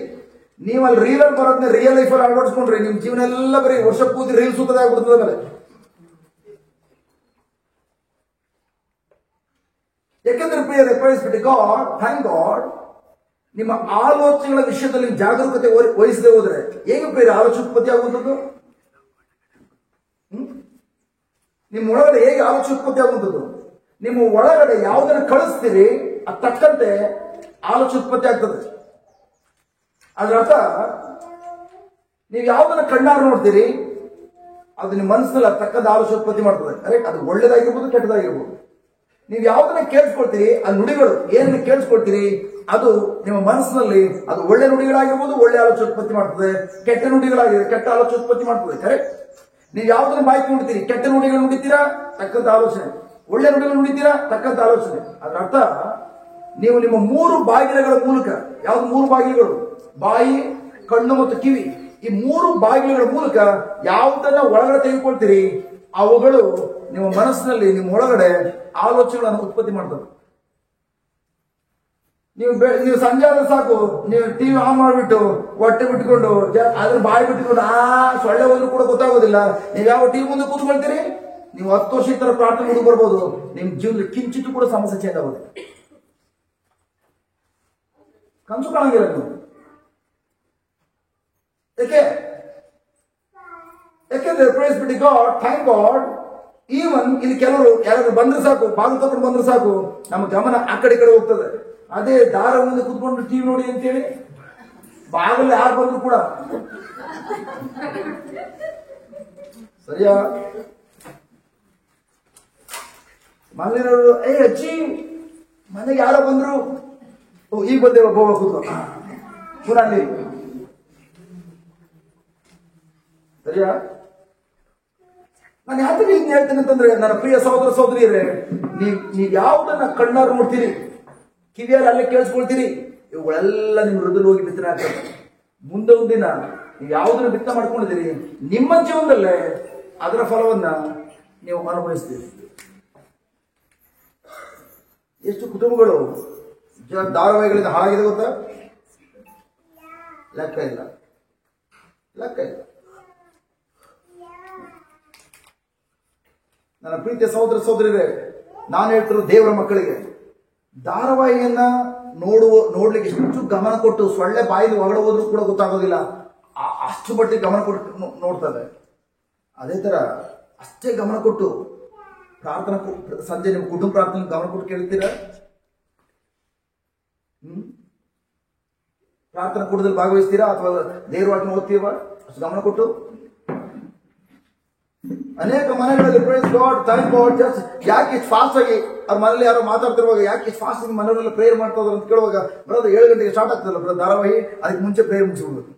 [SPEAKER 1] ನೀವು ಅಲ್ಲಿ ರೀಲಲ್ಲಿ ಬರೋದನ್ನ ರಿಯಲ್ ಲೈಫಲ್ಲಿ ಅಳವಡಿಸ್ಕೊಂಡ್ರಿ, ನಿಮ್ ಜೀವನ ಎಲ್ಲ ಬರೀ ವರ್ಷ ಪೂರ್ತಿ ರೀಲ್ ಸುತ್ತದೇ ಆಗ್ಬಿಡ್ತದೆ. ಮೇಲೆ ಯಾಕೆಂದ್ರೆ ಪ್ರಿಯರೇ, praise be to God, thank God, ನಿಮ್ಮ ಆಲೋಚನೆಗಳ ವಿಷಯದಲ್ಲಿ ಜಾಗರೂಕತೆ ವಹಿಸದೆ ಹೋದ್ರೆ ಹೇಗೆ ಪ್ರಿಯರೇ ಆಲೋಚನೆ ಉತ್ಪತ್ತಿ ಆಗುವಂಥದ್ದು? ನಿಮ್ಮ ಒಳಗಡೆ ಹೇಗೆ ಆಲೋಚನೆ ಉತ್ಪತ್ತಿ ಆಗುವಂಥದ್ದು? ನಿಮ್ಮ ಒಳಗಡೆ ಯಾವುದನ್ನು ಕಳಿಸ್ತೀರಿ ಅದು ತಕ್ಕಂತೆ ಆಲೋಚನೆ ಉತ್ಪತ್ತಿ ಆಗ್ತದೆ. ಅದ್ರ ಅರ್ಥ, ನೀವು ಯಾವುದನ್ನ ಕಣ್ಣಾರು ನೋಡ್ತೀರಿ ಅದು ನಿಮ್ಮ ಮನಸ್ಸಿನಲ್ಲಿ ತಕ್ಕಂತ ಆಲೋಚನೆ ಉತ್ಪತ್ತಿ ಮಾಡ್ತದೆ. ಕರೆಕ್ಟ್? ಅದು ಒಳ್ಳೇದಾಗಿರ್ಬೋದು, ಕೆಟ್ಟದಾಗಿರ್ಬೋದು. ನೀವು ಯಾವುದನ್ನ ಕೇಳಿಸ್ಕೊಳ್ತೀರಿ, ಆ ನುಡಿಗಳು ಏನನ್ನ ಕೇಳಿಸ್ಕೊಳ್ತೀರಿ ಅದು ನಿಮ್ಮ ಮನಸ್ಸಿನಲ್ಲಿ ಅದು ಒಳ್ಳೆ ನುಡಿಗಳಾಗಿರ್ಬೋದು, ಒಳ್ಳೆ ಆಲೋಚನೆ ಉತ್ಪತ್ತಿ ಮಾಡ್ತದೆ. ಕೆಟ್ಟ ನುಡಿಗಳಾಗಿದೆ, ಕೆಟ್ಟ ಆಲೋಚನೆ ಉತ್ಪತ್ತಿ ಮಾಡ್ತದೆ. ಕರೆಕ್ಟ್? ನೀವು ಯಾವುದನ್ನ ಮಾಹಿತಿ ನುಡಿತೀರಿ, ಕೆಟ್ಟ ನುಡಿಗಳು ನುಡಿತೀರಾ ತಕ್ಕಂತ ಆಲೋಚನೆ, ಒಳ್ಳೆ ನುಡಿಗಳು ನುಡಿತೀರಾ ತಕ್ಕಂತ ಆಲೋಚನೆ. ಅದರ ಅರ್ಥ, ನೀವು ನಿಮ್ಮ 3 ಬಾಗಿಲುಗಳ ಮೂಲಕ, ಯಾವ್ದು 3 ಬಾಗಿಲುಗಳು? ಬಾಯಿ, ಕಣ್ಣು ಮತ್ತು ಕಿವಿ. ಈ 3 ಬಾಗಿಲುಗಳ ಮೂಲಕ ಯಾವುದನ್ನ ಒಳಗಡೆ ತೆಗೆದುಕೊಳ್ತೀರಿ ಅವುಗಳು ನಿಮ್ಮ ಮನಸ್ಸಿನಲ್ಲಿ, ನಿಮ್ಮ ಒಳಗಡೆ ಆಲೋಚನೆಗಳನ್ನು ಉತ್ಪತ್ತಿ ಮಾಡ್ತವೆ. ನೀವು ಸಂಜೆ ಆದ್ರೆ ಸಾಕು, ನೀವು ಟಿವಿ ಆನ್ ಮಾಡಿಬಿಟ್ಟು ಹೊಟ್ಟೆ ಬಿಟ್ಕೊಂಡು ಅದ್ರ ಬಾಯಿ ಬಿಟ್ಕೊಂಡು ಸೊಳ್ಳೆ ಹೋದ್ರು ಕೂಡ ಗೊತ್ತಾಗೋದಿಲ್ಲ. ನೀವು ಯಾವ ಟಿವಿ ಮುಂದೆ ಕೂತ್ಕೊಳ್ತೀರಿ, ನೀವು 10 ವರ್ಷ ಈ ತರ ಪ್ರಾರ್ಥನೆ ಹುಡುಗ ಬರ್ಬೋದು, ನಿಮ್ ಜೀವನದಲ್ಲಿ ಕಿಂಚಿತ್ತು ಕೂಡ ಸಮಸ್ಯೆ ಚೇಂಜ್ ಆಗೋದಿಲ್ಲ. ಕನಸು ಕಾಣಂಗಿಲ್ಲ ನೀವು. ಯಾಕೆಂದ್ರೆ praise be to God, thank God, even ಇಲ್ಲಿ ಕೆಲವರು ಯಾರಾದ್ರೂ ಬಂದ್ರೆ ಸಾಕು, ಬಾಗಿಲು ತಗೊಂಡು ಬಂದ್ರೆ ಸಾಕು, ನಮ್ಮ ಗಮನ ಆ ಕಡೆ ಹೋಗ್ತದೆ. ಅದೇ ದಾರ ಮುಂದೆ ಕುತ್ಕೊಂಡು ಟಿವಿ ನೋಡಿ ಅಂತೇಳಿ ಬಾಗಿಲು ಯಾರು ಬಂದ್ರು ಕೂಡ ಸರಿಯಾ? ಮನೆಯವರು ಅಜ್ಜಿ ಮನೆಗೆ ಯಾರೋ ಬಂದ್ರು, ಈಗ ಬಂದೇವ ಬೋಗ ಕೂತ್ಕೊ ಪುನಃ ನೀರು. ಸರಿಯಾ? ನಾನು ಯಾಕೆ ಇದನ್ನ ಹೇಳ್ತೇನೆ ಅಂತಂದ್ರೆ, ನನ್ನ ಪ್ರಿಯ ಸಹೋದರ ಸಹೋದರಿಯರೇ, ನೀವ್ ಯಾವುದನ್ನ ಕಣ್ಣಾರು ನೋಡ್ತೀರಿ, ಕಿವಿಯಾರು ಅಲ್ಲೇ ಕೇಳಿಸ್ಕೊಳ್ತೀರಿ, ಇವುಗಳೆಲ್ಲ ನಿಮ್ ಹೃದಯ ಹೋಗಿ ಬಿತ್ತನೆ ಆಗ್ತದೆ. ಮುಂದೆ ಒಂದಿನ ನೀವು ಯಾವುದನ್ನ ಬಿತ್ತನೆ ಮಾಡ್ಕೊಂಡಿದ್ದೀರಿ, ನಿಮ್ಮ ಜೀವನದಲ್ಲೇ ಅದರ ಫಲವನ್ನ ನೀವು ಅನುಭವಿಸ್ತೀರಿ. ಎಷ್ಟು ಕುಟುಂಬಗಳು ಧಾರಾವಾಹಿಗಳಿಂದ ಹಾಳಾಗಿದೆ ಗೊತ್ತಾ? ಲೆಕ್ಕ ಇಲ್ಲ. ನನ್ನ ಪ್ರೀತಿಯ ಸಹೋದರ ಸಹೋದರಿಯರೇ, ನಾನು ಹೇಳ್ತಿರೋ ದೇವರ ಮಕ್ಕಳಿಗೆ, ಧಾರಾವಾಹಿಯನ್ನ ನೋಡ್ಲಿಕ್ಕೆ ಎಷ್ಟು ಗಮನ ಕೊಟ್ಟು ಸೊಳ್ಳೆ ಬಾಯಿಗೆ ಹೊರಗಡೆ ಹೋದ್ರೂ ಕೂಡ ಗೊತ್ತಾಗೋದಿಲ್ಲ, ಅಷ್ಟು ಮಟ್ಟಿಗೆ ಗಮನ ಕೊಟ್ಟು ನೋಡ್ತದೆ. ಅದೇ ತರ ಅಷ್ಟೇ ಗಮನ ಕೊಟ್ಟು ಪ್ರಾರ್ಥನಾ, ಸಂಜೆ ನಿಮ್ಮ ಕುಟುಂಬ ಪ್ರಾರ್ಥನೆ ಗಮನ ಕೊಟ್ಟು ಕೇಳ್ತೀರಾ? ಪ್ರಾರ್ಥನಾ ಕೂಟದಲ್ಲಿ ಭಾಗವಹಿಸ್ತೀರಾ ಅಥವಾ ದೇವ್ರ ವಾಕ್ಯ ಓದ್ತೀವ ಅಷ್ಟು ಗಮನ ಕೊಟ್ಟು? ಅನೇಕ ಮನೆಗಳಲ್ಲಿ praise God, thank god, just ಯಾಕೆ ಇಷ್ಟು ಫಾಸ್ಟ್ ಆಗಿ ಅವ್ರ ಮನೇಲಿ ಯಾರೋ ಮಾತಾಡ್ತಿರುವಾಗ ಯಾಕೆ ಇಷ್ಟು ಫಾಸ್ಟ್ ಆಗಿ ಮನೆಯಲ್ಲ ಪ್ರೇಯರ್ ಮಾಡ್ತಾ ಇದ್ರು ಅಂತ ಕೇಳುವಾಗ, ಬರೋದು 7 ಗಂಟೆಗೆ ಸ್ಟಾರ್ಟ್ ಆಗ್ತದಲ್ಲ ಬರೋ ಧಾರಾವಾಹಿ, ಅದಕ್ಕೆ ಮುಂಚೆ ಪ್ರೇಯರ್ ಮುಗಿಸ್ಬಿಡೋದು.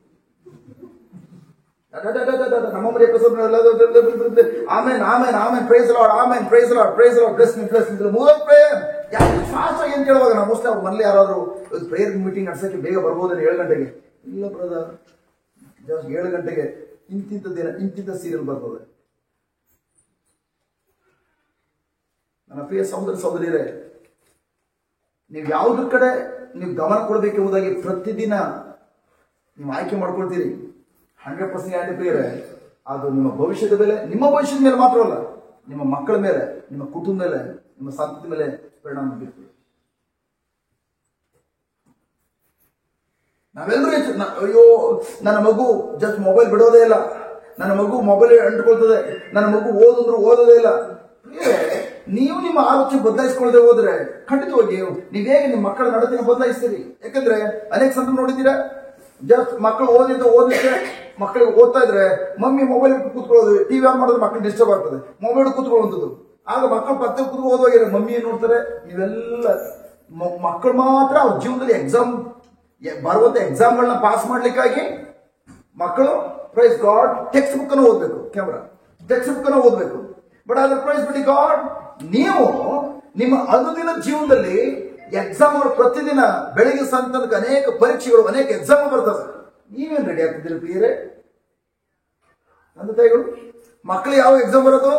[SPEAKER 1] ನಮ್ಮ amen amen amen praise Lord, amen praise Lord, praise Lord, bless me bless me, ಮೂವತ್ತು ಪ್ರೇಯರ್. ಯಾಕೆ ಫಾಸ್ಟ್ ಆಗಿ ಅಂತ ಕೇಳುವಾಗ ನಾವು ಮೋಸ್ಟ್ಲಿ ಅವ್ರ ಮನೇಲಿ ಯಾರಾದ್ರು ಪ್ರೇಯರ್ ಮೀಟಿಂಗ್ ನಡ್ಸಕ್ಕೆ ಬೇಗ ಬರ್ಬೋದೇನು 7 ಗಂಟೆಗೆ? ಇಲ್ಲ ಬ್ರದರ್, ಜಸ್ಟ್ 7 ಗಂಟೆಗೆ ಇಂತಿಂತ ದಿನ ಇಂತಿಂತ ಸೀರಿಯಲ್ ಬರ್ತದೆ. ನನ್ನ ಪ್ರಿಯ ಸಹೋದರ ಸಹೋದರಿಯರೇ, ನೀವು ಯಾವುದ್ರ ಕಡೆ ನೀವು ಗಮನ ಕೊಡಬೇಕೆಂಬುದಾಗಿ ಪ್ರತಿದಿನ ನೀವು ಆಯ್ಕೆ ಮಾಡ್ಕೊಳ್ತೀರಿ, 100% ಗ್ಯಾರಂಟಿ ಪ್ರಿಯರೇ, ಅದು ನಿಮ್ಮ ಭವಿಷ್ಯದ ಮೇಲೆ, ನಿಮ್ಮ ಭವಿಷ್ಯದ ಮೇಲೆ ಮಾತ್ರವಲ್ಲ, ನಿಮ್ಮ ಮಕ್ಕಳ ಮೇಲೆ, ನಿಮ್ಮ ಕುಟುಂಬ ಮೇಲೆ, ನಿಮ್ಮ ಸಂತತಿ ಮೇಲೆ ಪರಿಣಾಮ ಬೀರ್ತದೆ. ನಾವೆಲ್ಲರೂ ಅಯ್ಯೋ ನನ್ನ ಮಗು ಜಸ್ಟ್ ಮೊಬೈಲ್ ಬಿಡೋದೇ ಇಲ್ಲ, ನನ್ನ ಮಗು ಮೊಬೈಲ್ ಅಂಟ್ಕೊಳ್ತದೆ, ನನ್ನ ಮಗು ಓದಿದ್ರು ಓದೋದೇ ಇಲ್ಲ. ನೀವು ನಿಮ್ಮ ಆಲೋಚನೆ ಬದಲಾಯಿಸ್ಕೊಳ್ಳದೆ ಹೋದ್ರೆ ಖಂಡಿತವಾಗಿ ನೀವ್ ಹೇಗೆ ನಿಮ್ಮ ಮಕ್ಕಳ ನಡತೆನ ಬದಲಾಯಿಸ್ತೀರಿ? ಯಾಕಂದ್ರೆ ಅನೇಕ ಸಂದರ್ಭ ನೋಡಿದ್ದೀರಾ, ಜಸ್ಟ್ ಮಕ್ಕಳು ಓದಿದ್ರೆ ಮಕ್ಕಳಿಗೆ ಓದ್ತಾ ಇದ್ರೆ ಮಮ್ಮಿ ಮೊಬೈಲ್ ಕೂತ್ಕೊಳ್ಳೋದು, ಟಿವಿ ಆನ್ ಮಾಡಿದ್ರೆ ಮಕ್ಕಳು ಡಿಸ್ಟರ್ಬ್ ಆಗ್ತದೆ, ಮೊಬೈಲ್ ಕೂತ್ಕೊಳ್ಳುವಂಥದ್ದು. ಆಗ ಮಕ್ಕಳು ಪಕ್ಕ ಕೂತ್ಕೊಂಡು ಓದುವಾಗ ಮಮ್ಮಿ ಏನ್ ನೋಡ್ತಾರೆ, ನೀವೆಲ್ಲ ಮಕ್ಕಳು ಮಾತ್ರ ಅವ್ರ ಜೀವನದಲ್ಲಿ ಎಕ್ಸಾಮ್ ಬರುವಂತ ಎಕ್ಸಾಮ್ಗಳನ್ನ ಪಾಸ್ ಮಾಡ್ಲಿಕ್ಕಾಗಿ ಮಕ್ಕಳು ಪ್ರೈಸ್ ಗಾಡ್ ಟೆಕ್ಸ್ಟ್ ಬುಕ್ ಅನ್ನು ಓದ್ಬೇಕು, ಟೆಕ್ಸ್ಟ್ ಬುಕ್ ಅನ್ನು ಓದ್ಬೇಕು. ಬಟ್ ಅದರ ಪ್ರೈಸ್ ಬಿಡಿ ಗಾಡ್, ನೀವು ನಿಮ್ಮ ಅನುದಿನ ಜೀವನದಲ್ಲಿ ಎಕ್ಸಾಮ್ಗಳು ಪ್ರತಿದಿನ ಬೆಳಿಗ್ಗೆ ಸಂತನಕ ಅನೇಕ ಪರೀಕ್ಷೆಗಳು, ಅನೇಕ ಎಕ್ಸಾಮ್ ಬರ್ತದೆ. ನೀವೇನ್ ರೆಡಿ ಆಗ್ತಿದ್ದೀರಿ ಪ್ರಿಯರೇ? ತಂದೆ ತಾಯಿಗಳು, ಮಕ್ಕಳಿಗೆ ಯಾವ ಎಕ್ಸಾಮ್ ಬರೋದು?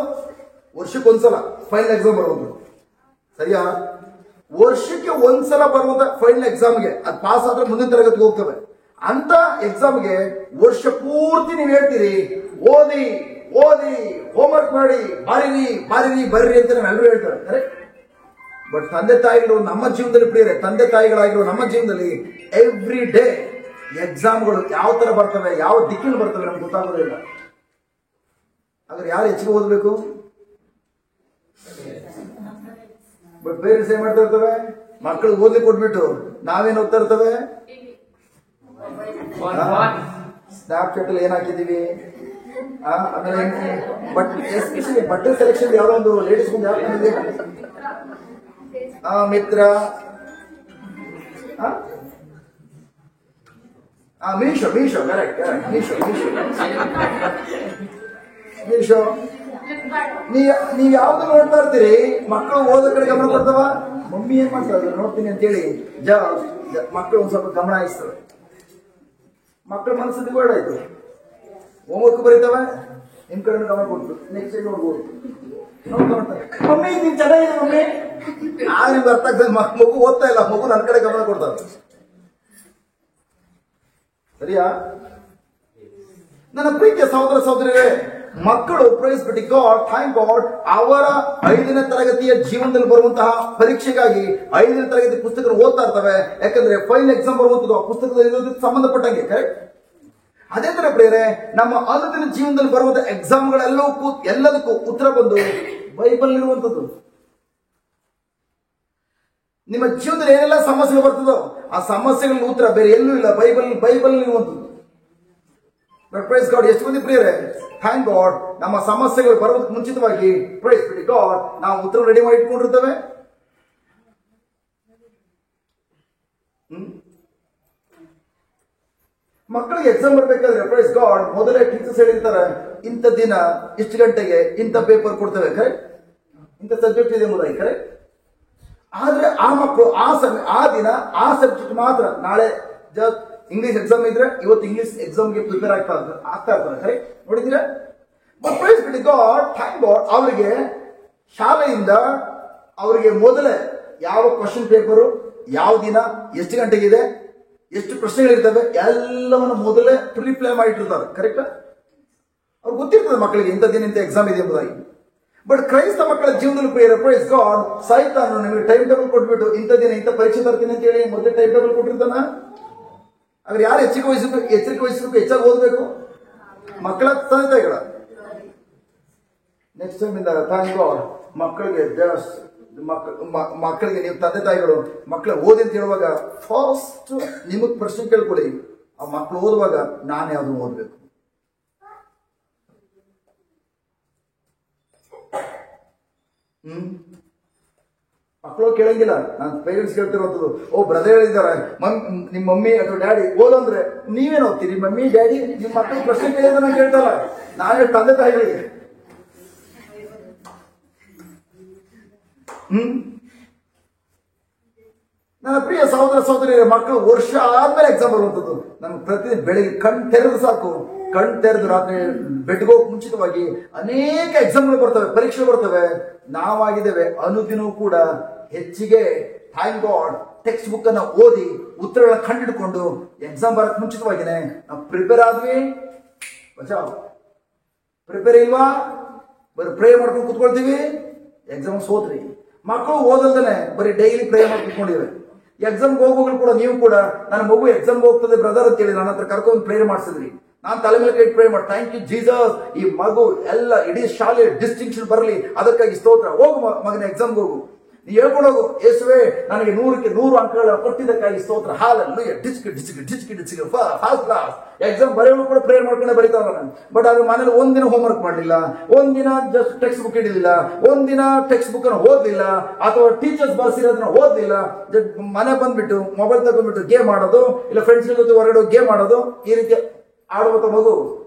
[SPEAKER 1] ವರ್ಷಕ್ಕೊಂದ್ಸಲ ಫೈನಲ್ ಎಕ್ಸಾಮ್ ಬರೋದು, ಸರಿಯಾ? ವರ್ಷಕ್ಕೆ ಒಂದ್ಸಲ ಬರುವಂತ ಫೈನಲ್ ಎಕ್ಸಾಮ್ಗೆ ಅದು ಪಾಸ್ ಆದ್ರೆ ಮುಂದಿನ ತರಗತಿಗೆ ಹೋಗ್ತವೆ. ಅಂತ ಎಕ್ಸಾಮ್ಗೆ ವರ್ಷ ಪೂರ್ತಿ ನೀವು ಹೇಳ್ತೀರಿ ಓದಿ ಓದಿ ಹೋಮ್ವರ್ಕ್ ಮಾಡಿ ಬಾರಿರಿ ಅಂತ ನಾವೆಲ್ಲರೂ ಹೇಳ್ತಾರೆ, ಕರೆಕ್ಟ್? ಬಟ್ ತಂದೆ ತಾಯಿಗಳು ನಮ್ಮ ಜೀವನದಲ್ಲಿ ಪ್ರಿಯರೇ, ತಂದೆ ತಾಯಿಗಳಾಗಿರೋ ನಮ್ಮ ಜೀವನದಲ್ಲಿ ಎವ್ರಿ ಡೇ ಎಕ್ಸಾಮ್ಗಳು ಯಾವ ತರ ಬರ್ತವೆ, ಯಾವ ದಿಕ್ಕಿನ ಬರ್ತವೆ ನಮ್ಗೆ ಗೊತ್ತಾಗೋದಿಲ್ಲ. ಹಾಗಾದ್ರೆ ಯಾರು ಹೆಚ್ಚಿಗೆ ಓದಬೇಕು? ಬಟ್ ಪೇರೆಂಟ್ಸ್ ಏನ್ ಮಾಡ್ತಾ ಇರ್ತವೆ, ಮಕ್ಕಳು ಓದ್ಲಿಕ್ಕೆ ಕೊಟ್ಬಿಟ್ಟು ನಾವೇನ್ ಓದ್ತಾ ಇರ್ತವೆ, ಸ್ನ್ಯಾಪ್ಚಾಟ್ ಅಲ್ಲಿ ಏನ್ ಹಾಕಿದೀವಿ, ಆಮೇಲೆ ಎಸ್ಪೆಷಲಿ ಬಟ್ಟೆ ಸೆಲೆಕ್ಷನ್ ಯಾವ್ದೋ ಒಂದು ಲೇಡೀಸ್ ಮುಂದೆ ಯಾವ ಮಿತ್ರ, ಮೀಶೋ ಕರೆಕ್ಟ್, ಮೀಶೋ ನೀವ್ ಯಾವ್ದು ನೋಡ್ತಾ ಇರ್ತೀರಿ, ಮಕ್ಕಳು ಓದೋ ಕಡೆ ಗಮನ ಕೊಡ್ತಾವ, ಮಮ್ಮಿ ಏನ್ ಮಾಡ್ತಾರೆ ನೋಡ್ತೀನಿ ಅಂತೇಳಿ ಮಕ್ಕಳು ಒಂದ್ ಸ್ವಲ್ಪ ಗಮನ ಹರಿಸ್ತವೆ. ಮಕ್ಕಳ ಮನಸ್ಸು ಗೋಲ್ಡ್ ಆಯ್ತು, ಹೋಮ್ವರ್ಕ್ ಬರೀತವೆ, ನಿಮ್ ಕಡೆ ಗಮನ ಕೊಡ್ತು, ನೆಕ್ಸ್ಟ್ ಟೈಮ್ ನೋಡ್ಬೋದು, ಮಮ್ಮಿ ನೀನ್ ಚೆನ್ನಾಗಿದೆ ಮಮ್ಮಿ, ಆಗ ನಿಮ್ಗೆ ಅರ್ಥ ಆಗ್ತದೆ ಮಗು ಓದ್ತಾ ಇಲ್ಲ, ಮಗು ನನ್ನ ಕಡೆ ಗಮನ ಕೊಡ್ತಾರೆ, ಸರಿಯಾ? ನನ್ನ ಪ್ರೀತಿಯ ಸಹೋದರ ಸಹೋದರಿಯರೇ, ಮಕ್ಕಳು price be to god, thank god, ಅವರ 5ನೇ ತರಗತಿಯ ಜೀವನದಲ್ಲಿ ಬರುವಂತಹ ಪರೀಕ್ಷೆಗಾಗಿ 5ನೇ ತರಗತಿ ಪುಸ್ತಕ ಓದ್ತಾ ಇರ್ತವೆ. ಯಾಕಂದ್ರೆ ಫೈನಲ್ ಎಕ್ಸಾಮ್ ಬರುವಂತದ್ದು ಆ ಪುಸ್ತಕದಲ್ಲಿ ಸಂಬಂಧಪಟ್ಟಂಗೆ, ಕರೆಕ್ಟ್? ಅದೇ ತರ ಪ್ರಿಯರೇ, ನಮ್ಮ ಅನುದಿನ ಜೀವನದಲ್ಲಿ ಬರುವಂತಹ ಎಲ್ಲದಕ್ಕೂ ಉತ್ತರ ಬಂದು ಬೈಬಲ್ ಇರುವಂತದ್ದು. ನಿಮ್ಮ ಜೀವನದಲ್ಲಿ ಏನೆಲ್ಲ ಸಮಸ್ಯೆಗಳು ಬರ್ತದೋ ಆ ಸಮಸ್ಯೆಗಳ ಉತ್ತರ ಬೇರೆ ಎಲ್ಲೂ ಇಲ್ಲ, ಬೈಬಲ್ ಇರುವಂತದ್ದು. ಪ್ರೈಸ್ ಗಾಡ್, ಎಷ್ಟು ಮಂದಿ ಪ್ರಿಯರೇ, ಥ್ಯಾಂಕ್ ಗಾಡ್, ನಮ್ಮ ಸಮಸ್ಯೆಗಳು ಬರೋದಕ್ಕೆ ಮುಂಚಿತವಾಗಿ ಪ್ರೈಸ್ ಬಿಡಿ ಗಾಡ್ ನಾವು ಉತ್ತರ ರೆಡಿ ಮಾಡಿ ಇಟ್ಕೊಂಡಿರ್ತೇವೆ. ಮಕ್ಕಳಿಗೆ ಎಕ್ಸಾಮ್ ಬರ್ಬೇಕಾದ್ರೆ ಪ್ರೈಸ್ ಗಾಡ್ ಮೊದಲೇ ಟೀಚರ್ಸ್ ಹೇಳಿರ್ತಾರೆ, ಇಂಥ ದಿನ ಇಷ್ಟು ಗಂಟೆಗೆ ಇಂಥ ಪೇಪರ್ ಕೊಡ್ತೇವೆ, ಕರೆಕ್ಟ್? ಇಂಥ ಸಬ್ಜೆಕ್ಟ್ ಇದೆ ಎಂಬುದಾಗಿ, ಕರೆಕ್ಟ್? ಆದ್ರೆ ಆ ಮಕ್ಕಳು ಆ ದಿನ ಆ ಸಬ್ಜೆಕ್ಟ್ ಮಾತ್ರ, ನಾಳೆ ಇಂಗ್ಲಿಷ್ ಎಕ್ಸಾಮ್ ಇದ್ರೆ ಇವತ್ತು ಇಂಗ್ಲಿಷ್ ಎಕ್ಸಾಮ್ಗೆ ಪ್ರಿಪೇರ್ ಆಗ್ತಾ ಇರ್ತಾರೆ, ಕರೆಕ್ಟ್? ನೋಡಿದ್ರೆ ಪ್ರೈಸ್ ಬಿಡಿ ಗಾಡ್, ಥ್ಯಾಂಕ್ ಗಾಡ್, ಅವರಿಗೆ ಶಾಲೆಯಿಂದ ಅವರಿಗೆ ಮೊದಲೇ ಯಾವ ಕ್ವಶನ್ ಪೇಪರು, ಯಾವ ದಿನ, ಎಷ್ಟು ಗಂಟೆಗಿದೆ, ಎಷ್ಟು ಪ್ರಶ್ನೆಗಳಿರ್ತವೆ ಎಲ್ಲವನ್ನು ಮೊದಲೇ ಪ್ರಿಪ್ಲೇ ಮಾಡಿಟ್ಟಿರ್ತಾರೆ, ಕರೆಕ್ಟ್? ಅವ್ರಿಗೆ ಗೊತ್ತಿರ್ತದೆ ಮಕ್ಕಳಿಗೆ ಇಂಥ ದಿನ ಇಂಥ ಎಕ್ಸಾಮ್ ಇದೆ ಎಂಬುದಾಗಿ. ಬಟ್ ಕ್ರೈಸ್ತ ಮಕ್ಕಳ ಜೀವನದಲ್ಲಿ ಪ್ರೈಸ್ ಗಾಡ್, ಸೈತಾನು ನಿಮಗೆ ಟೈಮ್ ಟೇಬಲ್ ಕೊಟ್ಬಿಟ್ಟು ಇಂಥ ದಿನ ಇಂಥ ಪರೀಕ್ಷೆ ತರ್ತೀನಿ ಅಂತ ಹೇಳಿ ಮೊದಲೇ ಟೈಮ್ ಟೇಬಲ್ ಕೊಟ್ಟಿರ್ತಾನ. ಆದ್ರೆ ಯಾರು ಎಚ್ಚರಿಕೆ ವಹಿಸಬೇಕು, ಹೆಚ್ಚಾಗಿ ಓದಬೇಕು? ಮಕ್ಕಳ ತಂದೆ ತಾಯಿಗಳ. ನೆಕ್ಸ್ಟ್ ಟೈಮ್ ಇಂದ ಥ್ಯಾಂಕ್ ಗಾಡ್ ಮಕ್ಕಳಿಗೆ ಮಕ್ಕಳಿಗೆ ನೀವು ತಂದೆ ತಾಯಿಗಳು ಮಕ್ಕಳ ಓದಿ ಅಂತ ಹೇಳುವಾಗ ಫಸ್ಟ್ ನಿಮಗ್ ಪ್ರಶ್ನೆ ಕೇಳ್ಕೊಳ್ಳಿ, ಆ ಮಕ್ಕಳು ಓದುವಾಗ ನಾನು ಯಾವ್ದು ಓದ್ಬೇಕು? ಮಕ್ಕಳು ಕೇಳಂಗಿಲ್ಲ, ನಾನು ಪೇರೆಂಟ್ಸ್ ಕೇಳ್ತಿರೋದು, ಓ ಬ್ರದರ್ ಹೇಳಿದ್ದಾರೆ ನಿಮ್ ಮಮ್ಮಿ ಅಥವಾ ಡ್ಯಾಡಿ ಓದಂದ್ರೆ ನೀವೇನು ಓದ್ತೀರಿ? ಮಮ್ಮಿ ಡ್ಯಾಡಿ ನಿಮ್ ಮಕ್ಕಳು ಪ್ರಶ್ನೆ ಕೇಳಿದ್ರೆ ನಾನು ಕೇಳ್ತಲ್ಲ, ನಾನೇ ತಂದೆ ತಾಯಿಗಳಿಗೆ. ನನ್ನ ಪ್ರಿಯ ಸಹೋದರ ಸಹೋದರಿಯರ, ಮಕ್ಕಳು ವರ್ಷ ಆದ್ಮೇಲೆ ಎಕ್ಸಾಮ್ ಬರುವಂತದ್ದು. ನಮ್ಗೆ ಪ್ರತಿ ಬೆಳಿಗ್ಗೆ ಕಣ್ ತೆರೆದು ಸಾಕು, ಕಣ್ ತೆರೆದು ರಾತ್ರಿ ಬೆಡ್ಗೆ ಹೋಗಿ ಮುಂಚಿತವಾಗಿ ಅನೇಕ ಎಕ್ಸಾಮ್ಗಳು ಬರ್ತವೆ, ಪರೀಕ್ಷೆ ಬರ್ತವೆ. ನಾವಾಗಿದ್ದೇವೆ ಅನುದಿನವೂ ಕೂಡ ಹೆಚ್ಚಿಗೆ ಥ್ಯಾಂಕ್ ಗಾಡ್ ಟೆಕ್ಸ್ಟ್ ಬುಕ್ ಅನ್ನ ಓದಿ ಉತ್ತರಗಳನ್ನ ಕಂಡಿಡ್ಕೊಂಡು ಎಕ್ಸಾಮ್ ಬರಕ್ ಮುಂಚಿತವಾಗಿನೇ ನಾವು ಪ್ರಿಪೇರ್ ಆದ್ವಿ. ಪ್ರಿಪೇರ್ ಇಲ್ವಾ? ಬರೀ ಪ್ರೇ ಮಾಡ್ಕೊಂಡು ಕುತ್ಕೊಳ್ತೀವಿ, ಎಕ್ಸಾಮ್ ಸೋತ್ರಿ. ಮಕ್ಕಳು ಓದಲ್ದೇನೆ ಬರೀ ಡೈಲಿ ಪ್ರೇ ಮಾಡಿ ಕುತ್ಕೊಂಡಿವೆ. ಎಕ್ಸಾಮ್ಗೆ ಹೋಗುವಾಗ ಕೂಡ ನೀವು ಕೂಡ ನನ್ನ ಮಗು ಎಕ್ಸಾಮ್ಗೆ ಹೋಗ್ತದೆ ಬ್ರದರ್ ಅಂತ ಹೇಳಿ ನನ್ನ ಹತ್ರ ಕರ್ಕೊಂಡು ಪ್ರೇಯರ್ ಮಾಡಿಸಿದ್ರಿ. ನಾನು ತಲೆ ಮೇಲೆ ಕೈ ಪ್ರೇ ಮಾಡಿ ಥ್ಯಾಂಕ್ ಯು ಜೀಸಸ್, ಈ ಮಗು ಎಲ್ಲ ಇಡೀ ಶಾಲೆ ಡಿಸ್ಟಿಂಕ್ಷನ್ ಬರಲಿ ಅದಕ್ಕಾಗಿ ಸ್ತೋತ್ರ. ಹೋಗು ಮಗನ ಎಕ್ಸಾಮ್ಗೆ ಹೋಗು, ನೀ ಹೇಳ್ಕೊಂಡು ಹೋಗು, ಯೇಸುವೇ ನನಗೆ 100ಕ್ಕೆ 100 ಅಂಕಗಳ ಕೊಟ್ಟಿದ್ದಕ್ಕಾಗಿ ಸ್ತೋತ್ರ, ಹಾಲೆಲೂಯಾ, ಡಿಸ್ಕಿ ಫಾಸ್ಟ್ ಕ್ಲಾಸ್. ಎಕ್ಸಾಮ್ ಬರೆಯೋರು ಕೂಡ ಪ್ರೇಯರ್ ಮಾಡ್ಕೊಂಡೆ ಬರೀತಾವ ನಾನು. ಬಟ್ ಅದು ಮನೇಲಿ ಒಂದಿನ ಹೋಮ್ವರ್ಕ್ ಮಾಡಲಿಲ್ಲ, ಒಂದಿನ ಜಸ್ಟ್ ಟೆಕ್ಸ್ಟ್ ಬುಕ್ ಇಡಲಿಲ್ಲ, ಒಂದಿನ ಟೆಕ್ಸ್ಟ್ ಬುಕ್ ಅನ್ನು ಓದಲಿಲ್ಲ, ಅಥವಾ ಟೀಚರ್ಸ್ ಬರ್ಸಿರೋದನ್ನ ಓದಲಿಲ್ಲ, ಮನೆ ಬಂದ್ಬಿಟ್ಟು ಮೊಬೈಲ್ ತಗೊಂಡ್ಬಿಟ್ಟು ಗೇಮ್ ಆಡೋದು, ಇಲ್ಲ ಫ್ರೆಂಡ್ಸ್ ಜೊತೆ ಹೊರಗಡೆ ಗೇಮ್ ಆಡೋದು, ಈ ರೀತಿ ಆಡುವಂತ ಮಗು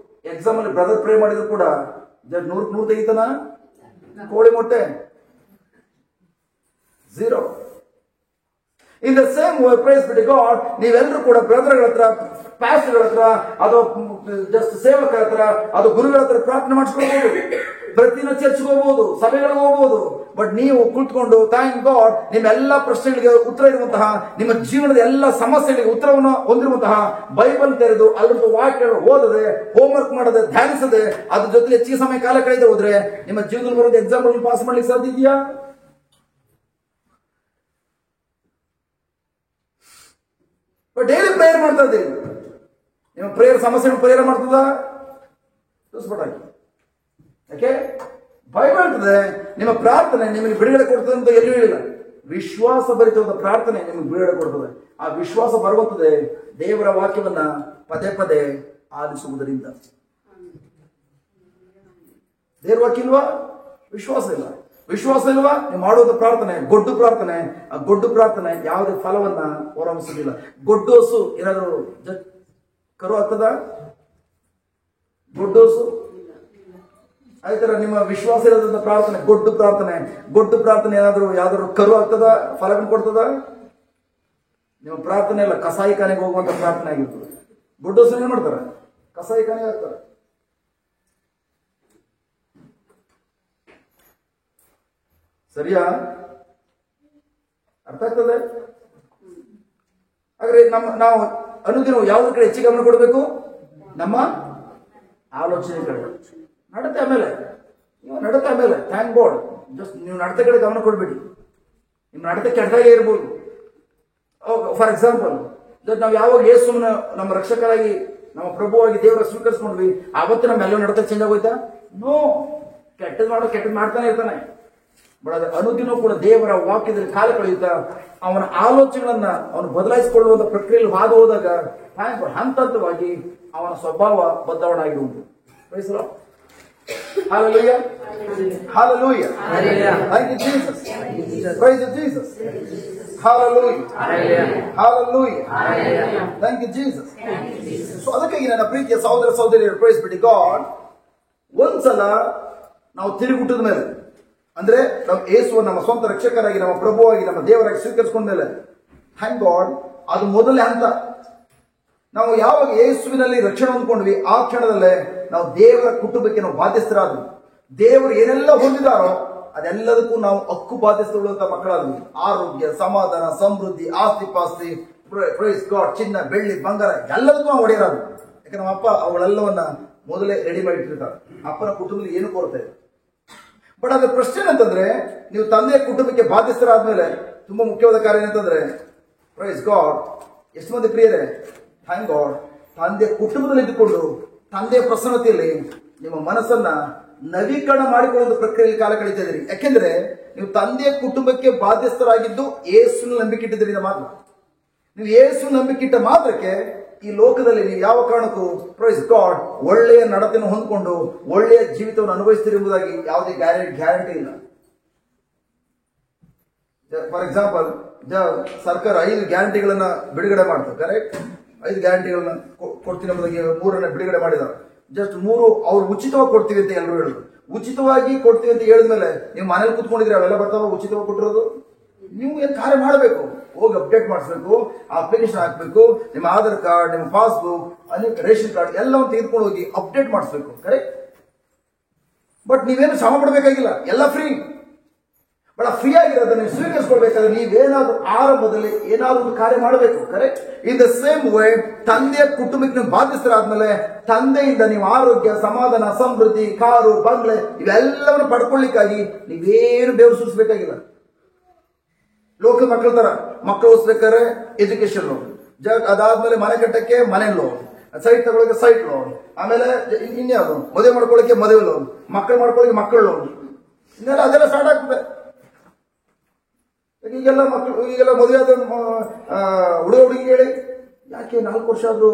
[SPEAKER 1] ಎಕ್ಸಾಮ್ ಅಲ್ಲಿ ಬ್ರದರ್ ಪ್ರೇ ಮಾಡಿದ್ರು ಕೂಡ 100 ತೆಗಿತಾನ? ಕೋಳಿ ಮೊಟ್ಟೆ 0. In the same way praise be to God, ನೀವೆಲ್ಲರೂ ಕೂಡ ಬ್ರದರ್ಗಳ ಹತ್ರ, ಪ್ಯಾಸ್ಟರ್ಗಳ ಹತ್ರ, ಅದು ಜಸ್ಟ್ ಸೇವಕರ ಹತ್ರ, ಅದು ಗುರುಗಳ ಹತ್ರ ಪ್ರಾರ್ಥನೆ ಮಾಡಿಸ್ಕೊಳ್ಬಹುದು. ಪ್ರತಿದಿನ ಚರ್ಚ್ಗೆ ಹೋಗ್ಬೋದು, ಸಭೆಗಳಿಗೆ ಹೋಗ್ಬೋದು. ಬಟ್ ನೀವು ಕುಳಿತುಕೊಂಡು ಥ್ಯಾಂಕ್ ಗಾಡ್, ನಿಮ್ಮ ಎಲ್ಲಾ ಪ್ರಶ್ನೆಗಳಿಗೆ ಉತ್ತರ ಇರುವಂತಹ, ನಿಮ್ಮ ಜೀವನದ ಎಲ್ಲ ಸಮಸ್ಯೆಗಳಿಗೆ ಉತ್ತರವನ್ನು ಹೊಂದಿರುವಂತಹ ಬೈಬಲ್ ತೆರೆದು ಅಲ್ಲಿರುವ ವಾಕ್ಯಗಳು ಓದದೆ, ಹೋಮ್ವರ್ಕ್ ಮಾಡದೆ, ಧ್ಯಾನಿಸದೆ, ಅದ್ರ ಜೊತೆ ಹೆಚ್ಚಿಗೆ ಸಮಯ ಕಾಲ ಕಳೆದು ಹೋದ್ರೆ ನಿಮ್ಮ ಜೀವನದಲ್ಲಿ ಬರೋದು ಎಕ್ಸಾಮ್ ಪಾಸ್ ಮಾಡ್ಲಿಕ್ಕೆ ಸಾಧ್ಯ ಇದೆಯಾ? ಡೈಲಿ ಪ್ರೇಯರ್ ಮಾಡ್ತಾ ಇದ್ದೀರಿ, ನಿಮ್ಮ ಪ್ರೇಯರ್ ಸಮಸ್ಯೆಗಳು ಪರಿಹಾರ ಮಾಡ್ತದ? ಯಾಕೆ ಬೈಬಲ್ ಹೇಳ್ತದೆ ನಿಮ್ಮ ಪ್ರಾರ್ಥನೆ ನಿಮಗೆ ಬಿಡುಗಡೆ ಕೊಡ್ತದೆ ಅಂತ ಎಲ್ಲೂ ಹೇಳಿಲ್ಲ. ವಿಶ್ವಾಸ ಭರಿತವಾದ ಪ್ರಾರ್ಥನೆ ನಿಮಗೆ ಬಿಡುಗಡೆ ಕೊಡ್ತದೆ. ಆ ವಿಶ್ವಾಸ ಬರುತ್ತದೆ ದೇವರ ವಾಕ್ಯವನ್ನ ಪದೇ ಪದೇ ಆಲಿಸುವುದರಿಂದ. ದೇವರ ವಾಕ್ಯ ಇಲ್ವಾ? ವಿಶ್ವಾಸ ಇಲ್ಲ. ವಿಶ್ವಾಸ ಇಲ್ವಾ? ನೀವು ಮಾಡುವಂತ ಪ್ರಾರ್ಥನೆ ಗೊಡ್ಡು ಪ್ರಾರ್ಥನೆ. ಆ ಗೊಡ್ಡು ಪ್ರಾರ್ಥನೆ ಯಾವುದೇ ಫಲವನ್ನ ಹೊರಹೊಮ್ಮಿಸುವುದಿಲ್ಲ. ಗೊಡ್ಡೋಸು ಏನಾದ್ರು ಕರು ಆಗ್ತದ? ಗೊಡ್ಡೋಸು ಆಯ್ತರ ನಿಮ್ಮ ವಿಶ್ವಾಸ ಇರೋದ್ರಿಂದ ಪ್ರಾರ್ಥನೆ ಗೊಡ್ಡು ಪ್ರಾರ್ಥನೆ. ಗೊಡ್ಡು ಪ್ರಾರ್ಥನೆ ಏನಾದ್ರು ಯಾವ್ದಾದ್ರು ಕರು ಆಗ್ತದ? ಫಲವನ್ನು ಕೊಡ್ತದ? ನಿಮ್ಮ ಪ್ರಾರ್ಥನೆ ಎಲ್ಲ ಕಸಾಯಿಖಾನೆಗೆ ಹೋಗುವಂತ ಪ್ರಾರ್ಥನೆ ಆಗಿರ್ತದೆ. ಗೊಡ್ಡೋಸು ಏನ್ ಮಾಡ್ತಾರೆ? ಕಸಾಯಿಖಾನೆಗೆ ಆಗ್ತಾರೆ. ಸರಿಯಾ? ಅರ್ಥ ಆಗ್ತದೆ? ಹಾಗಾದ್ರೆ ನಾವು ಅನುದಿನ ಯಾವುದ್ರ ಕಡೆ ಹೆಚ್ಚಿಗೆ ಗಮನ ಕೊಡಬೇಕು? ನಮ್ಮ ಆಲೋಚನೆ ಕಡೆ. ನಡತೆ ಆಮೇಲೆ, ನೀವು ನಡತೆ ಆಮೇಲೆ ಥ್ಯಾಂಕ್ ಗಾಡ್. ಜಸ್ಟ್ ನೀವು ನಡತೆ ಕಡೆ ಗಮನ ಕೊಡ್ಬೇಡಿ. ನಿಮ್ಮ ನಡತೆ ಕೆಟ್ಟದಾಗೆ ಇರ್ಬೋದು. ಫಾರ್ ಎಕ್ಸಾಂಪಲ್, ನಾವು ಯಾವಾಗ ಯೇಸುವಿನ ನಮ್ಮ ರಕ್ಷಕರಾಗಿ, ನಮ್ಮ ಪ್ರಭುವಾಗಿ ದೇವರ ಸ್ವೀಕರಿಸ್ಕೊಂಡ್ವಿ, ಆವತ್ತು ನಮ್ಮೆಲ್ಲ ನಡತೆ ಚೇಂಜ್ ಆಗೋಯ್ತಾ? ನೋ. ಕೆಟ್ಟದ್ ಮಾಡ್ತಾನೆ ಇರ್ತಾನೆ. ಬಟ್ ಅದ್ರ ಅನುದಿನ ಕೂಡ ದೇವರ ವಾಕ್ಯದಲ್ಲಿ ಕಾಲ ಕಳೆಯುತ್ತಾ ಅವನ ಆಲೋಚನೆಗಳನ್ನ ಅವನು ಬದಲಾಯಿಸಿಕೊಳ್ಳುವಂತ ಪ್ರಕ್ರಿಯೆಯಲ್ಲಿ ಹಾದು ಹೋದಾಗ ಹಂತ ಹಂತವಾಗಿ ಅವನ ಸ್ವಭಾವ ಬದಲಾವಣೆ ಆಗಿರುವುದು. Hallelujah. Hallelujah. Thank you, Jesus. Praise you, Jesus. Hallelujah. Hallelujah. Thank you, Jesus. So ಅದಕ್ಕಾಗಿ ನನ್ನ ಪ್ರೀತಿಯ ಸಹೋದರ ಸಹೋದರಿಯರು, ಪ್ರೈಸ್ ಬಿಡಿ ಗಾಡ್, ಒಂದ್ಸಲ ನಾವು ತಿರುಗುಟ್ಟದ ಮೇಲೆ, ಅಂದ್ರೆ ನಮ್ಮ ಯೇಸುವ ನಮ್ಮ ಸ್ವಂತ ರಕ್ಷಕರಾಗಿ, ನಮ್ಮ ಪ್ರಭುವಾಗಿ, ನಮ್ಮ ದೇವರಾಗಿ ಸ್ವೀಕರಿಸಿಕೊಂಡ ಮೇಲೆ ಥ್ಯಾಂಕ್ ಗಾಡ್, ಅದು ಮೊದಲನೇ ಹಂತ. ನಾವು ಯಾವಾಗ ಯೇಸುವಿನಲ್ಲಿ ರಕ್ಷಣೆ ಹೊಂದ್ಕೊಂಡ್ವಿ ಆ ಕ್ಷಣದಲ್ಲೇ ನಾವು ದೇವರ ಕುಟುಂಬಕ್ಕೆ ನಾವು ಬಾಧ್ಯಸ್ಥರಾದ್ವಿ. ದೇವರು ಏನೆಲ್ಲ ಹೊಂದಿದಾರೋ ಅದೆಲ್ಲದಕ್ಕೂ ನಾವು ಹಕ್ಕು ಬಾಧ್ಯಸ್ಥರುವಂತ ಮಕ್ಕಳಾದ್ವಿ. ಆರೋಗ್ಯ, ಸಮಾಧಾನ, ಸಮೃದ್ಧಿ, ಆಸ್ತಿ ಪಾಸ್ತಿ, ಪ್ರೈಸ್ ಗಾಡ್, ಚಿನ್ನ, ಬೆಳ್ಳಿ, ಬಂಗಾರ ಎಲ್ಲದಕ್ಕೂ ನಾವು ಒಡೆಯರಾದ್ವಿ. ಯಾಕಂದ್ರೆ ನಮ್ಮ ಅಪ್ಪ ಅವುಗಳೆಲ್ಲವನ್ನ ಮೊದಲೇ ರೆಡಿ ಮಾಡಿಟ್ಟಿರ್ತಾರೆ. ಅಪ್ಪನ ಕುಟುಂಬದಲ್ಲಿ ಏನು ಕೊರತೆ. ಬಟ್ ಅದ್ರ ಪ್ರಶ್ನೆ ಏನಂತಂದ್ರೆ, ನೀವು ತಂದೆಯ ಕುಟುಂಬಕ್ಕೆ ಬಾಧ್ಯಸ್ಥರಾದ್ಮೇಲೆ ತುಂಬಾ ಮುಖ್ಯವಾದ ಕಾರ್ಯ ಏನಂತಂದ್ರೆ, ಪ್ರೈಸ್ ಗಾಡ್, ಎಷ್ಟು ಮಂದಿ ಪ್ರಿಯರೇ, ಥ್ಯಾಂಕ್ ಗಾಡ್, ತಂದೆಯ ಕುಟುಂಬದಲ್ಲಿ ಇದ್ದುಕೊಂಡು ತಂದೆಯ ಪ್ರಸನ್ನತೆಯಲ್ಲಿ ನಿಮ್ಮ ಮನಸ್ಸನ್ನ ನವೀಕರಣ ಮಾಡಿಕೊಳ್ಳುವ ಪ್ರಕ್ರಿಯೆಯಲ್ಲಿ ಕಾಲ ಕಳೀತಾ ಇದ್ದೀರಿ. ಯಾಕೆಂದ್ರೆ ನೀವು ತಂದೆಯ ಕುಟುಂಬಕ್ಕೆ ಬಾಧ್ಯಸ್ಥರಾಗಿದ್ದು ಯೇಸುವಿನ ನಂಬಿಕೆ ಇಟ್ಟಿದ್ದೀರಿ ಮಾತ್ರ. ನೀವು ಯೇಸು ನಂಬಿಕೆ ಇಟ್ಟ ಮಾತ್ರಕ್ಕೆ ಈ ಲೋಕದಲ್ಲಿ ನೀವು ಯಾವ ಕಾರಣಕ್ಕೂ ಪ್ರೈಸ್ ಗಾಡ್ ಒಳ್ಳೆಯ ನಡತೆಯನ್ನು ಹೊಂದ್ಕೊಂಡು ಒಳ್ಳೆಯ ಜೀವಿತವನ್ನು ಅನುಭವಿಸ್ತಿರುವುದಾಗಿ ಯಾವುದೇ ಗ್ಯಾರಂಟಿ ಇಲ್ಲ. ಫಾರ್ ಎಕ್ಸಾಂಪಲ್, ಸರ್ಕಾರ 5 ಗ್ಯಾರಂಟಿಗಳನ್ನ ಬಿಡುಗಡೆ ಮಾಡ್ತಾರೆ. ಕರೆಕ್ಟ್? 5 ಗ್ಯಾರಂಟಿಗಳನ್ನ ಕೊಡ್ತೀನಿ ಎಂಬುದಾಗಿ 3 ಬಿಡುಗಡೆ ಮಾಡಿದ್ದಾರೆ. ಜಸ್ಟ್ 3 ಅವ್ರು ಉಚಿತವಾಗಿ ಕೊಡ್ತೀವಿ ಅಂತ ಎಲ್ಲರೂ ಹೇಳಿದ್ರು. ಉಚಿತವಾಗಿ ಕೊಡ್ತೀವಿ ಅಂತ ಹೇಳಿದ್ಮೇಲೆ ನೀವು ಮನೇಲಿ ಕುತ್ಕೊಂಡಿದ್ರೆ ಅವೆಲ್ಲ ಬರ್ತಾವ ಉಚಿತವಾಗಿ ಕೊಟ್ಟಿರೋದು? ನೀವು ಏನ್ ಕಾರ್ಯ ಮಾಡಬೇಕು, ಹೋಗಿ ಅಪ್ಡೇಟ್ ಮಾಡಿಸ್ಬೇಕು, ಅಪ್ಲಿಕೇಶನ್ ಹಾಕ್ಬೇಕು, ನಿಮ್ಮ ಆಧಾರ್ ಕಾರ್ಡ್, ನಿಮ್ಮ ಪಾಸ್ಬುಕ್, ಅನೇಕ ರೇಷನ್ ಕಾರ್ಡ್ ಎಲ್ಲವನ್ನು ತೆಗೆದುಕೊಂಡು ಹೋಗಿ ಅಪ್ಡೇಟ್ ಮಾಡಿಸ್ಬೇಕು. ಕರೆಕ್ಟ್? ಬಟ್ ನೀವೇನು ಶ್ರಮ ಪಡಬೇಕಾಗಿಲ್ಲ, ಎಲ್ಲ ಫ್ರೀ. ಬಟ್ ಫ್ರೀ ಆಗಿರೋದನ್ನ ನೀವು ಸ್ವೀಕರಿಸ್ಕೊಳ್ಬೇಕಾದ್ರೆ ನೀವೇನಾದ್ರೂ ಆರಂಭದಲ್ಲಿ ಏನಾದ್ರೂ ಒಂದು ಕಾರ್ಯ ಮಾಡಬೇಕು. Correct? In the same way ತಂದೆಯ ಕುಟುಂಬಕ್ಕೆ ನೀವು ಬಾಧ್ಯಸ್ಥರಾದ್ಮೇಲೆ ತಂದೆಯಿಂದ ನೀವು ಆರೋಗ್ಯ, ಸಮಾಧಾನ, ಸಮೃದ್ಧಿ, ಕಾರು, ಬಂಗ್ಲೆ ಇವೆಲ್ಲವನ್ನು ಪಡ್ಕೊಳ್ಳಿಕ್ಕಾಗಿ ನೀವೇನು ಬೇವು ಸುರಿಸಬೇಕಾಗಿಲ್ಲ. ಲೋಕದ ಮಕ್ಕಳ ತರ ಮಕ್ಕಳು ಓದಿಸ್ಬೇಕಾದ್ರೆ ಎಜುಕೇಶನ್ ಲೋನ್, ಅದಾದ್ಮೇಲೆ ಮನೆ ಕಟ್ಟಕ್ಕೆ ಮನೆ ಲೋನ್, ಸೈಟ್ ತಗೊಳಕ್ಕೆ ಸೈಟ್ ಲೋನ್, ಆಮೇಲೆ ಇನ್ಯಾವುದು ಮದುವೆ ಮಾಡ್ಕೊಳ್ಳಿಕ್ಕೆ ಮದುವೆ ಲೋನ್, ಮಕ್ಕಳು ಮಾಡ್ಕೊಳ್ಳಿಕ್ಕೆ ಮಕ್ಕಳ ಲೋನ್, ಇನ್ನೆಲ್ಲ ಅದೆಲ್ಲ ಸ್ಟಾರ್ಟ್ ಆಗ್ತದೆ. ಈಗೆಲ್ಲ ಮದುವೆ ಆದ ಹುಡುಗಿ ಹೇಳಿ ಯಾಕೆ 4 ವರ್ಷ ಆದ್ರೂ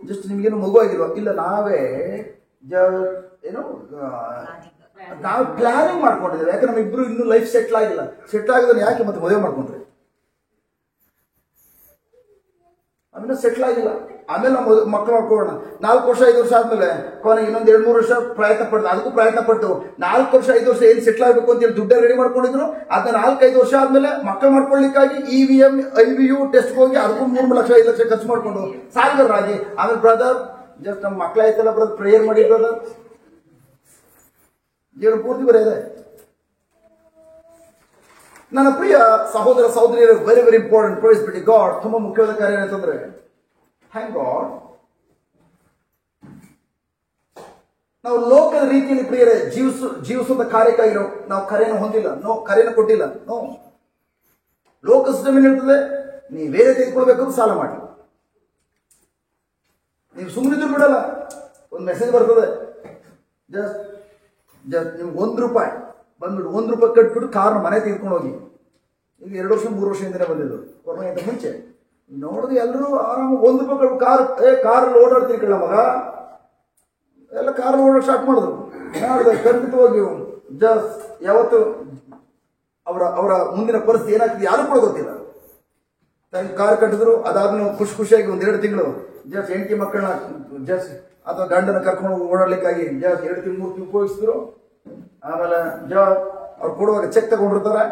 [SPEAKER 1] ಜಸ್ಟ್ ನಿಮ್ಗೇನು ಮಗು ಆಗಿಲ್ವಾ? ಇಲ್ಲ, ನಾವೇ ಏನು ನಾವು ಪ್ಲಾನಿಂಗ್ ಮಾಡ್ಕೊಂಡಿದ್ದೇವೆ. ಯಾಕಂದ್ರೆ ನಮ್ಮಿಬ್ರು ಇನ್ನೂ ಲೈಫ್ ಸೆಟ್ಲ್ ಆಗಿಲ್ಲ. ಸೆಟ್ಲ್ ಆಗಿದ್ರೆ ಯಾಕೆ ಮತ್ತೆ ಮದುವೆ ಮಾಡ್ಕೊಂಡ್ರಿ? ಆಮೇಲೆ ಸೆಟ್ಲ್ ಆಗಿಲ್ಲ, ಆಮೇಲೆ ನಾವು ಮಕ್ಕಳು ಮಾಡ್ಕೊಳ್ಳೋಣ. 4 ವರ್ಷ 5 ವರ್ಷ ಆದ್ಮೇಲೆ ಕೊನೆಗೆ ಇನ್ನೊಂದು 2-3 ವರ್ಷ ಪ್ರಯತ್ನ ಪಟ್ಟು, ಅದಕ್ಕೂ ಪ್ರಯತ್ನ ಪಟ್ಟು 4 ವರ್ಷ 5 ವರ್ಷ ಏನ್ ಸೆಟ್ಲ್ ಆಗ್ಬೇಕು ಅಂತ ಹೇಳಿ ದುಡ್ಡ ರೆಡಿ ಮಾಡ್ಕೊಂಡಿದ್ರು. ಅದನ್ನ 4-5 ವರ್ಷ ಆದ್ಮೇಲೆ ಮಕ್ಕಳು ಮಾಡ್ಕೊಳ್ಳಿಕ್ಕಾಗಿ EVM IVU ಟೆಸ್ಟ್ ಹೋಗಿ ಅದಕ್ಕೂ 3 ಲಕ್ಷ 5 ಲಕ್ಷ ಖರ್ಚು ಮಾಡ್ಕೊಂಡು ಸಾಲಗಾರರಾಗಿ, ಆಮೇಲೆ ಬ್ರದರ್ ಜಸ್ಟ್ ನಮ್ಮ ಮಕ್ಕಳಾಯ್ತಲ್ಲ ಬ್ರದರ್ ಪ್ರೇಯರ್ ಮಾಡಿ ಬ್ರದರ್, ಜೀವನ ಪೂರ್ತಿ ಬರೆಯದೆ. ನನ್ನ ಪ್ರಿಯ ಸಹೋದರ ಸಹೋದರಿಯರು, ವೆರಿ ವೆರಿ ಇಂಪಾರ್ಟೆಂಟ್. ಪ್ರೈಸ್ ಬಿಡಿ ಗಾಡ್. ತುಂಬಾ ಮುಖ್ಯವಾದ ಕಾರ್ಯ ಏನಂತಂದ್ರೆ, ಥ್ಯಾಂಕ್ ಗಾಡ್ ನಾವು ಲೋಕದ ರೀತಿಯಲ್ಲಿ ಪ್ರಿಯರೇ ಜೀವಿಸುವ ಕಾರ್ಯಕ್ಕಾಗಿ ನಾವು ಕರೆಯನ್ನು ಹೊಂದಿಲ್ಲ. ಕರೆಯನ್ನು ಕೊಟ್ಟಿಲ್ಲ. ಲೋಕ ಸಿಸ್ಟಮ್ ಏನ್ ಹೇಳ್ತದೆ, ನೀವೇನೇ ತೆಗೆದುಕೊಳ್ಬೇಕು ಸಾಲ ಮಾಡಿ. ನೀವು ಸುಮ್ಮನಿದ್ರು ಬಿಡಲ್ಲ, ಒಂದು ಮೆಸೇಜ್ ಬರ್ತದೆ, ಜಸ್ಟ್ ನಿಮ್ಗೆ ₹1 ಬಂದ್ಬಿಟ್ಟು ₹1 ಕಟ್ಬಿಟ್ಟು ಕಾರ್ನ ಮನೆ ತೆಗೆದುಕೊಂಡು ಹೋಗಿ. ಈಗ 2 ವರ್ಷ 3 ವರ್ಷದಿಂದನೇ ಬಂದಿದ್ದು, ಕೊರೋನಾಗಿಂತ ಮುಂಚೆ. ನೋಡಿದ್ರೆ ಎಲ್ಲರೂ ಆರಾಮ ₹1 ಕಾರ್ ಓಡಾಡ್ತೀನಿ ಕಳ್ಳ ಮಗ, ಎಲ್ಲ ಕಾರ್ ಓಡಾಡ ಸ್ಟಾರ್ಟ್ ಮಾಡಿದ್ರು. ಖಂಡಿತವಾಗಿ ಜಸ್ಟ್ ಯಾವತ್ತು ಅವರ ಮುಂದಿನ ಪರಿಸ್ಥಿತಿ ಏನಾಗ್ತದೆ ಯಾರು ಕೂಡ ಗೊತ್ತಿಲ್ಲ. ಕಾರ್ ಕಟ್ಟಿದ್ರು, ಅದಾದ್ಮೇಲೆ ಖುಷಿಯಾಗಿ 1-2 ತಿಂಗಳು ಜಸ್ಟ್ ಹೆಂಡತಿ ಮಕ್ಕಳನ್ನ ಜಸ್ಟ್ ಅಥವಾ ಗಂಡನ ಕರ್ಕೊಂಡು ಓಡಾಡ್ಲಿಕ್ಕಾಗಿ ಜಸ್ಟ್ 2 ತಿಂಗಳು 3 ತಿಂಗಳು ಉಪಯೋಗಿಸಿದ್ರು. ಆಮೇಲೆ ಅವ್ರು ಕೊಡುವಾಗ ಚೆಕ್ ತಗೊಂಡಿರ್ತಾರೆ,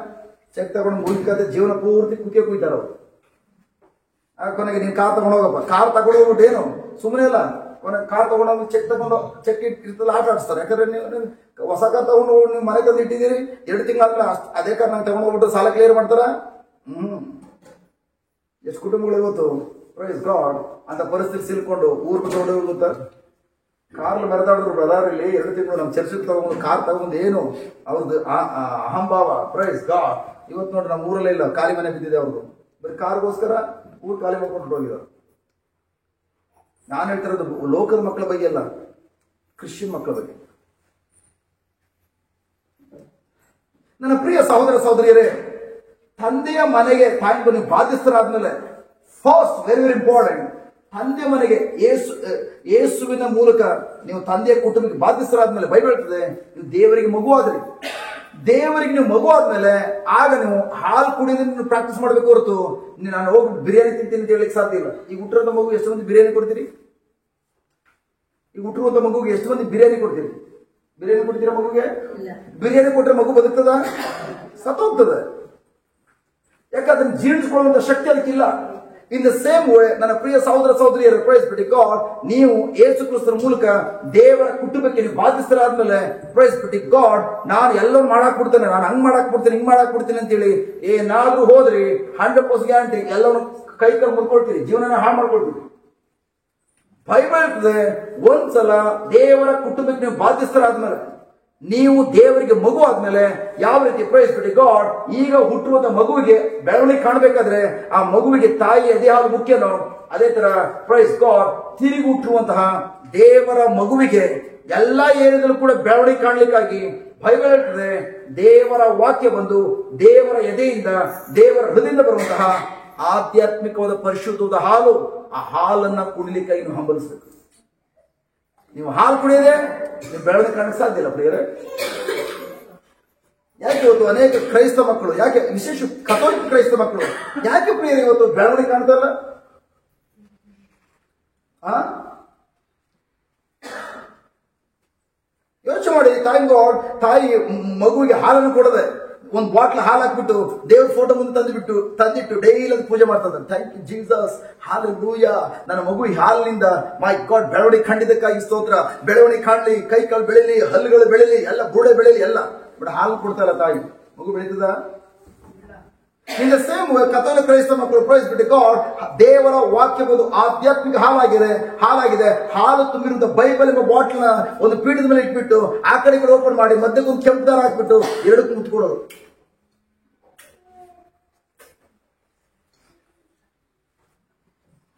[SPEAKER 1] ಚೆಕ್ ತಗೊಂಡು ಮುಗಿಕತೆ ಜೀವನ ಪೂರ್ತಿ ಕುಯ್ತಾರ ಅವ್ರು. ಕೊನೆಗೆ ನೀನ್ ಕಾರ್ ತಗೊಂಡು ಹೋಗಪ್ಪ, ಕಾರ್ ತಗೊಂಡು ಹೋಗ್ಬಿಟ್ಟು ಏನು ಸುಮ್ಮನೆ ಇಲ್ಲ, ಕೊನೆಗೆ ಕಾರ್ ತಗೊಂಡೋಗಿ ಚೆಕ್ ಇರ್ತಲ್ಲ ಆಟ ಆಡಿಸ್ತಾರೆ. ಯಾಕಂದ್ರೆ ನೀವು ಹೊಸ ಕಾರ್ ತಗೊಂಡು ನೀವು ಮನೆ ತಂದು ಇಟ್ಟಿದ್ದೀರಿ, 2 ತಿಂಗಳಾದ್ಮೇಲೆ ಅದೇ ಕಾರ್ ನಂಗೆ ತಗೊಂಡು ಹೋಗ್ಬಿಟ್ಟು ಸಾಲ ಕ್ಲಿಯರ್ ಮಾಡ್ತಾರ. ಎಷ್ಟು ಕುಟುಂಬಗಳು ಇವತ್ತು ಪ್ರೈಸ್ ಗಾಡ್ ಅಂತ ಪರಿಸ್ಥಿತಿ ಸಿಲ್ಕೊಂಡು ಊರ್ ತಗೊಂಡು ಗೊತ್ತಾ, ಕಾರ್ಲು ಮೆರೆದಾಡಿದ್ರು ಬ್ರದರ್ ಇಲ್ಲಿ 2 ತಿಂಗಳು ನಮ್ಮ ಚರ್ಚಿಗೆ ತಗೊಂಡು ಕಾರ್ ತಗೊಂಡು ಏನು ಅವ್ರದ್ದು ಅಹಂಭಾವ. ಪ್ರೈಸ್ ಗಾಡ್ ಇವತ್ತು ನೋಡಿ ನಮ್ಮ ಊರಲ್ಲೇ ಇಲ್ಲ, ಖಾಲಿ ಮನೆ ಬಿದ್ದಿದೆ ಅವ್ರದ್ದು. ಬರೀ ಕಾರ್ಗೋಸ್ಕರ ಊರು ಖಾಲಿ ಮಾಡ್ಕೊಂಡು ಹೋಗಿದ್ದಾರೆ. ನಾನು ಹೇಳ್ತಿರೋದು ಲೋಕದ ಮಕ್ಕಳ ಬಗ್ಗೆ ಅಲ್ಲ, ಕ್ರಿಶ್ಚಿಯನ್ ಮಕ್ಕಳ ಬಗ್ಗೆ. ನನ್ನ ಪ್ರಿಯ ಸಹೋದರ ಸಹೋದರಿಯರೇ, ತಂದೆಯ ಮನೆಗೆ ತಾಯಿಗೂ ನೀವು ಬಾಧ್ಯಸ್ಥರಾದ್ಮೇಲೆ ಫಸ್ಟ್ ವೆರಿ ವೆರಿ ಇಂಪಾರ್ಟೆಂಟ್, ತಂದೆ ಮನೆಗೆ ಯೇಸುವಿನ ಮೂಲಕ ನೀವು ತಂದೆಯ ಕುಟುಂಬಕ್ಕೆ ಬಾಧ್ಯಸ್ಥರಾದ್ಮೇಲೆ ಬೈಬಲ್ ಹೇಳ್ತದೆ, ನೀವು ದೇವರಿಗೆ ಮಗು ಆದ್ರಿ. ದೇವರಿಗೆ ನೀವು ಮಗು ಆದ್ಮೇಲೆ ಆಗ ನೀವು ಹಾಲು ಕುಡಿಯೋದನ್ನ ಪ್ರಾಕ್ಟೀಸ್ ಮಾಡ್ಬೇಕು ಹೊರತು ನಾನು ಹೋಗಿ ಬಿರಿಯಾನಿ ತಿಂತೀನಿ ಅಂತ ಹೇಳಲಿಕ್ಕೆ ಸಾಧ್ಯ ಇಲ್ಲ. ಈಗ ಹುಟ್ಟಿರುವಂತ ಮಗು ಎಷ್ಟು ಮಂದಿ ಬಿರಿಯಾನಿ ಕೊಡ್ತೀರಿ? ಈಗ ಹುಟ್ಟಿರುವಂತ ಮಗುಗೆ ಎಷ್ಟು ಮಂದಿ ಬಿರಿಯಾನಿ ಕೊಡ್ತೀರಿ? ಬಿರಿಯಾನಿ ಕೊಡ್ತೀರಾ ಮಗುಗೆ? ಬಿರಿಯಾನಿ ಕೊಟ್ರೆ ಮಗು ಬದುಕ್ತದ? ಸತ್ತೋಗ್ತದೆ. ಯಾಕಂದ್ರೆ ಜೀರ್ಣಿಸ್ಕೊಳ್ಳುವಂತ ಶಕ್ತಿ ಅದಕ್ಕಿಲ್ಲ. ಇನ್ ದ ಸೇಮ್ ವೇ ನನ್ನ ಪ್ರಿಯ ಸಹೋದರ ಸಹೋದರಿಯರು, ಪ್ರೈಸ್ ಬಿಡಿ ಗಾಡ್, ನೀವು ಯೇಸು ಕ್ರಿಸ್ತರ ಮೂಲಕ ದೇವರ ಕುಟುಂಬಕ್ಕೆ ನೀವು ಬಾಧ್ಯಸ್ಥರಾದ್ಮೇಲೆ ಪ್ರೈಸ್ ಬಿಡಿ ಗಾಡ್, ನಾನು ಎಲ್ಲರೂ ಮಾಡಾಕ್ ಬಿಡ್ತೇನೆ, ನಾನು ಹಂಗ್ ಮಾಡಾಕ್ ಬಿಡ್ತೇನೆ ಹಿಂಗ್ ಮಾಡಾಕ್ ಬಿಡ್ತೇನೆ ಅಂತೇಳಿ ಏನಾದ್ರೂ ಹೋದ್ರಿ 100% ಗ್ಯಾರಂಟಿ ಎಲ್ಲವನ್ನೂ ಕೈ ಮುರ್ಕೊಳ್ತೀರಿ, ಜೀವನ ಹಾಳು ಮಾಡ್ಕೊಳ್ತೀರಿ. ಬೈಬಲ್ ಹೇಳ್ತದೆ, ಒಂದ್ಸಲ ದೇವರ ಕುಟುಂಬಕ್ಕೆ ನೀವು ಬಾಧ್ಯಸ್ಥರಾದ್ಮೇಲೆ, ನೀವು ದೇವರಿಗೆ ಮಗು ಆದ್ಮೇಲೆ ಯಾವ ರೀತಿ ಪ್ರೈಸ್ ಬಿಡಿ ಗಾಡ್, ಈಗ ಹುಟ್ಟುವಂತ ಮಗುವಿಗೆ ಬೆಳವಣಿಗೆ ಕಾಣಬೇಕಾದ್ರೆ ಆ ಮಗುವಿಗೆ ತಾಯಿ ಅದೇ ಹಾಲು ಮುಖ್ಯನೋ, ಅದೇ ತರ ಪ್ರೈಸ್ ಗಾಡ್ ತಿರುಗಿ ಹುಟ್ಟುವಂತಹ ದೇವರ ಮಗುವಿಗೆ ಎಲ್ಲಾ ಏರಿಯಾದಲ್ಲೂ ಕೂಡ ಬೆಳವಣಿಗೆ ಕಾಣಲಿಕ್ಕಾಗಿ ಬೈಬಲ್ ಹೇಳ್ತದೆ, ದೇವರ ವಾಕ್ಯ ಬಂದು ದೇವರ ಎದೆಯಿಂದ ದೇವರ ಹೃದಯದಿಂದ ಬರುವಂತಹ ಆಧ್ಯಾತ್ಮಿಕವಾದ ಪರಿಶುದ್ಧವಾದ ಹಾಲು, ಆ ಹಾಲನ್ನ ಕುಡಿಲಿಕ್ಕಾಗಿ ನೀವು ಹಂಬಲಿಸಬೇಕು. ನೀವು ಹಾಲು ಕುಡಿಯದೆ ನೀವು ಬೆಳವಣಿಗೆ ಕಾಣಕ್ಕೆ ಸಾಧ್ಯ ಇಲ್ಲ ಪ್ರಿಯರೇ. ಯಾಕೆ ಇವತ್ತು ಅನೇಕ ಕ್ರೈಸ್ತ ಮಕ್ಕಳು, ಯಾಕೆ ವಿಶೇಷ ಕಥೋಲಿಕ ಕ್ರೈಸ್ತ ಮಕ್ಕಳು ಯಾಕೆ ಪ್ರಿಯರೇ ಇವತ್ತು ಬೆಳವಣಿಗೆ ಕಾಣ್ತಾರಲ್ಲ? ಯೋಚನೆ ಮಾಡಿ. ತಾಯಿ ಮಗುವಿಗೆ ಹಾಲನ್ನು ಕೊಡದೆ ಒಂದು ಬಾಟ್ಲ್ ಹಾಲು ಹಾಕ್ಬಿಟ್ಟು ದೇವ್ರ ಫೋಟೋ ಮುಂದೆ ತಂದಿಟ್ಟು ಡೈಲಿ ಅದು ಪೂಜೆ ಮಾಡ್ತಾರೆ. ಥ್ಯಾಂಕ್ ಯು ಜೀಸಸ್, ಹಾಲೆಲೂಯಾ, ನನ್ನ ಮಗು ಈ ಹಾಲಿನಿಂದ ಮೈ ಗಾಡ್ ಬೆಳವಣಿಗೆ ಖಂಡಿತಕ್ಕಾಗಿ ಸ್ತೋತ್ರ, ಬೆಳವಣಿಗೆ ಕಾಣಲಿ, ಕೈ ಕಾಲು ಬೆಳೀಲಿ, ಹಲ್ಲುಗಳು ಬೆಳೀಲಿ, ಎಲ್ಲ ಬುಡೆ ಬೆಳೀಲಿ, ಎಲ್ಲ ಬಟ್ ಹಾಲು ಕೊಡ್ತಾರ ತಾಯಿ, ಮಗು ಬೆಳೀತದ? ಇನ್ ದ ಸೇಮ್ ವೇ ಕಥೋಲಿಕ ಕ್ರೈಸ್ತ ಮಕ್ಕಳು ಪ್ರೈಸ್ ಬಿಟ್ಟು ಗಾಡ್, ದೇವರ ವಾಕ್ಯ ಒಂದು ಆಧ್ಯಾತ್ಮಿಕ ಹಾಲಾಗಿದೆ. ಹಾಲು ತುಂಬಿರುವಂತ ಬೈಬಲ್ ಎಂಬ ಬಾಟ್ಲ್ ನ ಒಂದು ಪೀಠದ ಮೇಲೆ ಇಟ್ಬಿಟ್ಟು ಆ ಕಡೆ ಓಪನ್ ಮಾಡಿ ಮಧ್ಯಕ್ಕೆ ಒಂದು ಕೆಂಪು ದಾರ ಹಾಕ್ಬಿಟ್ಟು ಎರಡಕ್ಕೂ ಮುತ್ಕೊಡೋದು.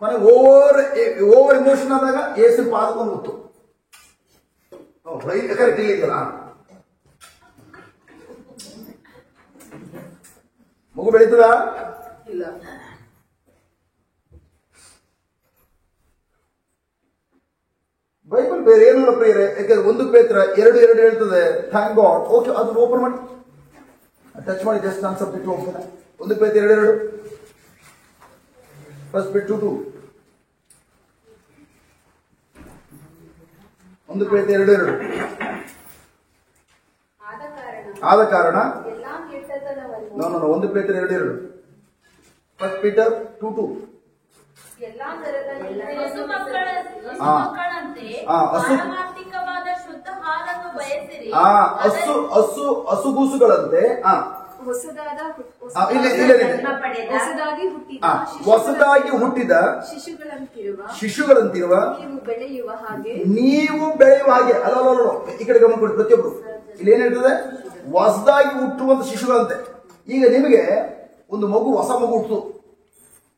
[SPEAKER 1] ಕೊನೆ ಓವರ್ ಇಮೋಷನ್ ಆದಾಗ ಏಸಿನ ಪಾದಕೊಂಡು ಗೊತ್ತು ಕರೆಕ್ಟ್ ಇದೆಯಲ್ಲ. ಮಗು ಬೆಳೀತದ
[SPEAKER 4] ಇಲ್ಲ.
[SPEAKER 1] ಬೈಬಲ್ ಬೇರೆ ಏನಿಲ್ಲ ಪ್ರಿಯರೇ, ಯಾಕಂದ್ರೆ 1 ಪೇತ್ರ 2:2 ಹೇಳ್ತದೆ ಥ್ಯಾಂಕ್ ಗಾಡ್. ಓಕೆ, ಅದನ್ನ ಓಪನ್ ಮಾಡಿ, ಟಚ್ ಮಾಡಿ, ಜಸ್ಟ್ ನಾನು ಸಬ್ಜೆಕ್ಟ್ ಹೋಗ್ತೇನೆ. 1 ಪೇತ್ರ 2:2 ಫಸ್ಟ್ ಬಿಟ್ 2:2. 1 ಪೇತ್ರ 2:2 ಆದ ಕಾರಣ
[SPEAKER 4] ಎಲ್ಲಾ ಕೆಟ್ಟತನವನ್ನು
[SPEAKER 1] ನಾನು 1 ಪೇತ್ರ 2:2 ಫಸ್ಟ್ ಪೀಟರ್ 2:2
[SPEAKER 4] ಎಲ್ಲಾ ತರದ
[SPEAKER 3] ಮಕ್ಕಳಂತೆ ಪಾರಮಾರ್ಥಿಕವಾದ ಶುದ್ಧ ಹಾಲನ್ನು ಬಯಸಿರಿ.
[SPEAKER 1] ಹಸುಗೂಸುಗಳಂತೆ
[SPEAKER 4] ಹೊಸದಾಗಿ
[SPEAKER 1] ಹುಟ್ಟಿದ ಶಿಶುಗಳಂತಿರುವ
[SPEAKER 4] ನೀವು
[SPEAKER 1] ಬೆಳೆಯುವ ಹಾಗೆ ಅಲ್ಲ, ಈ ಕಡೆ ಗಮನ ಕೊಡಿ ಪ್ರತಿಯೊಬ್ರು. ಇಲ್ಲಿ ಏನ್ ಹೇಳ್ತದೆ? ಹೊಸದಾಗಿ ಹುಟ್ಟುವಂತ ಶಿಶುಗಳಂತೆ. ಈಗ ನಿಮಗೆ ಒಂದು ಮಗು, ಹೊಸ ಮಗು ಹುಟ್ಟಿತು,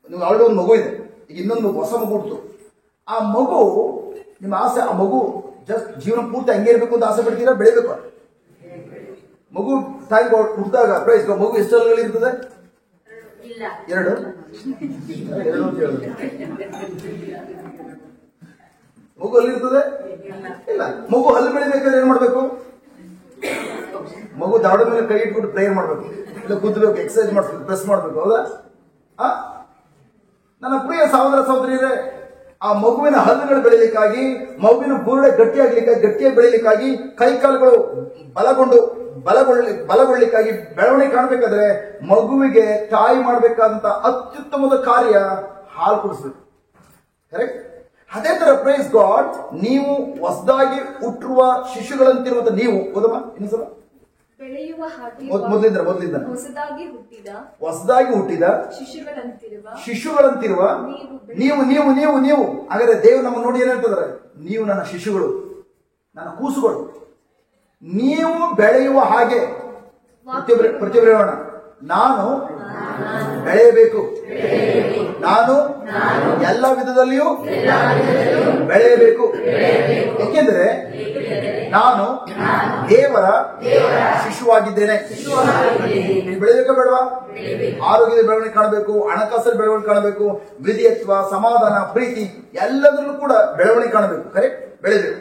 [SPEAKER 1] ನೀವು ಆಲ್ರೆಡಿ ಒಂದು ಮಗು ಇದೆ, ಈಗ ಇನ್ನೊಂದು ಮಗು, ಹೊಸ ಮಗು ಹುಟ್ಟಿತು. ಆ ಮಗು ನಿಮ್ಮ ಆಸೆ, ಆ ಮಗು ಜಸ್ಟ್ ಜೀವನ ಪೂರ್ತಿ ಹಂಗೆ ಇರಬೇಕು ಅಂತ ಆಸೆ ಪಡ್ತೀರಾ? ಬೆಳಿಬೇಕು. ಮಗು ಟೈಮ್ ಹುಟ್ಟಿದಾಗ ಪ್ರೈಸ್ ಮಗು ಎಷ್ಟು ಹಲ್ಲುಗಳಿರ್ತದೆ? 2 ಮಗು ಹಲ್ಲಿರ್ತದೆ? ಇಲ್ಲ. ಮಗು ಹಲ್ಲು ಬೆಳಿಬೇಕಾದ್ರೆ ಏನ್ ಮಾಡ್ಬೇಕು? ಮಗು ದಾವಡ ಮೇಲೆ ಕೈ ಇಟ್ಬಿಟ್ಟು ಪ್ರೇಯರ್ ಮಾಡ್ಬೇಕು, ಇಲ್ಲ ಕುದ್ದಬೇಕು, ಎಕ್ಸರ್ಸೈಸ್ ಮಾಡ್ಬೇಕು, ಪ್ರೆಸ್ ಮಾಡ್ಬೇಕು. ಹೌದಾ? ನನ್ನ ಪ್ರಿಯ ಸಹೋದರ ಸಹೋದರಿಯರೇ, ಆ ಮಗುವಿನ ಹಲ್ಲುಗಳು ಬೆಳಿಲಿಕ್ಕಾಗಿ, ಮಗುವಿನ ಬುರುಡೆ ಗಟ್ಟಿಯಾಗಿ ಬೆಳಿಲಿಕ್ಕಾಗಿ, ಕೈಕಾಲುಗಳು ಬಲಗೊಳ್ಳಿಕ್ಕಾಗಿ, ಬೆಳವಣಿಗೆ ಕಾಣಬೇಕಾದ್ರೆ ಮಗುವಿಗೆ ತಾಯಿ ಮಾಡಬೇಕಾದಂತ ಅತ್ಯುತ್ತಮದ ಕಾರ್ಯ ಹಾಲು ಕುಡಿಸ್ಬೇಕು. ಕರೆಕ್ಟ್? ಅದೇ ತರ ಪ್ರೈಸ್ ಗಾಡ್, ನೀವು ಹೊಸದಾಗಿ ಹುಟ್ಟಿರುವ ಶಿಶುಗಳಂತಿರುವಂತ ನೀವು, ಹೌದಮ್ಮ? ಇನ್ನೊಂದ್ಸಲ
[SPEAKER 4] ಬೆಳೆಯುವ ಹಾಗೆ
[SPEAKER 1] ಮೊದಲಿಂದ ಹೊಸದಾಗಿ ಹುಟ್ಟಿದ ಶಿಶುಗಳಂತಿರುವ ನೀವು ಹಾಗಾದ್ರೆ ದೇವರು ನಮ್ಮ ನೋಡಿ ಏನ್ ಹೇಳ್ತಿದಾರೆ? ನೀವು ನನ್ನ ಶಿಶುಗಳು, ನನ್ನ ಕೂಸುಗಳು, ನೀವು ಬೆಳೆಯುವ ಹಾಗೆ. ಪ್ರತಿಯೊಬ್ಬರು ಹೇಳೋಣ, ನಾನು ಬೆಳೆಯಬೇಕು, ನಾನು ಎಲ್ಲ ವಿಧದಲ್ಲಿಯೂ ಬೆಳೆಯಬೇಕು. ಏಕೆಂದರೆ ನಾನು ದೇವರ ಶಿಶುವಾಗಿದ್ದೇನೆ. ಬೆಳೆಯಬೇಕಾ ಬೇಡವಾ? ಆರೋಗ್ಯದ ಬೆಳವಣಿಗೆ ಕಾಣಬೇಕು, ಹಣಕಾಸಲ್ಲಿ ಬೆಳವಣಿಗೆ ಕಾಣಬೇಕು, ವಿಧೇಯತ್ವ, ಸಮಾಧಾನ, ಪ್ರೀತಿ ಎಲ್ಲದರಲ್ಲೂ ಕೂಡ ಬೆಳವಣಿಗೆ ಕಾಣಬೇಕು. ಕರೆಕ್ಟ್? ಬೆಳೆಯಬೇಕು.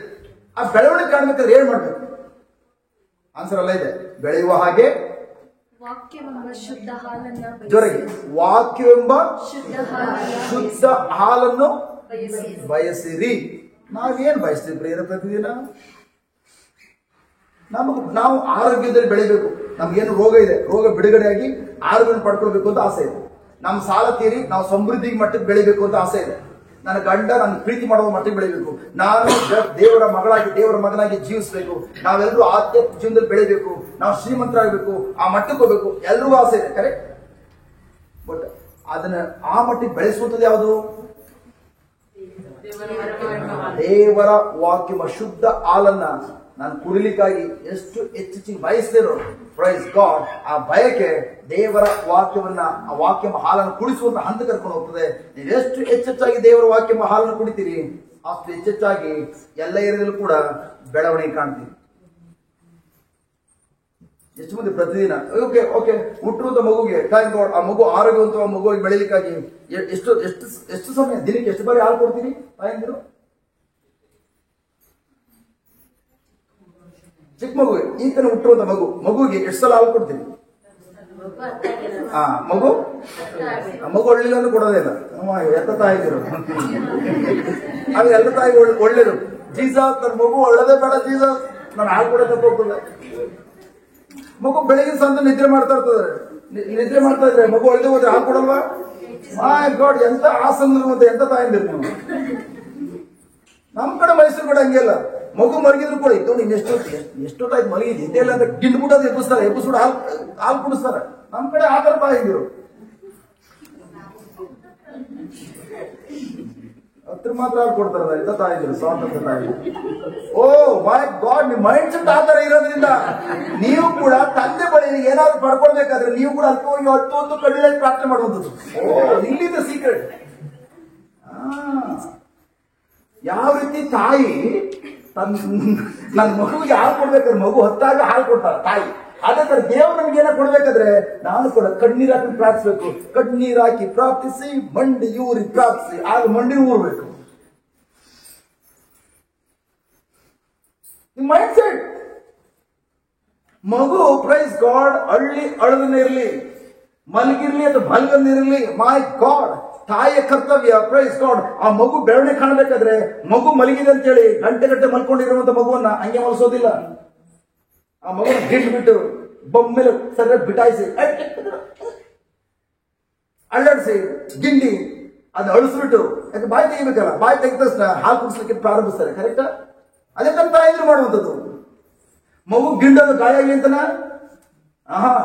[SPEAKER 1] ಆ ಬೆಳವಣಿಗೆ ಕಾಣಬೇಕಾದ್ರೆ ಏನ್ ಮಾಡ್ಬೇಕು? ಆನ್ಸರ್ ಅಲ್ಲ ಇದೆ, ಬೆಳೆಯುವ ಹಾಗೆ ಜೊರೆಗೆ ವಾಕ್ಯವೆಂಬ ಶುದ್ಧ ಹಾಲನ್ನು ಬಯಸಿರಿ. ನಾವೇನ್ ಬಯಸ್ತೀವಿ ಪ್ರಿಯರ? ಪ್ರತಿದಿನ ನಾವು ಆರೋಗ್ಯದಲ್ಲಿ ಬೆಳಿಬೇಕು. ನಮ್ಗೇನು ರೋಗ ಇದೆ, ರೋಗ ಬಿಡುಗಡೆಯಾಗಿ ಆರೋಗ್ಯವನ್ನು ಪಡ್ಕೊಳ್ಬೇಕು ಅಂತ ಆಸೆ ಇದೆ. ನಮ್ಮ ಸಾಲ ತೀರಿ ನಾವು ಸಮೃದ್ಧಿ ಮಟ್ಟಕ್ಕೆ ಬೆಳಿಬೇಕು ಅಂತ ಆಸೆ ಇದೆ. ನನ್ನ ಗಂಡ ನನ್ನ ಪ್ರೀತಿ ಮಾಡುವ ಮಟ್ಟಿಗೆ ಬೆಳಿಬೇಕು, ನಾನು ದೇವರ ಮಗನಾಗಿ ಜೀವಿಸಬೇಕು, ನಾವೆಲ್ಲರೂ ಆಧ್ಯಾತ್ಮಿಕ ಜೀವನದಲ್ಲಿ ಬೆಳಿಬೇಕು, ನಾವು ಶ್ರೀಮಂತರಾಗಬೇಕು, ಆ ಮಟ್ಟಕ್ಕೆ ಹೋಗ್ಬೇಕು, ಎಲ್ರಿಗೂ ಆಸೆ ಇದೆ. ಕರೆಕ್ಟ್? ಬಟ್ ಅದನ್ನ ಆ ಮಟ್ಟಿಗೆ ಬೆಳೆಸುವಂಥದ್ದು ಯಾವುದು? ದೇವರ ವಾಕ್ಯ ಶುದ್ಧ ಹಾಲನ್ನ ನಾನು ಕುಡಿಲಿಕ್ಕಾಗಿ ಎಷ್ಟು ಹೆಚ್ಚೆಚ್ಚಿಗೆ ಬಯಸ್ತೇನೋ, ಪ್ರೈಸ್ ಗಾಡ್, ಆ ಬಯಕೆ ದೇವರ ವಾಕ್ಯವನ್ನ, ಆ ವಾಕ್ಯ ಹಾಲನ್ನು ಕುಡಿಸುವಂತ ಹಂತ ಕರ್ಕೊಂಡು ಹೋಗ್ತದೆ. ನೀವು ಎಷ್ಟು ಹೆಚ್ಚೆಚ್ಚಾಗಿ ದೇವರ ವಾಕ್ಯ ಹಾಲನ್ನು ಕುಡಿತೀರಿ, ಅಷ್ಟು ಹೆಚ್ಚೆಚ್ಚಾಗಿ ಎಲ್ಲ ಏರಿಯದಲ್ಲೂ ಕೂಡ ಬೆಳವಣಿಗೆ ಕಾಣ್ತೀವಿ. ಎಷ್ಟು ಮಂದಿ ಪ್ರತಿದಿನ ಓಕೆ ಹುಟ್ಟಿರುವಂತ ಮಗುಗೆ ಥ್ಯಾಂಕ್ ಗಾಡ್, ಆ ಮಗು ಆರೋಗ್ಯವಂತ ಮಗುವಾಗಿ ಬೆಳಿಲಿಕ್ಕಾಗಿ ಎಷ್ಟು ಸಮಯ, ದಿನಕ್ಕೆ ಎಷ್ಟು ಬಾರಿ ಹಾಲು ಕೊಡ್ತೀರಿ ತಾಯಂದಿರು? ಚಿಕ್ಕ ಮಗುಗೆ, ಈ ತರ ಹುಟ್ಟುವಂತ ಮಗುಗೆ ಎಷ್ಟು ಸಲ ಹಾಲು ಕೊಡ್ತೀನಿ? ಮಗು ಒಳ್ಳಿಲ್ಲ ಅಂದ್ರೆ ಕೊಡೋದೇ ಇಲ್ಲ. ಎತ್ತ ತಾಯಿದ್ರು ಆಗ ಎಲ್ಲ ತಾಯಿ ಒಳ್ಳೇದು. ಜೀಸಸ್, ನನ್ನ ಮಗು ಒಳ್ಳೇದೇ ಬೇಡ ಜೀಸಸ್, ನಾನು ಹಾಲು ಕೂಡ ತಪ್ಪೋಗ್ತದೆ. ಮಗು ಬೆಳಗಿನ ಸಂತ ನಿದ್ರೆ ಮಾಡ್ತಾ ಇದ್ರೆ ಮಗು ಒಳ್ಳೆ ಹೋದ್ರೆ ಹಾಲು ಕೊಡಲ್ವಾ? ಮೈ ಗಾಡ್, ಎಂತ ಆಸಂದ್ರು ಮತ್ತೆ ಎಂತ ತಾಯಿಂದಿರು ನೀವು. ನಮ್ ಕಡೆ ಮೈಸೂರು ಕಡೆ ಹಂಗೆಲ್ಲ, ಮಗು ಮಲಗಿದ್ರು ಕೂಡ ಇತ್ತು ನೀನ್ ಎಷ್ಟೊತ್ತಾಯ್ತು ಮಲಗಿದ್ದಿ ಇದೆಲ್ಲ ಅಂತ ಗಿಂಡ್ಬಿಟ್ಟೋದು ಎಬ್ಬಿಸ್ಬಿಟ್ಟು ಹಾಲು ಕುಡಿಸ್ತಾರೆ. ನಮ್ ಕಡೆ ಆ ತರ ತಾಯಿಂದಿರು ಹತ್ರ ಮಾತ್ರ ಹಾಲು ಕೊಡ್ತಾರ ಎಂತ ತಾಯಿಂದಿರು, ಸ್ವಾತಂತ್ರ್ಯ ತಾಯಿ. ಓ ಮೈ ಗಾಡ್, ನಿಮ್ ಮೈಂಡ್ ಸೆಟ್ ಆ ತರ ಇರೋದ್ರಿಂದ ನೀವು ಕೂಡ ತಂದೆ ಬಳಿ ಏನಾದ್ರು ಪಡ್ಕೊಳ್ಬೇಕಾದ್ರೆ ನೀವು ಕೂಡ ಅಲ್ಪ ಹೋಗಿ ಹೊತ್ತು ಕಣ್ಣಿನಲ್ಲಿ ಪ್ರಾರ್ಥನೆ ಮಾಡುವಂಥದ್ದು. ಓ, ಇಲ್ಲಿದೆ ಸೀಕ್ರೆಟ್. ಯಾವ ರೀತಿ ತಾಯಿ ನನ್ನ ಮಗುವಿಗೆ ಹಾಲು ಕೊಡ್ಬೇಕಾದ್ರೆ ಮಗು ಹೊತ್ತಾಗ ಹಾಲು ಕೊಡ್ತಾರ ತಾಯಿ, ಅದೇ ತರ ದೇವ್ರು ನಮ್ಗೆ ಏನೋ ಕೊಡ್ಬೇಕಾದ್ರೆ ನಾನು ಕೂಡ ಕಣ್ಣೀರ್ ಹಾಕಿ ಪ್ರಾರ್ಥಿಸ್ಬೇಕು. ಕಣ್ಣೀರ್ ಹಾಕಿ ಪ್ರಾರ್ಥಿಸಿ, ಮಂಡಿ ಊರಿ ಪ್ರಾರ್ಥಿಸಿ, ಆಗ ಮಂಡಿ ಊರ್ಬೇಕು. Mind set. ಮಗು ಪ್ರೈಸ್ ಗಾಡ್ ಅಳದನೇ ಇರಲಿ, ಮಲಗಿರ್ಲಿ ಅಥವಾ ಮಲಗಂದಿರಲಿ, ಮೈ ಗಾಡ್ ತಾಯಿಯ ಕರ್ತವ್ಯ ಪ್ರೈಸ್ ಗಾಡ್ ಆ ಮಗು ಬೆಳವಣಿಗೆ ಕಾಣಬೇಕಾದ್ರೆ ಮಗು ಮಲಗಿದೆ ಅಂತೇಳಿ ಗಂಟೆ ಮಲ್ಕೊಂಡಿರುವಂತ ಮಗುವನ್ನ ಹಂಗೆ ಮಲಸೋದಿಲ್ಲ. ಆ ಮಗುನ ಬಿಟ್ಟು ಬೊಮ್ಮೆಲೆ ಸರಿಯಾಗಿ ಬಿಟಾಯಿಸಿ ಅಳ್ಳಾಡಿಸಿ ಗಿಂಡಿ ಅದು ಅಳಿಸ್ಬಿಟ್ಟು, ಯಾಕೆ ಬಾಯಿ ತೆಗಿಬೇಕಲ್ಲ, ಬಾಯಿ ತೆಗೆದ ತಕ್ಷಣ ಹಾಲು ಕುಡಿಸ್ಲಿಕ್ಕೆ ಪ್ರಾರಂಭಿಸ್ತಾರೆ. ಕರೆಕ್ಟಾ? ಅದೇ ತರ ತಾಯಿದ್ರು ಮಾಡುವಂಥದ್ದು. ಮಗು ಗಿಂಡೋದು ಗಾಯ ಆಗಲಿ ಅಂತನ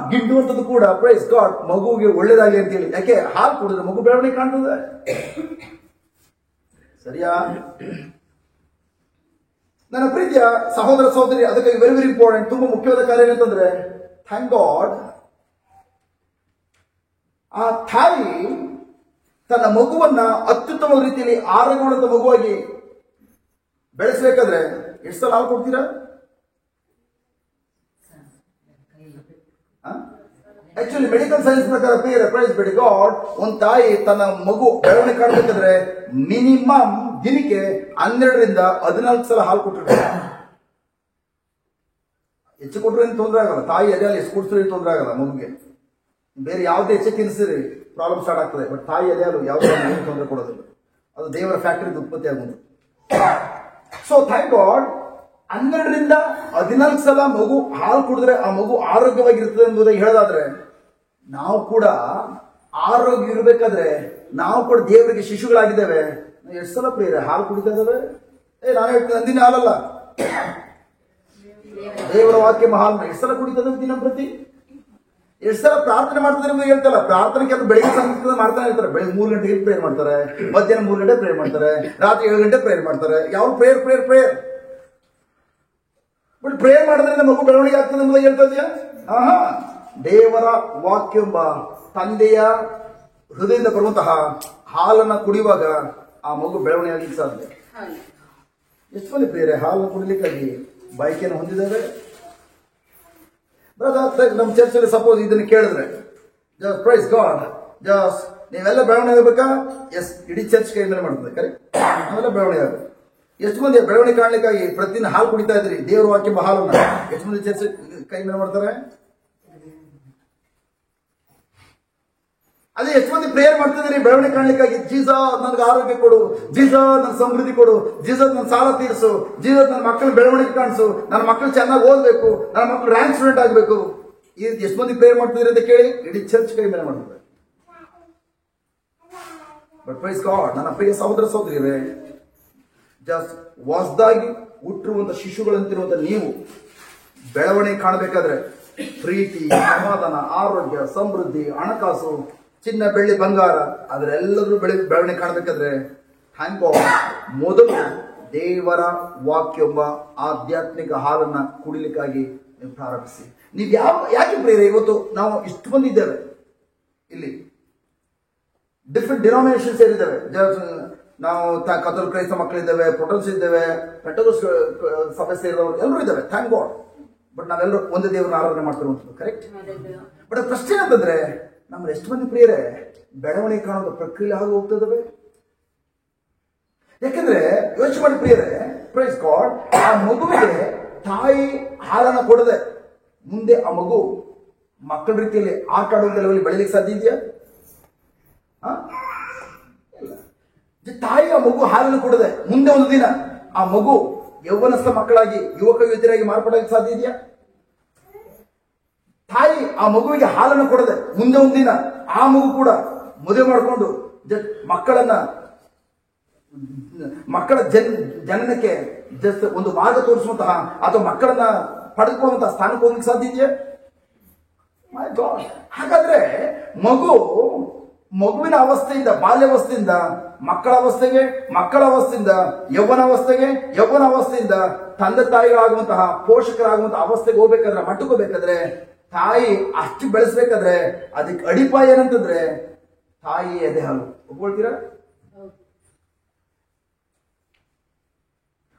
[SPEAKER 1] ಗಿಂಡುವಂಥದ್ದು ಕೂಡ ಪ್ರೈಸ್ ಗಾಡ್ ಮಗುವಿಗೆ ಒಳ್ಳೇದಾಗಲಿ ಅಂತೇಳಿ. ಯಾಕೆ? ಹಾಲು ಕುಡಿದ್ರೆ ಮಗು ಬೆಳವಣಿಗೆ ಕಾಣ್ತದೆ. ಸರಿಯಾ? ನನ್ನ ಪ್ರೀತಿಯ ಸಹೋದರ ಸಹೋದರಿ, ಅದಕ್ಕೆ ವೆರಿ ವೆರಿ ಇಂಪಾರ್ಟೆಂಟ್, ತುಂಬಾ ಮುಖ್ಯವಾದ ಕಾರ್ಯ ಏನಂತಂದ್ರೆ, ಥ್ಯಾಂಕ್ ಗಾಡ್ ಆ ತಾಯಿ ತನ್ನ ಮಗುವನ್ನ ಅತ್ಯುತ್ತಮ ರೀತಿಯಲ್ಲಿ ಆರೋಗ್ಯವಂತ ಮಗುವಾಗಿ ಬೆಳೆಸಬೇಕಾದ್ರೆ ಎಷ್ಟು ಸಲ ಹಾಲು ಕೊಡ್ತೀರಾ? ಆಕ್ಚುಲಿ ಮೆಡಿಕಲ್ ಸೈನ್ಸ್ ಪ್ರಕಾರ ಪ್ರೈಸ್ ಬಿಡಿ ಗಾಡ್ ಒಂದು ತಾಯಿ ತನ್ನ ಮಗು ಬೆಳವಣಿಗೆ ಕಾಣಬೇಕಾದ್ರೆ ಮಿನಿಮಮ್ ದಿನಕ್ಕೆ 12ರಿಂದ 14 ಸಲ ಹಾಲು ಕೊಟ್ಟಿರ್ತಾರೆ. ಹೆಚ್ಚು ಕೊಟ್ಟರು ಏನು ತೊಂದರೆ ಆಗಲ್ಲ. ತಾಯಿ ಎದೆಯಲ್ಲಿ ಎಷ್ಟು ಕೊಡ್ಸಿದ್ರೆ ತೊಂದರೆ ಆಗಲ್ಲ ಮಗುಗೆ. ಬೇರೆ ಯಾವುದೇ ಹೆಚ್ಚು ತಿನ್ನಿಸಿರಿ ಪ್ರಾಬ್ಲಮ್ ಸ್ಟಾರ್ಟ್ ಆಗ್ತದೆ. ಬಟ್ ತಾಯಿ ಎದೆಯಲ್ಲೂ ಯಾವುದೇ ತೊಂದರೆ ಕೊಡೋದಿಲ್ಲ. ಅದು ದೇವರ ಫ್ಯಾಕ್ಟರಿಯಿಂದ ಉತ್ಪತ್ತಿ ಆಗುವುದು. ಸೊ ಥ್ಯಾಂಕ್ ಗಾಡ್ 12ರಿಂದ 14 ಸಲ ಮಗು ಹಾಲು ಕುಡಿದ್ರೆ ಆ ಮಗು ಆರೋಗ್ಯವಾಗಿರ್ತದೆ ಎಂಬುದಾಗಿ ಹೇಳೋದಾದ್ರೆ, ನಾವು ಕೂಡ ಆರೋಗ್ಯ ಇರಬೇಕಾದ್ರೆ ನಾವು ಕೂಡ ದೇವರಿಗೆ ಶಿಶುಗಳಾಗಿದ್ದೇವೆ. ಎಷ್ಟು ಸಲ ಪ್ರಿಯರೇ ಹಾಲು ಕುಡಿತಾ ಇದ್ದಾವೆ? ನಾನು ಹೇಳ್ತೀನಿ, ಅಂದಿನ ಹಾಲಲ್ಲ, ದೇವರ ವಾಕ್ಯ ಹಾಲು ಎಷ್ಟು ಸಲ ಕುಡಿತಾ ಇದ್ದಾವೆ ದಿನ ಪ್ರತಿ? ಎಷ್ಟು ಸಲ ಪ್ರಾರ್ಥನೆ ಮಾಡ್ತಾರೆ ಅಂತ ಹೇಳ್ತಲ್ಲ. ಪ್ರಾರ್ಥನೆ ಕೆಲವು ಬೆಳಿಗ್ಗೆ ಸಂಗೀತ ಮಾಡ್ತಾನೆ ಇರ್ತಾರೆ. ಬೆಳಿಗ್ಗೆ 3 ಗಂಟೆಗೆ ಪ್ರೇಯರ್ ಮಾಡ್ತಾರೆ, ಮಧ್ಯಾಹ್ನ 3 ಗಂಟೆ ಪ್ರೇಯರ್ ಮಾಡ್ತಾರೆ, ರಾತ್ರಿ 7 ಗಂಟೆ ಪ್ರೇಯರ್ ಮಾಡ್ತಾರೆ. ಯಾವ prayer prayer prayer but prayer ಮಾಡೋದ್ರಿಂದ ಮಗು ಬೆಳವಣಿಗೆ ಆಗ್ತದೆ ಎಂಬುದಾಗಿ ಹೇಳ್ತಾ ಇದೆಯಾ? ದೇವರ ವಾಕ್ಯ ಎಂಬ ತಂದೆಯ ಹೃದಯದಿಂದ ಬರುವಂತಹ ಹಾಲನ್ನ ಕುಡಿಯುವಾಗ ಆ ಮಗು ಬೆಳವಣಿಗೆ ಆಗಲಿಕ್ಕೆ ಸಾಧ್ಯ. ಎಷ್ಟು ಮಂದಿ ಪ್ರಿಯರೇ ಹಾಲನ್ನು ಕುಡಿಲಿಕ್ಕಾಗಿ ಬಯಕೆಯನ್ನು ಹೊಂದಿದ್ದಾರೆ? ನಮ್ಮ ಚರ್ಚಲ್ಲಿ ಸಪೋಸ್ ಇದನ್ನು ಕೇಳಿದ್ರೆ, ಜಸ್ಟ್ ಪ್ರೈಸ್ ಗಾಡ್, ಜಸ್ಟ್ ನೀವೆಲ್ಲ ಬೆಳವಣಿಗೆ ಆಗಬೇಕಾ? ಎಸ್, ಇಡೀ ಚರ್ಚ್ ಕೈ ಮೇಲೆ ಮಾಡ್ತದೆ. ಕರೆಕ್ಟ್? ನಾವೆಲ್ಲ ಬೆಳವಣಿಗೆ ಆಗಬೇಕು. ಎಷ್ಟು ಮಂದಿ ಬೆಳವಣಿಗೆ ಕಾಣಲಿಕ್ಕಾಗಿ ಪ್ರತಿದಿನ ಹಾಲು ಕುಡಿತಾ ಇದ್ರಿ? ದೇವರ ವಾಕ್ಯ ಹಾಲನ್ನ ಎಷ್ಟು ಮಂದಿ ಚರ್ಚ್ ಕೈ ಮೇಲೆ ಮಾಡ್ತಾರೆ? ಅದೇ ಎಷ್ಟು ಮಂದಿ ಪ್ರೇಯರ್ ಮಾಡ್ತಿದ್ರಿ ಬೆಳವಣಿಗೆ ಕಾಣಲಿಕ್ಕಾಗಿ? ಜೀಸಸ್ ನನ್ಗೆ ಆರೋಗ್ಯ ಕೊಡು, ಜೀಸಸ್ ನನ್ ಸಮೃದ್ಧಿ ಕೊಡು, ಜೀಸಸ್ ನನ್ನ ಸಾಲ ತೀರಿಸು, ಜೀಸಸ್ ನನ್ನ ಮಕ್ಕಳ ಬೆಳವಣಿಗೆ ಕಾಣಿಸು, ನನ್ನ ಮಕ್ಕಳು ಚೆನ್ನಾಗಿ ಓದ್ಬೇಕು, ನನ್ನ ಮಕ್ಕಳು ರ್ಯಾಂಕ್ ಸ್ಟೂಡೆಂಟ್ ಆಗಬೇಕು. ಈ ಎಷ್ಟು ಮಂದಿ ಪ್ರೇಯರ್ ಮಾಡ್ತಿದ್ರಿ ಅಂತ ಕೇಳಿ ಇಡೀ ಚರ್ಚ್ ಕೈ ಮೇಲೆ ಮಾಡ್ತಾರೆ. ಬಟ್ ಪ್ರೈಸ್ ಗಾಡ್, ನನ್ನ ಪ್ರಿಯ ಸಹೋದರ ಸಹೋದರಿಯರೇ, ಜಸ್ಟ್ ಹೊಸದಾಗಿ ಹುಟ್ಟಿರುವಂತ ಶಿಶುಗಳಂತಿರುವಂತ ನೀವು ಬೆಳವಣಿಗೆ ಕಾಣಬೇಕಾದ್ರೆ ಪ್ರೀತಿ, ಸಮಾಧಾನ, ಆರೋಗ್ಯ, ಸಮೃದ್ಧಿ, ಹಣಕಾಸು, ಚಿನ್ನ, ಬೆಳ್ಳಿ, ಬಂಗಾರ ಅದರೆಲ್ಲರೂ ಬೆಳವಣಿಗೆ ಕಾಣಬೇಕಾದ್ರೆ ಥ್ಯಾಂಕ್ ಗಾಡ್ ಮೊದಲು ದೇವರ ವಾಕ್ಯ ಎಂಬ ಆಧ್ಯಾತ್ಮಿಕ ಹಾಲನ್ನ ಕುಡಿಲಿಕ್ಕಾಗಿ ನೀವು ಪ್ರಾರಂಭಿಸಿ. ನೀವು ಯಾಕೆ ಪ್ರೇರೆ ಇವತ್ತು ನಾವು ಇಷ್ಟು ಮಂದಿ ಇದ್ದೇವೆ ಇಲ್ಲಿ, ಡಿಫ್ರೆಂಟ್ ಡಿನಾಮಿನೇಷನ್ಸ್ ಸೇರಿದ್ದೇವೆ. ನಾವು ಕಥೋಲಿಕ ಕ್ರೈಸ್ತ ಮಕ್ಕಳಿದ್ದೇವೆ, ಪ್ರೊಟೆಸ್ಟೆಂಟ್ಸ್ ಇದ್ದೇವೆ, ಪೆಂಟೆಕೋಸ್ಟ್ ಸಭೆ ಸೇರಿದವರು ಎಲ್ಲರೂ ಇದ್ದೇವೆ. Thank god. ಬಟ್ ನಾವೆಲ್ಲರೂ ಒಂದೇ ದೇವರನ್ನ ಆರಾಧನೆ ಮಾಡ್ತಿರುವಂಥದ್ದು. ಕರೆಕ್ಟ್? ಬಟ್ ಪ್ರಶ್ನೆ ಏನಂತಂದ್ರೆ, ನಮ್ಮಲ್ಲಿ ಎಷ್ಟು ಮಂದಿ ಪ್ರಿಯರೇ ಬೆಳವಣಿಗೆ ಕಾಣೋದು ಪ್ರಕ್ರಿಯೆ ಆಗಿ ಹೋಗ್ತದವೆ? ಯಾಕಂದ್ರೆ ಯೋಚನೆ ಮಾಡಿ ಪ್ರಿಯರೇ, ಪ್ರೈಸ್ ಗಾಡ್, ಆ ಮಗುವಿಗೆ ತಾಯಿ ಹಾಲನ್ನ ಕೊಡದೆ ಮುಂದೆ ಆ ಮಗು ಮಕ್ಕಳ ರೀತಿಯಲ್ಲಿ ಆಟ ಆಡುವಂತ ಲೆವೆಲ್ ಬೆಳಿಲಿಕ್ಕೆ ಸಾಧ್ಯ ಇದೆಯಾ? ತಾಯಿ ಆ ಮಗು ಹಾಲನ್ನು ಕೊಡದೆ ಮುಂದೆ ಒಂದು ದಿನ ಆ ಮಗು ಯೌವನಸ್ಥ ಮಕ್ಕಳಾಗಿ ಯುವಕ ಯುವತಿಯರಾಗಿ ಮಾರ್ಪಡೋಕೆ ಸಾಧ್ಯ ಇದೆಯಾ? ತಾಯಿ ಆ ಮಗುವಿಗೆ ಹಾಲನ್ನು ಕೊಡದೆ ಮುಂದೆ ಒಂದು ದಿನ ಆ ಮಗು ಕೂಡ ಮದುವೆ ಮಾಡಿಕೊಂಡು ಮಕ್ಕಳ ಜನನಕ್ಕೆ ಜಸ್ಟ್ ಒಂದು ಮಾರ್ಗ ತೋರಿಸುವಂತಹ ಅಥವಾ ಮಕ್ಕಳನ್ನ ಪಡೆದುಕೊಳ್ಳುವಂತಹ ಸ್ಥಾನಕ್ಕೆ ಹೋಗ್ಲಿಕ್ಕೆ ಸಾಧ್ಯ ಇದೆಯಾ? ಹಾಗಾದ್ರೆ ಮಗುವಿನ ಅವಸ್ಥೆಯಿಂದ, ಬಾಲ್ಯಾವಸ್ಥೆಯಿಂದ ಮಕ್ಕಳ ಅವಸ್ಥೆಯಿಂದ ಯೌವನ ಅವಸ್ಥೆಯಿಂದ ತಂದೆ ತಾಯಿಗಳಾಗುವಂತಹ ಪೋಷಕರಾಗುವಂತಹ ಅವಸ್ಥೆಗೆ ಹೋಗ್ಬೇಕಾದ್ರೆ, ಮಟ್ಟಕೋಬೇಕಾದ್ರೆ, ತಾಯಿ ಅಷ್ಟು ಬೆಳೆಸ್ಬೇಕಾದ್ರೆ ಅದಕ್ಕೆ ಅಡಿಪಾಯ ಏನಂತಂದ್ರೆ ತಾಯಿ ಎದೆ ಹಾಲು. ಒಪ್ಕೊಳ್ತೀರಾ?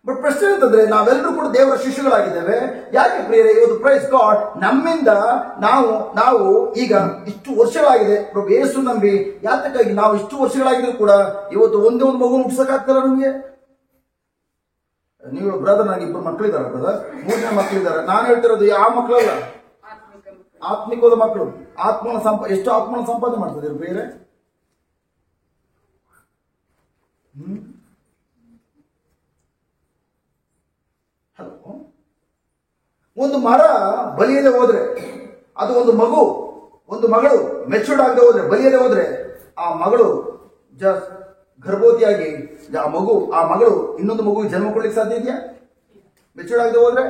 [SPEAKER 1] ಬಟ್ ಪ್ರಶ್ನೆ ಅಂತಂದ್ರೆ ನಾವೆಲ್ಲರೂ ಕೂಡ ದೇವರ ಶಿಷ್ಯಗಳಾಗಿದ್ದೇವೆ. ಯಾಕೆ ಪ್ರಿಯರೇ? ಇವತ್ತು ಪ್ರೈಸ್ ಗಾಡ್ ನಮ್ಮಿಂದ ನಾವು ಈಗ ಇಷ್ಟು ವರ್ಷಗಳಾಗಿದೆ ಪ್ರಭು ಯೇಸು ನಂಬಿ, ಯಾತಕ್ಕಾಗಿ ನಾವು ಇಷ್ಟು ವರ್ಷಗಳಾಗಿದ್ರು ಕೂಡ ಇವತ್ತು ಒಂದೇ ಒಂದು ಮಗು ಹುಟ್ಟಿಸಕ್ಕಾಗ್ತಾರ ನಮಗೆ? ನೀವು ಬ್ರದರ್, ನನಗೆ 2 ಮಕ್ಕಳಿದ್ದಾರೆ ಬ್ರದರ್, 3 ಜನ ಮಕ್ಕಳಿದ್ದಾರೆ. ನಾನು ಹೇಳ್ತಿರೋದು ಆ ಮಕ್ಕಳಲ್ಲ, ಆತ್ಮಿಕವಾದ ಮಕ್ಕಳು. ಎಷ್ಟು ಆತ್ಮನ ಸಂಪಾದನೆ ಮಾಡ್ತಿದ್ದೀರಿ ಬೇರೆ? ಹಲೋ, ಒಂದು ಮರ ಬಲಿಯದೆ ಹೋದ್ರೆ, ಅದು ಒಂದು ಮಗಳು ಮೆಚೂರ್ಡ್ ಆಗದೆ ಹೋದ್ರೆ, ಬಲಿಯದೆ ಹೋದ್ರೆ, ಆ ಮಗಳು ಗರ್ಭವತಿಯಾಗಿ ಆ ಮಗಳು ಇನ್ನೊಂದು ಮಗುವಿಗೆ ಜನ್ಮ ಕೊಡ್ಲಿಕ್ಕೆ ಸಾಧ್ಯ ಇದೆಯಾ? ಮೆಚೂರ್ಡ್ ಆಗದೆ ಹೋದ್ರೆ.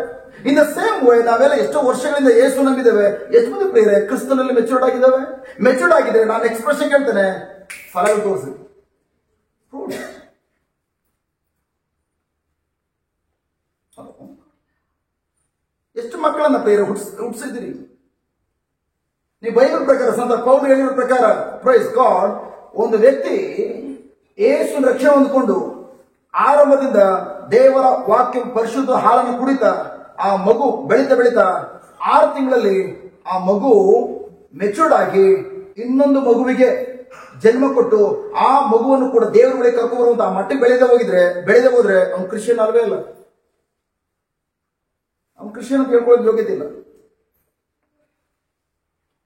[SPEAKER 1] ಇನ್ ದ ಸೇಮ್ ವೇ ನಾವೆಲ್ಲ ಎಷ್ಟೋ ವರ್ಷಗಳಿಂದ ಯೇಸು ನಂಬಿದ್ದೇವೆ. ಎಷ್ಟು ಮಂದಿ ಪ್ರಿಯರೇ ಕ್ರಿಸ್ತನಲ್ಲಿ ಮೆಚೂರ್ಡ್ ಆಗಿದ್ದಾವೆ? ಮೆಚೂರ್ಡ್ ಆಗಿದ್ರೆ ನಾನು ಎಕ್ಸ್ಪ್ರೆಷನ್ ಕೇಳ್ತೇನೆ, ಫಲಗಳು ತೋರಿಸಿ. ಎಷ್ಟು ಮಕ್ಕಳನ್ನ ಪ್ರಿಯರೇ ಹುಟ್ಟಿಸಿದಿರಿ? ನೀವು ಬೈಬಲ್ ಪ್ರಕಾರ, ಸಂತ ಪೌಲ್ ಹೇಳಿರೋ ಪ್ರಕಾರ, ಪ್ರೈಸ್ ಗಾಡ್, ಒಂದು ವ್ಯಕ್ತಿ ಯೇಸು ರಕ್ಷಣೆ ಹೊಂದಿಕೊಂಡು ಆರಂಭದಿಂದ ದೇವರ ವಾಕ್ಯ ಪರಿಶುದ್ಧ ಹಾಲನ್ನು ಕುಡಿತಾ ಆ ಮಗು ಬೆಳೀತಾ 6 ತಿಂಗಳಲ್ಲಿ ಆ ಮಗು ಮೆಚೂರ್ಡ್ ಆಗಿ ಇನ್ನೊಂದು ಮಗುವಿಗೆ ಜನ್ಮ ಕೊಟ್ಟು ಆ ಮಗುವನ್ನು ಕೂಡ ದೇವರ ಬಳಿ ಕರ್ಕೊಂಡು ಬರುವಂತ ಆ ಮಟ್ಟಿಗೆ ಬೆಳೆದೇ ಹೋದ್ರೆ ಅವ್ನು ಕ್ರಿಶ್ಚಿಯನ್ ಅಲ್ವೇ ಇಲ್ಲ. ಅವ್ನು ಕ್ರಿಶ್ಚಿಯನ್ ಅಂತ ಹೇಳ್ಕೊಳ್ಳೋದು ಯೋಗ್ಯತೆ ಇಲ್ಲ.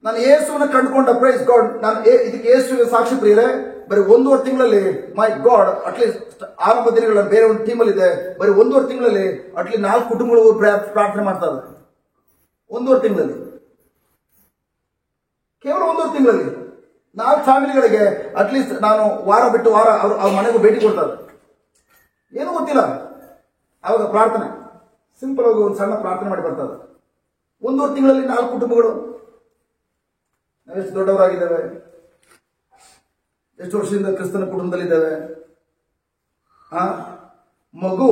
[SPEAKER 1] ನಾನು ಯೇಸುವನ್ನು ಕಂಡುಕೊಂಡ, ಪ್ರೈಸ್ ಗಾಡ್, ನಾನು ಇದಕ್ಕೆ ಯೇಸುವಿಗೆ ಸಾಕ್ಷಿ ಪ್ರಿಯರೇ. ಬರೀ 1.5 ತಿಂಗಳಲ್ಲಿ, ಮೈ ಗಾಡ್, ಅಟ್ಲೀಸ್ಟ್ ಆರಂಭ ದಿನಗಳ ಬೇರೆ ಒಂದು ಟೀಮಲ್ಲಿ ಇದೆ, ಬರೀ 1.5 ತಿಂಗಳಲ್ಲಿ ಅಟ್ಲೀಸ್ಟ್ 4 ಕುಟುಂಬಗಳು ಪ್ರಾರ್ಥನೆ ಮಾಡ್ತಾ ಇದ್ದಾರೆ. 1.5 ತಿಂಗಳಲ್ಲಿ, ಕೇವಲ 1.5 ತಿಂಗಳಲ್ಲಿ 4 ಫ್ಯಾಮಿಲಿಗಳಿಗೆ ಅಟ್ಲೀಸ್ಟ್ ನಾನು ವಾರ ಬಿಟ್ಟು ವಾರ ಅವ್ರ ಮನೆಗೂ ಭೇಟಿ ಕೊಡ್ತಾರೆ. ಏನೂ ಗೊತ್ತಿಲ್ಲ, ಅವಾಗ ಪ್ರಾರ್ಥನೆ ಸಿಂಪಲ್ ಆಗಿ ಒಂದು ಸಣ್ಣ ಪ್ರಾರ್ಥನೆ ಮಾಡಿ ಬರ್ತಾರೆ. 1.5 ತಿಂಗಳಲ್ಲಿ 4 ಕುಟುಂಬಗಳು. ನಾವೆಷ್ಟು ದೊಡ್ಡವರಾಗಿದ್ದೇವೆ, ಎಷ್ಟು ವರ್ಷದಿಂದ ಕ್ರಿಸ್ತನ ಕುಟುಂಬದಲ್ಲಿದ್ದೇವೆ. ಮಗು,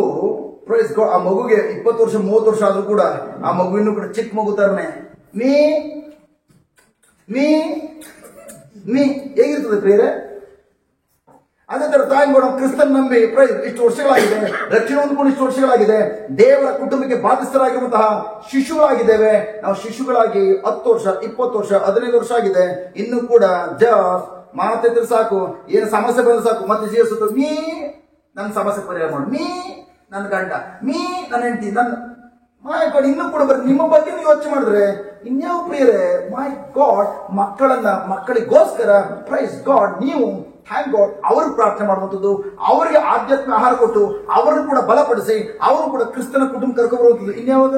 [SPEAKER 1] ಪ್ರೈಸ್ ಗಾಡ್, ಆ ಮಗುಗೆ 20 ವರ್ಷ 30 ವರ್ಷ ಆದ್ರೂ ಕೂಡ ಆ ಮಗು ಇನ್ನೂ ಕೂಡ ಚಿಕ್ಕ ಮಗು ತರನೆ ಮೀ ಹೇಗಿರ್ತದೆ ಪ್ರಿಯರೇ? ಅದೇ ತರ ತಾಯಿಗಳು ಕ್ರಿಸ್ತನ್ ನಂಬಿ ಪ್ರೈಸ್ ಇಷ್ಟು ವರ್ಷಗಳಾಗಿದೆ, ರಕ್ಷಣೆ ಹೊಂದ್ಕೊಂಡು ಇಷ್ಟು ವರ್ಷಗಳಾಗಿದೆ, ದೇವರ ಕುಟುಂಬಕ್ಕೆ ಬಾಧಿತರಾಗಿರುವಂತಹ ಶಿಶುಗಳಾಗಿದ್ದೇವೆ. ನಾವು ಶಿಶುಗಳಾಗಿ 10 ವರ್ಷ 20 ವರ್ಷ 15 ವರ್ಷ ಆಗಿದೆ. ಇನ್ನೂ ಕೂಡ ಮಾತಾಡಿದ್ರೆ ಸಾಕು, ಏನು ಸಮಸ್ಯೆ ಬಂದ್ರೆ ಸಾಕು, ಮತ್ತೆ ಜೀವಿಸುತ್ತ ನನ್ನ ಸಮಸ್ಯೆ ಪರಿಹಾರ ಮಾಡಿ, ನನ್ನ ಗಂಡ, ನನ್ನ ಹೆಂಡತಿ, ನನ್ನ ಮೈ ಗಾಡ್. ಇನ್ನೂ ಕೂಡ ಬರೀ ನಿಮ್ಮ ಬಗ್ಗೆ ನೀವು ಯೋಚನೆ ಮಾಡಿದ್ರೆ ಇನ್ಯಾವ ಪ್ರಿಯರೇ? ಮೈ ಗಾಡ್, ಮಕ್ಕಳಿಗೋಸ್ಕರ ಪ್ರೈಸ್ ಗಾಡ್ ನೀವು ಥ್ಯಾಂಕ್ ಗಾಡ್ ಅವ್ರಿಗೆ ಪ್ರಾರ್ಥನೆ ಮಾಡುವಂಥದ್ದು, ಅವರಿಗೆ ಆಧ್ಯಾತ್ಮಿಕ ಆಹಾರ ಕೊಟ್ಟು ಅವರನ್ನು ಕೂಡ ಬಲಪಡಿಸಿ ಅವರು ಕೂಡ ಕ್ರಿಸ್ತನ ಕುಟುಂಬ ಕರ್ಕೊಂಡ್ಬರುವಂಥದ್ದು ಇನ್ಯಾವಾಗ?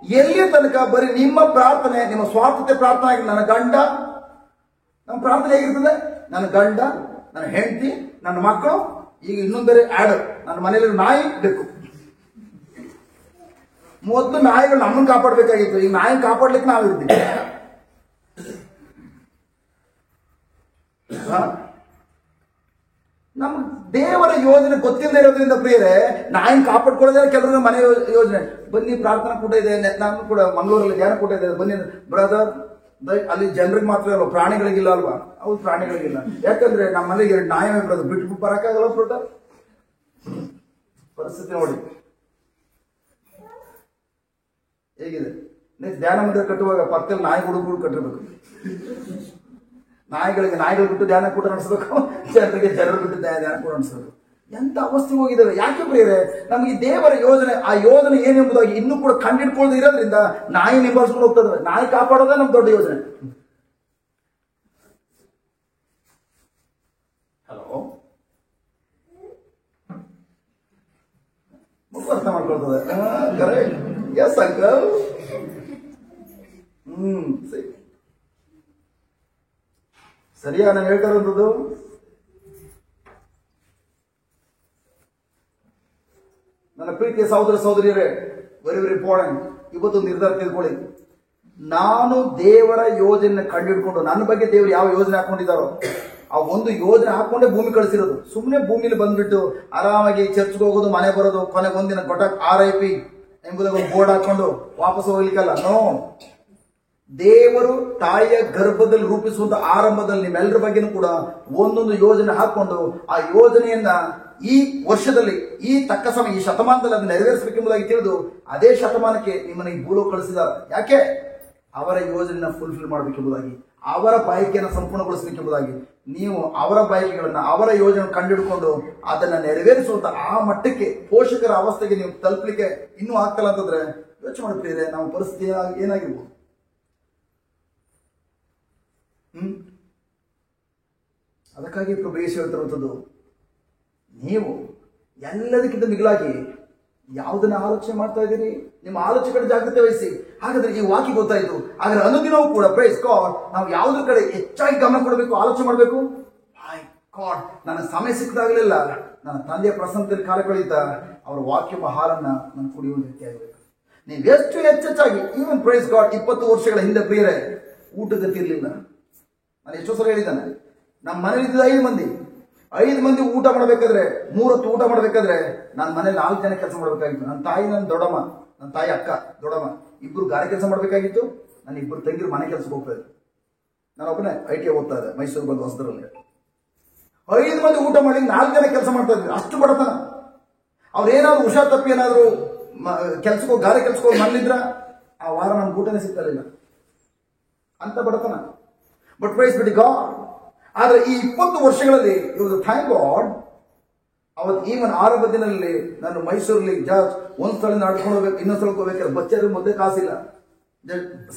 [SPEAKER 1] ಎಲ್ಲಿಯ ತನಕ ಬರೀ ನಿಮ್ಮ ಪ್ರಾರ್ಥನೆ, ನಿಮ್ಮ ಸ್ವಾರ್ಥತೆ ಪ್ರಾರ್ಥನೆ ಆಗಿ ನನ್ನ ಗಂಡ, ನಮ್ಮ ಪ್ರಾರ್ಥನೆ ಹೇಗಿರ್ತದೆ? ನನ್ನ ಗಂಡ, ನನ್ನ ಹೆಂಡತಿ, ನನ್ನ ಮಕ್ಕಳು, ಈಗ ಇನ್ನೊಂದು ಬೇರೆ ಆಡ್, ನನ್ನ ಮನೆಯಲ್ಲಿ ನಾಯಿ ಬೇಕು. ಮೊದಲು ನಾಯಿಗಳು ನಮ್ಮನ್ನು ಕಾಪಾಡಬೇಕಾಗಿತ್ತು, ಈಗ ನಾಯಿ ಕಾಪಾಡ್ಲಿಕ್ಕೆ ನಾವಿರ್ತೀವಿ. ನಮ್ಗೆ ದೇವರ ಯೋಜನೆ ಗೊತ್ತಿಲ್ಲದೆ ಇರೋದ್ರಿಂದ ಪ್ರಿಯರೇ ನಾಯಿನ ಕಾಪಾಡ್ಕೊಳ್ಳೋದೇ ಕೆಲವರು ಮನೆ ಯೋಜನೆ. ಬನ್ನಿ ಪ್ರಾರ್ಥನಾ ಕೂಟ ಇದೆ, ನಾನು ಕೂಡ ಮಂಗಳೂರಲ್ಲಿ ಧ್ಯಾನ ಕೂಟ ಇದೆ, ಬನ್ನಿ ಬ್ರದರ್. ಅಲ್ಲಿ ಜನರಿಗೆ ಮಾತ್ರ ಅಲ್ವಾ, ಪ್ರಾಣಿಗಳಿಗಿಲ್ಲ ಅಲ್ವಾ? ಹೌದು, ಪ್ರಾಣಿಗಳಿಗಿಲ್ಲ. ಯಾಕಂದ್ರೆ ನಮ್ಮ ಮನೆಗೆ 2 ನಾಯಿ ಬ್ರದರ್ ಬಿಟ್ಟು ಬರಕ್ಕಾಗಲ್ಲ ಬ್ರದರ್. ಪರಿಸ್ಥಿತಿ ನೋಡಿ ಹೇಗಿದೆ. ನೆಕ್ಸ್ಟ್ ಧ್ಯಾನ ಮಂದಿರ ಕಟ್ಟುವಾಗ ಪಕ್ಕದಲ್ಲಿ ನಾಯಿ ಹುಡುಗರು ಕಟ್ಟಿರ್ಬೇಕು. ನಾಯಿಗಳು ಬಿಟ್ಟು ಧ್ಯಾನ ಕೂಡ ನಡೆಸಬೇಕು, ಜನರು ಬಿಟ್ಟು ಧ್ಯಾನ ಕೂಡ ನಡೆಸಬೇಕು. ಎಂತ ಅವಸ್ಥೆ ಹೋಗಿದ್ದೇವೆ. ಯಾಕೆ ಪ್ರಿಯರೇ? ನಮ್ಗೆ ಈ ದೇವರ ಯೋಜನೆ, ಆ ಯೋಜನೆ ಏನೆಂಬುದಾಗಿ ಇನ್ನೂ ಕೂಡ ಕಂಡಿಡ್ಕೊಳ್ಳದೆ ಇರೋದ್ರಿಂದ ನಾಯಿ ನಿಭಾಯಿಸ್ಕೊಂಡು ಹೋಗ್ತದೆ. ನಾಯಿ ಕಾಪಾಡೋದೇ ನಮ್ ದೊಡ್ಡ ಯೋಜನೆ. ಹಲೋ, ಅರ್ಥ ಮಾಡ್ಕೊಳ್ತದೆ. Correct, yes uncle. ಸರಿಯಾ ನಾನು ಹೇಳ್ತಾ ಇರೋದು? ನನ್ನ ಪ್ರೀತಿಯ ಸಹೋದರ ಸಹೋದರಿಯರೇ, ವೆರಿ ವೆರಿ ಇಂಪಾರ್ಟೆಂಟ್. ಇವತ್ತೊಂದು ನಿರ್ಧಾರ ತೆಗೆದುಕೊಳ್ಳಿ. ನಾನು ದೇವರ ಯೋಜನೆ ಕಂಡಿಡ್ಕೊಂಡು, ನನ್ನ ಬಗ್ಗೆ ದೇವರು ಯಾವ ಯೋಜನೆ ಹಾಕೊಂಡಿದ್ದಾರೋ ಆ ಒಂದು ಯೋಜನೆ ಹಾಕೊಂಡೇ ಭೂಮಿ ಕಳಿಸಿರೋದು. ಸುಮ್ಮನೆ ಭೂಮಿಲಿ ಬಂದ್ಬಿಟ್ಟು ಆರಾಮಾಗಿ ಚರ್ಚ್ಗೆ ಹೋಗೋದು, ಮನೆ ಬರೋದು, ಕೊನೆಗೆ ಒಂದಿನ ಕೊಟ್ಟ RIP ಎಂಬುದಾಗಿ ಒಂದು ಬೋರ್ಡ್ ಹಾಕೊಂಡು ವಾಪಸ್ ಹೋಗ್ಲಿಕ್ಕಲ್ಲ. ನೋ, ದೇವರು ತಾಯಿಯ ಗರ್ಭದಲ್ಲಿ ರೂಪಿಸುವಂತ ಆರಂಭದಲ್ಲಿ ನಿಮ್ಮೆಲ್ಲರ ಬಗ್ಗೆನೂ ಕೂಡ ಒಂದೊಂದು ಯೋಜನೆ ಹಾಕೊಂಡು ಆ ಯೋಜನೆಯನ್ನ ಈ ವರ್ಷದಲ್ಲಿ ಈ ತಕ್ಕ ಸಮಯ ಈ ಶತಮಾನದಲ್ಲಿ ಅದನ್ನು ನೆರವೇರಿಸಬೇಕೆಂಬುದಾಗಿ ತಿಳಿದು ಅದೇ ಶತಮಾನಕ್ಕೆ ನಿಮ್ಮನ್ನ ಈ ಭೂಲೋಕ ಕಳಿಸಿದ್ದಾರೆ. ಯಾಕೆ? ಅವರ ಯೋಜನೆಯನ್ನ ಫುಲ್ಫಿಲ್ ಮಾಡಬೇಕೆಂಬುದಾಗಿ, ಅವರ ಬಯಕೆಯನ್ನು ಸಂಪೂರ್ಣಗೊಳಿಸಬೇಕೆಂಬುದಾಗಿ. ನೀವು ಅವರ ಬಯಕೆಗಳನ್ನ, ಅವರ ಯೋಜನೆ ಕಂಡುಹಿಡ್ಕೊಂಡು ಅದನ್ನ ನೆರವೇರಿಸುವಂತ ಆ ಮಟ್ಟಕ್ಕೆ ಪೋಷಕರ ಅವಸ್ಥೆಗೆ ನೀವು ತಲುಪಲಿಕ್ಕೆ ಇನ್ನೂ ಆಗ್ತಲ್ಲ ಅಂತಂದ್ರೆ ಯೋಚನೆ ಮಾಡಿ ಪ್ರಿಯರೇ, ನಮ್ಮ ಪರಿಸ್ಥಿತಿ ಏನಾಗಿರ್ಬೋದು? ಅದಕ್ಕಾಗಿ ಪ್ರಭು ಯೇಸು ಹೇಳ್ತಿರುವಂಥದ್ದು, ನೀವು ಎಲ್ಲದಕ್ಕಿಂತ ಮಿಗಿಲಾಗಿ ಯಾವುದನ್ನ ಆಲೋಚನೆ ಮಾಡ್ತಾ ಇದ್ದೀರಿ? ನಿಮ್ಮ ಆಲೋಚನೆ ಕಡೆ ಜಾಗೃತಿ ವಹಿಸಿ. ಹಾಗಾದ್ರೆ ಈ ವಾಕ್ಯ ಗೊತ್ತಾಯ್ತು. ಹಾಗಾದ್ರೆ ಅನುದಿನವೂ ಕೂಡ ಪ್ರೈಸ್ ಗಾಡ್ ನಾವು ಯಾವುದ್ರ ಕಡೆ ಹೆಚ್ಚಾಗಿ ಗಮನ ಕೊಡಬೇಕು, ಆಲೋಚನೆ ಮಾಡಬೇಕು. ಮೈ ಗಾಡ್, ನನ್ನ ಸಮಯ ಸಿಕ್ಕದಾಗಲಿಲ್ಲ ನನ್ನ ತಂದೆಯ ಪ್ರಸನ್ನದಲ್ಲಿ ಕಾಲ ಕಳೆಯುತ್ತಾ ಅವರ ವಾಕ್ಯ ಹಾಲನ್ನ ನಾನು ಕುಡಿಯುವ ರೀತಿಯಾಗಬೇಕು. ನೀವು ಎಷ್ಟು ಹೆಚ್ಚೆಚ್ಚಾಗಿ ಈವನ್ ಪ್ರೈಸ್ ಗಾಡ್ 20 ವರ್ಷಗಳ ಹಿಂದೆ ಪ್ರಿಯರೇ ಊಟಗತಿರ್ಲಿಲ್ಲ. ನಾನು ಎಷ್ಟೋ ಸಲ ಹೇಳಿದ್ದಾನೆ, ನಮ್ಮ ಮನೇಲಿ ಇದ್ದ 5 ಮಂದಿ ಊಟ ಮಾಡಬೇಕಾದ್ರೆ 3 ಹೊತ್ತು ಊಟ ಮಾಡಬೇಕಾದ್ರೆ ನನ್ನ ಮನೇಲಿ 4 ಜನ ಕೆಲಸ ಮಾಡಬೇಕಾಗಿತ್ತು. ನನ್ನ ತಾಯಿ, ನನ್ನ ದೊಡ್ಡಮ್ಮ, ನನ್ನ ತಾಯಿ ಅಕ್ಕ ದೊಡ್ಡಮ್ಮ ಇಬ್ರು ಗಾರೆ ಕೆಲಸ ಮಾಡಬೇಕಾಗಿತ್ತು. ನನ್ನ 2 ತಂಗಿರು ಮನೆ ಕೆಲಸಕ್ಕೆ ಹೋಗ್ತಾ ಇದ್ರು. ನಾನು ಒಬ್ಬನೇ ITI ಓದ್ತಾ ಇದ್ದೆ ಮೈಸೂರು ಬಂದು ಹೊಸದರಲ್ಲಿ. 5 ಮಂದಿ ಊಟ ಮಾಡಿ 4 ಜನ ಕೆಲಸ ಮಾಡ್ತಾ ಇದ್ರು. ಅಷ್ಟು ಬಡತನ. ಅವ್ರೇನಾದ್ರು ಹುಷಾರ್ ತಪ್ಪಿ ಏನಾದ್ರು ಕೆಲ್ಸಕ್ಕೆ ಹೋಗಿ ಗಾರೆ ಕೆಲ್ಸಕ್ಕೆ ಹೋಗಿ ಮನೇಲಿದ್ರ ಆ ವಾರ ನಮ್ಗೆ ಊಟನೇ ಸಿಗ್ತಿರ್ಲಿಲ್ಲ. ಅಂತ ಬಡತನ. ಬಟ್ ಪ್ರೈಸ್ ಬಿಡಿ ಗಾಡ್. ಆದ್ರೆ ಈ 20 ವರ್ಷಗಳಲ್ಲಿ ಇವತ್ತು ಥ್ಯಾಂಕ್ ಗಾಡ್, ಅವತ್ತು ಈವನ್ ಆರಂಭ ದಿನದಲ್ಲಿ ನಾನು ಮೈಸೂರಲ್ಲಿ ಒಂದ್ ಸ್ಥಳ ನಡ್ಕೊಂಡು ಹೋಗ್ಬೇಕು, ಇನ್ನೊಂದ್ ಸ್ಥಳಕ್ಕೆ ಹೋಗ್ಬೇಕಾದ್ರೆ ಬಚ್ಚರು ಮೊದಲೇ ಕಾಸಿಲ್ಲ.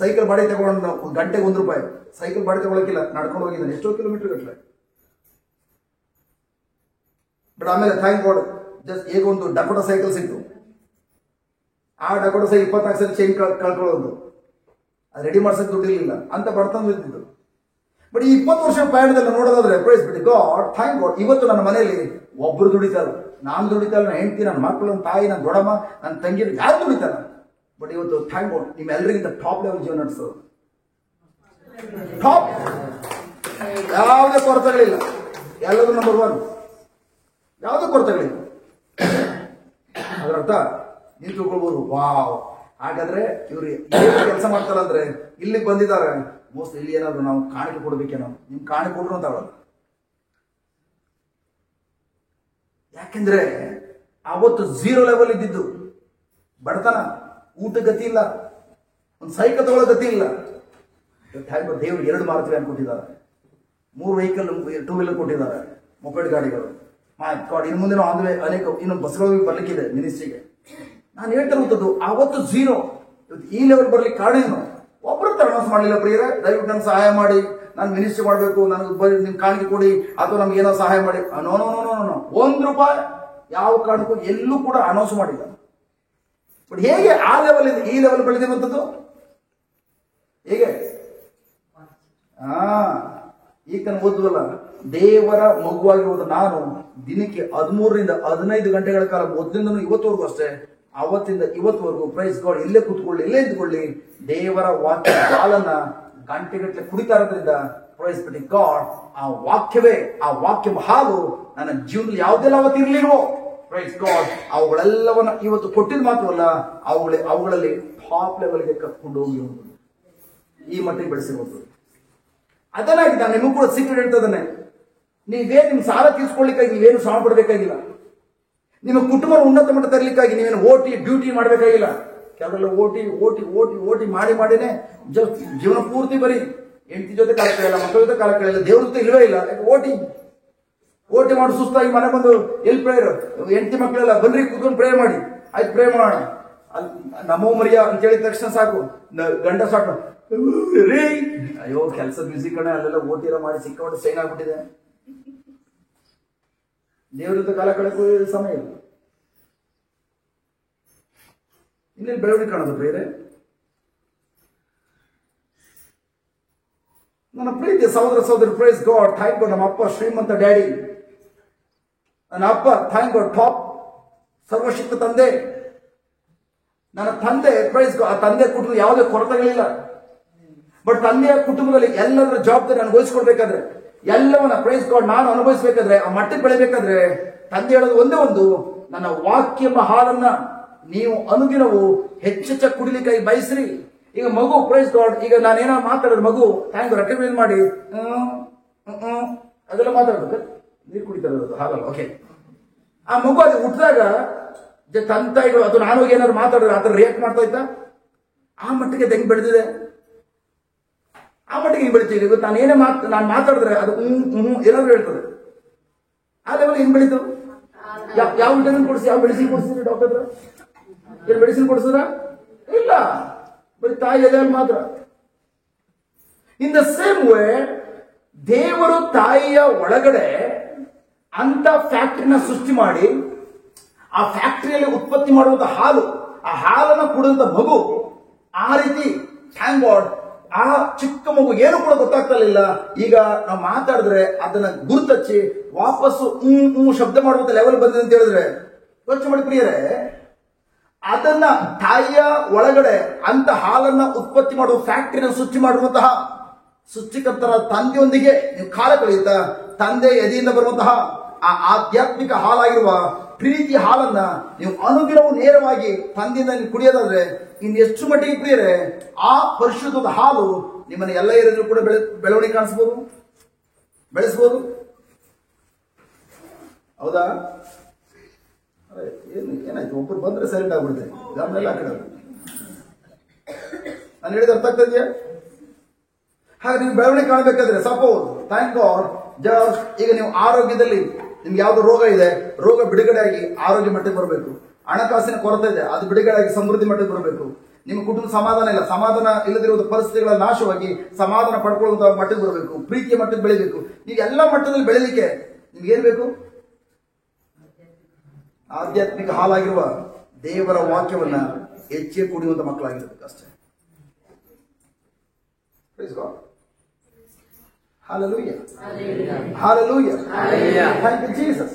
[SPEAKER 1] ಸೈಕಲ್ ಬಾಡಿ ತಗೊಂಡು ಗಂಟೆಗೆ ₹1 ಸೈಕಲ್ ಬಾಡಿ ತಗೊಳಕಿಲ್ಲ, ನಡ್ಕೊಂಡು ಹೋಗಿದ್ದಾನೆ ಎಷ್ಟೋ ಕಿಲೋಮೀಟರ್ ಗಟ್ಟಲೆ. ಬಟ್ ಆಮೇಲೆ ಥ್ಯಾಂಕ್ ಗಾಡ್ ಜಸ್ಟ್ ಈಗ ಒಂದು ಡಕೋಟಾ ಸೈಕಲ್ ಸಿಕ್ತು. ಆ ಡಕೋಟಾ ಸೈಕಲ್ 24 ಸಲ ಚೈನ್ ಕಳ್ಕೊಳ್ಳೋದು, ಅದು ರೆಡಿ ಮಾಡ್ಸಕ್ ದುಡ್ಡಿರ್ಲಿಲ್ಲ. ಅಂತ ಬಡತನ ಇರ್ತಿದ್ದು. ಬಟ್ ಈ 20 ವರ್ಷ ಪ್ರಯಾಣದಲ್ಲಿ ನೋಡೋದಾದ್ರೆ ಪ್ರೈಸ್ ಬಿಡಿ ಗಾಡ್, ಥ್ಯಾಂಕ್ ಗಾಡ್, ಇವತ್ತು ನನ್ನ ಮನೆಯಲ್ಲಿ ಒಬ್ರು ದುಡಿತಾರೆ. ನಾನು ದುಡಿತಾರ, ನನ್ನ ಹೆಂಡತಿ, ನನ್ನ ಮಕ್ಕಳು, ನನ್ನ ತಾಯಿ, ನನ್ನ ದೊಡ್ಡಮ್ಮ, ನನ್ನ ತಂಗಿರು ಯಾರು ದುಡಿತಾರ. ಬಟ್ ಇವತ್ತು ಥ್ಯಾಂಕ್ ಗಾಡ್ ನಿಮ್ಮೆಲ್ಲರಿಗಿಂತ ಟಾಪ್ ಲೆವೆಲ್ ಜೀವನ ನಡೆಸೋದು. ಟಾಪ್, ಯಾವುದೇ ಕೊರತೆಗಳಿಲ್ಲ, ಎಲ್ಲರೂ ನಂಬರ್ 1, ಯಾವುದೇ ಕೊರತೆಗಳಿಲ್ಲ. ಅದರರ್ಥ ನೀವು ತಿಳ್ಕೊಳ್ಬಹುದು, ವಾವ್, ಹಾಗಾದ್ರೆ ಇವ್ರು ಏನು ಕೆಲಸ ಮಾಡ್ತಾರ ಅಂದ್ರೆ ಇಲ್ಲಿಗೆ ಬಂದಿದ್ದಾರೆ, ಮೋಸ್ಟ್ ಇಲ್ಲಿ ಏನಾದ್ರು ನಾವು ಕಾಣಿಕೆ ಕೊಡ್ಬೇಕೇನೋ. ನಿಮ್ ಕಾಣಿಕೆ ಕೊಡ್ರು ಅಂತ ಅವಳು. ಯಾಕೆಂದ್ರೆ ಅವತ್ತು 0 ಲೆವೆಲ್ ಇದ್ದಿದ್ದು ಬಡತನ, ಊಟ ಗತಿ ಇಲ್ಲ, ಒಂದು ಸೈಕಲ್ ತಗೊಳ್ಳೋ ಗತಿ ಇಲ್ಲ. ದೇವರು 2 ಮಾರುತಿ ವ್ಯಾನ್ ಕೊಟ್ಟಿದ್ದಾರೆ, 3 ವೆಹಿಕಲ್ 2 ವೀಲರ್ ಕೊಟ್ಟಿದ್ದಾರೆ, ಮೊಪೆಡ್ ಗಾಡಿಗಳು. ಇನ್ನು ಮುಂದೆ ಅನೇಕ ಇನ್ನೊಂದು ಬಸ್ಗಳು ಬರ್ಲಿಕ್ಕಿದೆ ಮಿನಿಸ್ಟ್ರಿಗೆ. ನಾನು ಹೇಳ್ತಿರುವಂಥದ್ದು ಅವತ್ತು 0, ಇವತ್ತು ಈ ಲೆವೆಲ್ ಬರ್ಲಿಕ್ಕೆ ಕಾರಣ ಏನು? ಒಬ್ಬರು ಅನೌನ್ಸ್ ಮಾಡಲಿಲ್ಲ ಪ್ರಿಯರೇ, ದಯವಿಟ್ಟು ನಂಗೆ ಸಹಾಯ ಮಾಡಿ, ನಾನು ಮಿನಿಸ್ಟ್ರಿ ಮಾಡಬೇಕು, ನನಗೆ ನಿಮ್ ಕಾಣಿಕೆ ಕೊಡಿ, ಅಥವಾ ನಮ್ಗೆ ಏನೋ ಸಹಾಯ ಮಾಡಿ. No no no no no, ₹1 ಯಾವ ಕಾರಣಕ್ಕೂ ಎಲ್ಲೂ ಕೂಡ ಅನೌನ್ಸ್ ಮಾಡಿಲ್ಲ. ಬಟ್ ಹೇಗೆ ಆ ಲೆವೆಲ್ ಈ ಲೆವೆಲ್ ಬೆಳೆದಿರುವಂಥದ್ದು? ಹೇಗೆ? ಈಗ ನಾನು ಓದುವಲ್ಲ, ದೇವರ ಮಗುವಾಗಿರುವುದು ನಾನು ದಿನಕ್ಕೆ 13 ರಿಂದ 15 ಗಂಟೆಗಳ ಕಾಲ ಮೊದಲಿಂದನೂ ಇವತ್ತವರೆಗೂ ಅಷ್ಟೇ, ಅವತ್ತಿಂದ ಇವತ್ತುವರೆಗೂ ಪ್ರೈಸ್ ಗಾಡ್ ಇಲ್ಲೇ ಕೂತ್ಕೊಳ್ಳಿ, ಇಲ್ಲೇ ಇದ್ದುಕೊಳ್ಳಿ, ದೇವರ ವಾಕ್ಯ ಹಾಲನ್ನ ಗಂಟೆಗಟ್ಟಲೆ ಕುಡಿತಾ ಇರೋದ್ರಿಂದ ಪ್ರೈಸ್ ಬಿಡಿ ಗಾಡ್ ಆ ವಾಕ್ಯವೇ, ಆ ವಾಕ್ಯ ಹಾಲು ನನ್ನ ಜೀವನದಲ್ಲಿ ಯಾವುದೆಲ್ಲ ಅವತ್ತು ಇರ್ಲಿಲ್ವೋ ಪ್ರೈಸ್ ಗಾಡ್ ಅವುಗಳೆಲ್ಲವನ್ನ ಇವತ್ತು ಕೊಟ್ಟಿದ್ದು ಮಾತ್ರವಲ್ಲ, ಅವುಗಳಲ್ಲಿ ಟಾಪ್ ಲೆವೆಲ್ಗೆ ಕರ್ಕೊಂಡು ಹೋಗಿರುವುದು, ಈ ಮಟ್ಟಿಗೆ ಬೆಳೆಸಿರುವುದು. ಅದನ್ನಾಗಿ ನಾನು ನಿಮಗೂ ಕೂಡ ಸೀಕ್ರೆಟ್ ಹೇಳ್ತಾ ಇದ್ದಾನೆ. ನಿಮ್ ಸಾಲ ತೀರ್ಸ್ಕೊಳ್ಳಿಕ್ಕಾಗಿ ನೀವೇನು ಶ್ರಮ ಪಡಬೇಕಾಗಿಲ್ಲ. ನಿಮ್ಮ ಕುಟುಂಬ ಉನ್ನತ ಮಟ್ಟ ತರಲಿಕ್ಕಾಗಿ ನೀವೇನು ಓಟಿ ಡ್ಯೂಟಿ ಮಾಡಬೇಕಾಗಿಲ್ಲ. ಕೆಲವೆಲ್ಲ ಓಟಿ ಓಟಿ ಓಟಿ ಓಟಿ ಮಾಡಿನೇ ಜೀವನ ಪೂರ್ತಿ ಬರೀ ಹೆಂಡತಿ ಜೊತೆ ಕಾಲ ಕಳೆಯಲ್ಲ, ಮಕ್ಕಳ ಜೊತೆ ಕಾಲ ಕಳೆಯಲ್ಲ, ದೇವ್ರ ಜೊತೆ ಇಲ್ವೇ ಇಲ್ಲ. ಓಟಿ ಮಾಡಿ ಸುಸ್ತಾಗಿ ಮನೆ ಬಂದು ಎಲ್ಲಿ ಪ್ರೇಯರ್, ಹೆಂಡತಿ ಮಕ್ಕಳೆಲ್ಲ ಬನ್ರಿ ಕೂತ್ಕೊಂಡು ಪ್ರೇಯರ್ ಮಾಡಿ, ಆಯ್ತು ಪ್ರೇಯರ್ ಮಾಡೋಣ, ನಮೋ ಮರಿಯಾ ಅಂತ ಹೇಳಿದ ತಕ್ಷಣ ಸಾಕು, ಗಂಡ ಸಾಕು ರೀ, ಅಯ್ಯೋ ಕೆಲಸ ಬ್ಯುಸಿ ಕಡೆ, ಅಲ್ಲೆಲ್ಲ ಓಟಿರ ಮಾಡಿ ಸಿಕ್ಕಾಪಟ್ಟೆ ಸೈನ್ ಆಗ್ಬಿಟ್ಟಿದೆ. ದೇವ್ರ ಜೊತೆ ಕಾಲ ಕಳೆಕೋ ಸಮಯ ಇಲ್ಲ. ಇನ್ನೇನು ಬೆಳವಣಿಗೆ ಕಾಣೋದು ಬೇರೆ. ನನ್ನ ಪ್ರೀತಿ ಸಹೋದರ ಪ್ರೈಸ್ ಗಾಡ್, ಥ್ಯಾಂಕ್ ಗಾಡ್. ನಮ್ಮ ಅಪ್ಪ ಶ್ರೀಮಂತ ಡ್ಯಾಡಿ, ನನ್ನ ಅಪ್ಪ ಥ್ಯಾಂಕ್ ಗಾಡ್ ಟಾಪ್ ಸರ್ವಶಕ್ತ ತಂದೆ. ನನ್ನ ತಂದೆ ಪ್ರೈಸ್ ಗಾಡ್, ಆ ತಂದೆ ಕುಟುಂಬ ಯಾವುದೇ ಕೊರತೆಗಳಿಲ್ಲ. ಬಟ್ ತಂದೆಯ ಕುಟುಂಬದಲ್ಲಿ ಎಲ್ಲರ ಜವಾಬ್ದಾರಿ ನಾನು ವಹಿಸ್ಕೊಡ್ಬೇಕಾದ್ರೆ, ಎಲ್ಲವನ್ನ ಪ್ರೈಸ್ ಗಾಡ್ ನಾನು ಅನುಭವಿಸಬೇಕಾದ್ರೆ, ಆ ಮಟ್ಟಕ್ಕೆ ಬೆಳಿಬೇಕಾದ್ರೆ ತಂದೆ ಹೇಳೋದು ಒಂದೇ ಒಂದು, ನನ್ನ ವಾಕ್ಯ ಹಾಲನ್ನ ನೀವು ಅನುದಿನವು ಹೆಚ್ಚೆಚ್ಚ ಕುಡಿಲಿಕ್ಕಾಗಿ ಬಯಸ್ರಿ.
[SPEAKER 5] ಈಗ ಮಗು ಪ್ರೈಸ್ ಗಾಡ್, ಈಗ ನಾನೇನೋ ಮಾತಾಡಿದ್ರೆ ಮಗು ಥ್ಯಾಂಕ್ ರೆಕಮೆಂಡ್ ಮಾಡಿ ಅದೆಲ್ಲ ಮಾತಾಡ್ಬೇಕು. ನೀರು ಕುಡಿತಾರೆ ಹಾಗಲ್ಲ. ಓಕೆ, ಆ ಮಗು ಅದು ಹುಟ್ಟಿದಾಗ ತಂತಾಯಿಗಳು ಅದು ನಾನು ಏನಾದ್ರು ಮಾತಾಡಿದ್ರೆ ಆ ಥರ ರಿಯಾಕ್ಟ್ ಮಾಡ್ತಾ ಇತ್ತಾ? ಆ ಮಟ್ಟಿಗೆ ಹೆಂಗ್ ಬೆಳೆದಿದೆ, ಆ ಮಟ್ಟಿಗೆ ಹಿಂಗ್ ಬೆಳಿತೀವಿ. ಇವತ್ತು ನಾನು ಮಾತಾಡಿದ್ರೆ ಅದು ಏನಾದ್ರು ಹೇಳ್ತದೆ. ಆ ಲೆವೆಲ್ ಹೆಂಗ್ ಬೆಳೀತು? ಯಾವ ವಿಟಮಿನ್ ಕೊಡಿಸಿ, ಯಾವ ಮೆಡಿಸಿನ್ ಕೊಡಿಸಿದ್ರಿ ಡಾಕ್ಟರ್? ಏನು ಮೆಡಿಸಿನ್ ಕೊಡಿಸಿದ್ರ? ಇಲ್ಲ, ಬರೀ ತಾಯಿ ಎದೆಯಲ್ಲಿ ಮಾತ್ರ. ಇನ್ ದ ಸೇಮ್ ವೇ ದೇವರು ತಾಯಿಯ ಒಳಗಡೆ ಅಂತ ಫ್ಯಾಕ್ಟರಿನ ಸೃಷ್ಟಿ ಮಾಡಿ ಆ ಫ್ಯಾಕ್ಟರಿಯಲ್ಲಿ ಉತ್ಪತ್ತಿ ಮಾಡುವಂತ ಹಾಲು, ಆ ಹಾಲನ್ನ ಕುಡಿದಂತ ಮಗು ಆ ರೀತಿ ಥ್ಯಾಂಕ್ ಗಾಡ್ ಆ ಚಿಕ್ಕ ಮಗು ಏನು ಕೂಡ ಗೊತ್ತಾಗ್ತಲಿಲ್ಲ. ಈಗ ನಾವು ಮಾತಾಡಿದ್ರೆ ಅದನ್ನ ಗುರುತಚ್ಚಿ ವಾಪಸ್ಸು ಶಬ್ದ ಮಾಡುವಂತ ಲೆವೆಲ್ ಬಂದಿದೆ ಅಂತ ಹೇಳಿದ್ರೆ ಯೋಚನೆ ಮಾಡಿ ಪ್ರಿಯರೇ, ಅದನ್ನ ತಾಯಿಯ ಒಳಗಡೆ ಅಂತ ಹಾಲನ್ನ ಉತ್ಪತ್ತಿ ಮಾಡುವ ಫ್ಯಾಕ್ಟರಿನ ಸೃಷ್ಟಿ ಮಾಡಿರುವಂತಹ ಸೃಷ್ಟಿಕರ್ತರ ತಂದೆಯೊಂದಿಗೆ ನೀವು ಕಾಲ ಕಳೆಯುತ್ತಾ ತಂದೆ ಎದೆಯಿಂದ ಬರುವಂತಹ ಆ ಆಧ್ಯಾತ್ಮಿಕ ಹಾಲಾಗಿರುವ ಪ್ರೀತಿ ಹಾಲನ್ನ ನೀವು ಅನುದಿನವೂ ನೇರವಾಗಿ ತಂದೆಯಿಂದ ನೀವು ಕುಡಿಯೋದಾದ್ರೆ ಇನ್ನೆಷ್ಟು ಮಟ್ಟಿಗೆ ಪ್ರಿಯರೇ ಆ ಪರಿಶುದ್ಧದ ಹಾಲು ನಿಮ್ಮನ್ನ ಎಲ್ಲ ಏರಿಯಲ್ಲೂ ಕೂಡ ಬೆಳವಣಿಗೆ ಕಾಣಿಸ್ಬೋದು, ಬೆಳೆಸ್ಬೋದು. ಹೌದಾ? ಏನಾಯ್ತು? ಒಬ್ರು ಬಂದ್ರೆ ಸೈಲೆಂಟ್ ಆಗ್ಬಿಡ್ತೇನೆ, ಗಮನೆಲ್ಲ ಕಡೆ. ನಾನು ಹೇಳಿದ ಅರ್ಥ ಆಗ್ತಾ ಇದೆಯಾ? ಹಾಗೆ ನೀವು ಬೆಳವಣಿಗೆ ಕಾಣಬೇಕಾದ್ರೆ ಸಪೋಸ್ ಥ್ಯಾಂಕ್ ಗಾಡ್ ಜಸ್ಟ್ ಈಗ ನೀವು ಆರೋಗ್ಯದಲ್ಲಿ ನಿಮ್ಗೆ ಯಾವ್ದು ರೋಗ ಇದೆ, ರೋಗ ಬಿಡುಗಡೆಯಾಗಿ ಆರೋಗ್ಯ ಮಟ್ಟಕ್ಕೆ ಬರಬೇಕು. ಹಣಕಾಸಿನ ಕೊರತೆ ಇದೆ, ಅದು ಬಿಡುಗಡೆಯಾಗಿ ಸಮೃದ್ಧಿ ಮಟ್ಟಕ್ಕೆ ಬರಬೇಕು. ನಿಮ್ಮ ಕುಟುಂಬ ಸಮಾಧಾನ ಇಲ್ಲ, ಸಮಾಧಾನ ಇಲ್ಲದಿರುವಂತ ಪರಿಸ್ಥಿತಿಗಳ ನಾಶವಾಗಿ ಸಮಾಧಾನ ಪಡ್ಕೊಳ್ಳುವಂತ ಮಟ್ಟಕ್ಕೆ ಬರಬೇಕು, ಪ್ರೀತಿಯ ಮಟ್ಟಕ್ಕೆ ಬೆಳಿಬೇಕು. ನೀವು ಎಲ್ಲ ಮಟ್ಟದಲ್ಲಿ ಬೆಳಿಲಿಕ್ಕೆ ನಿಮ್ಗೆ ಏನ್ ಬೇಕು? ಆಧ್ಯಾತ್ಮಿಕ ಹಾಲಾಗಿರುವ ದೇವರ ವಾಕ್ಯವನ್ನ ಹೆಚ್ಚೆ ಕುಡಿಯುವಂತ ಮಕ್ಕಳಾಗಿರ್ಬೇಕು ಅಷ್ಟೇ. Praise God. Hallelujah. Hallelujah. Thank you, Jesus.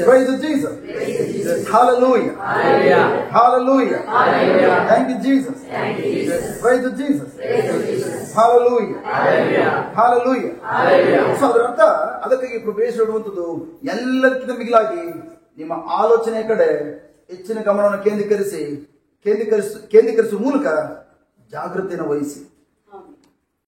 [SPEAKER 5] Praise Jesus. Hallelujah. Hallelujah. Thank you, Jesus. Praise Jesus. Hallelujah. Hallelujah. So ಅದರ ಅರ್ಥ ಅದಕ್ಕಾಗಿ ಪ್ರವೇಶ ಇಡುವಂಥದ್ದು ಎಲ್ಲಕ್ಕಿಂತ ಮಿಗಿಲಾಗಿ ನಿಮ್ಮ ಆಲೋಚನೆಯ ಕಡೆ ಹೆಚ್ಚಿನ ಗಮನವನ್ನು ಕೇಂದ್ರೀಕರಿಸುವ ಮೂಲಕ ಜಾಗೃತಿಯನ್ನು ವಹಿಸಿ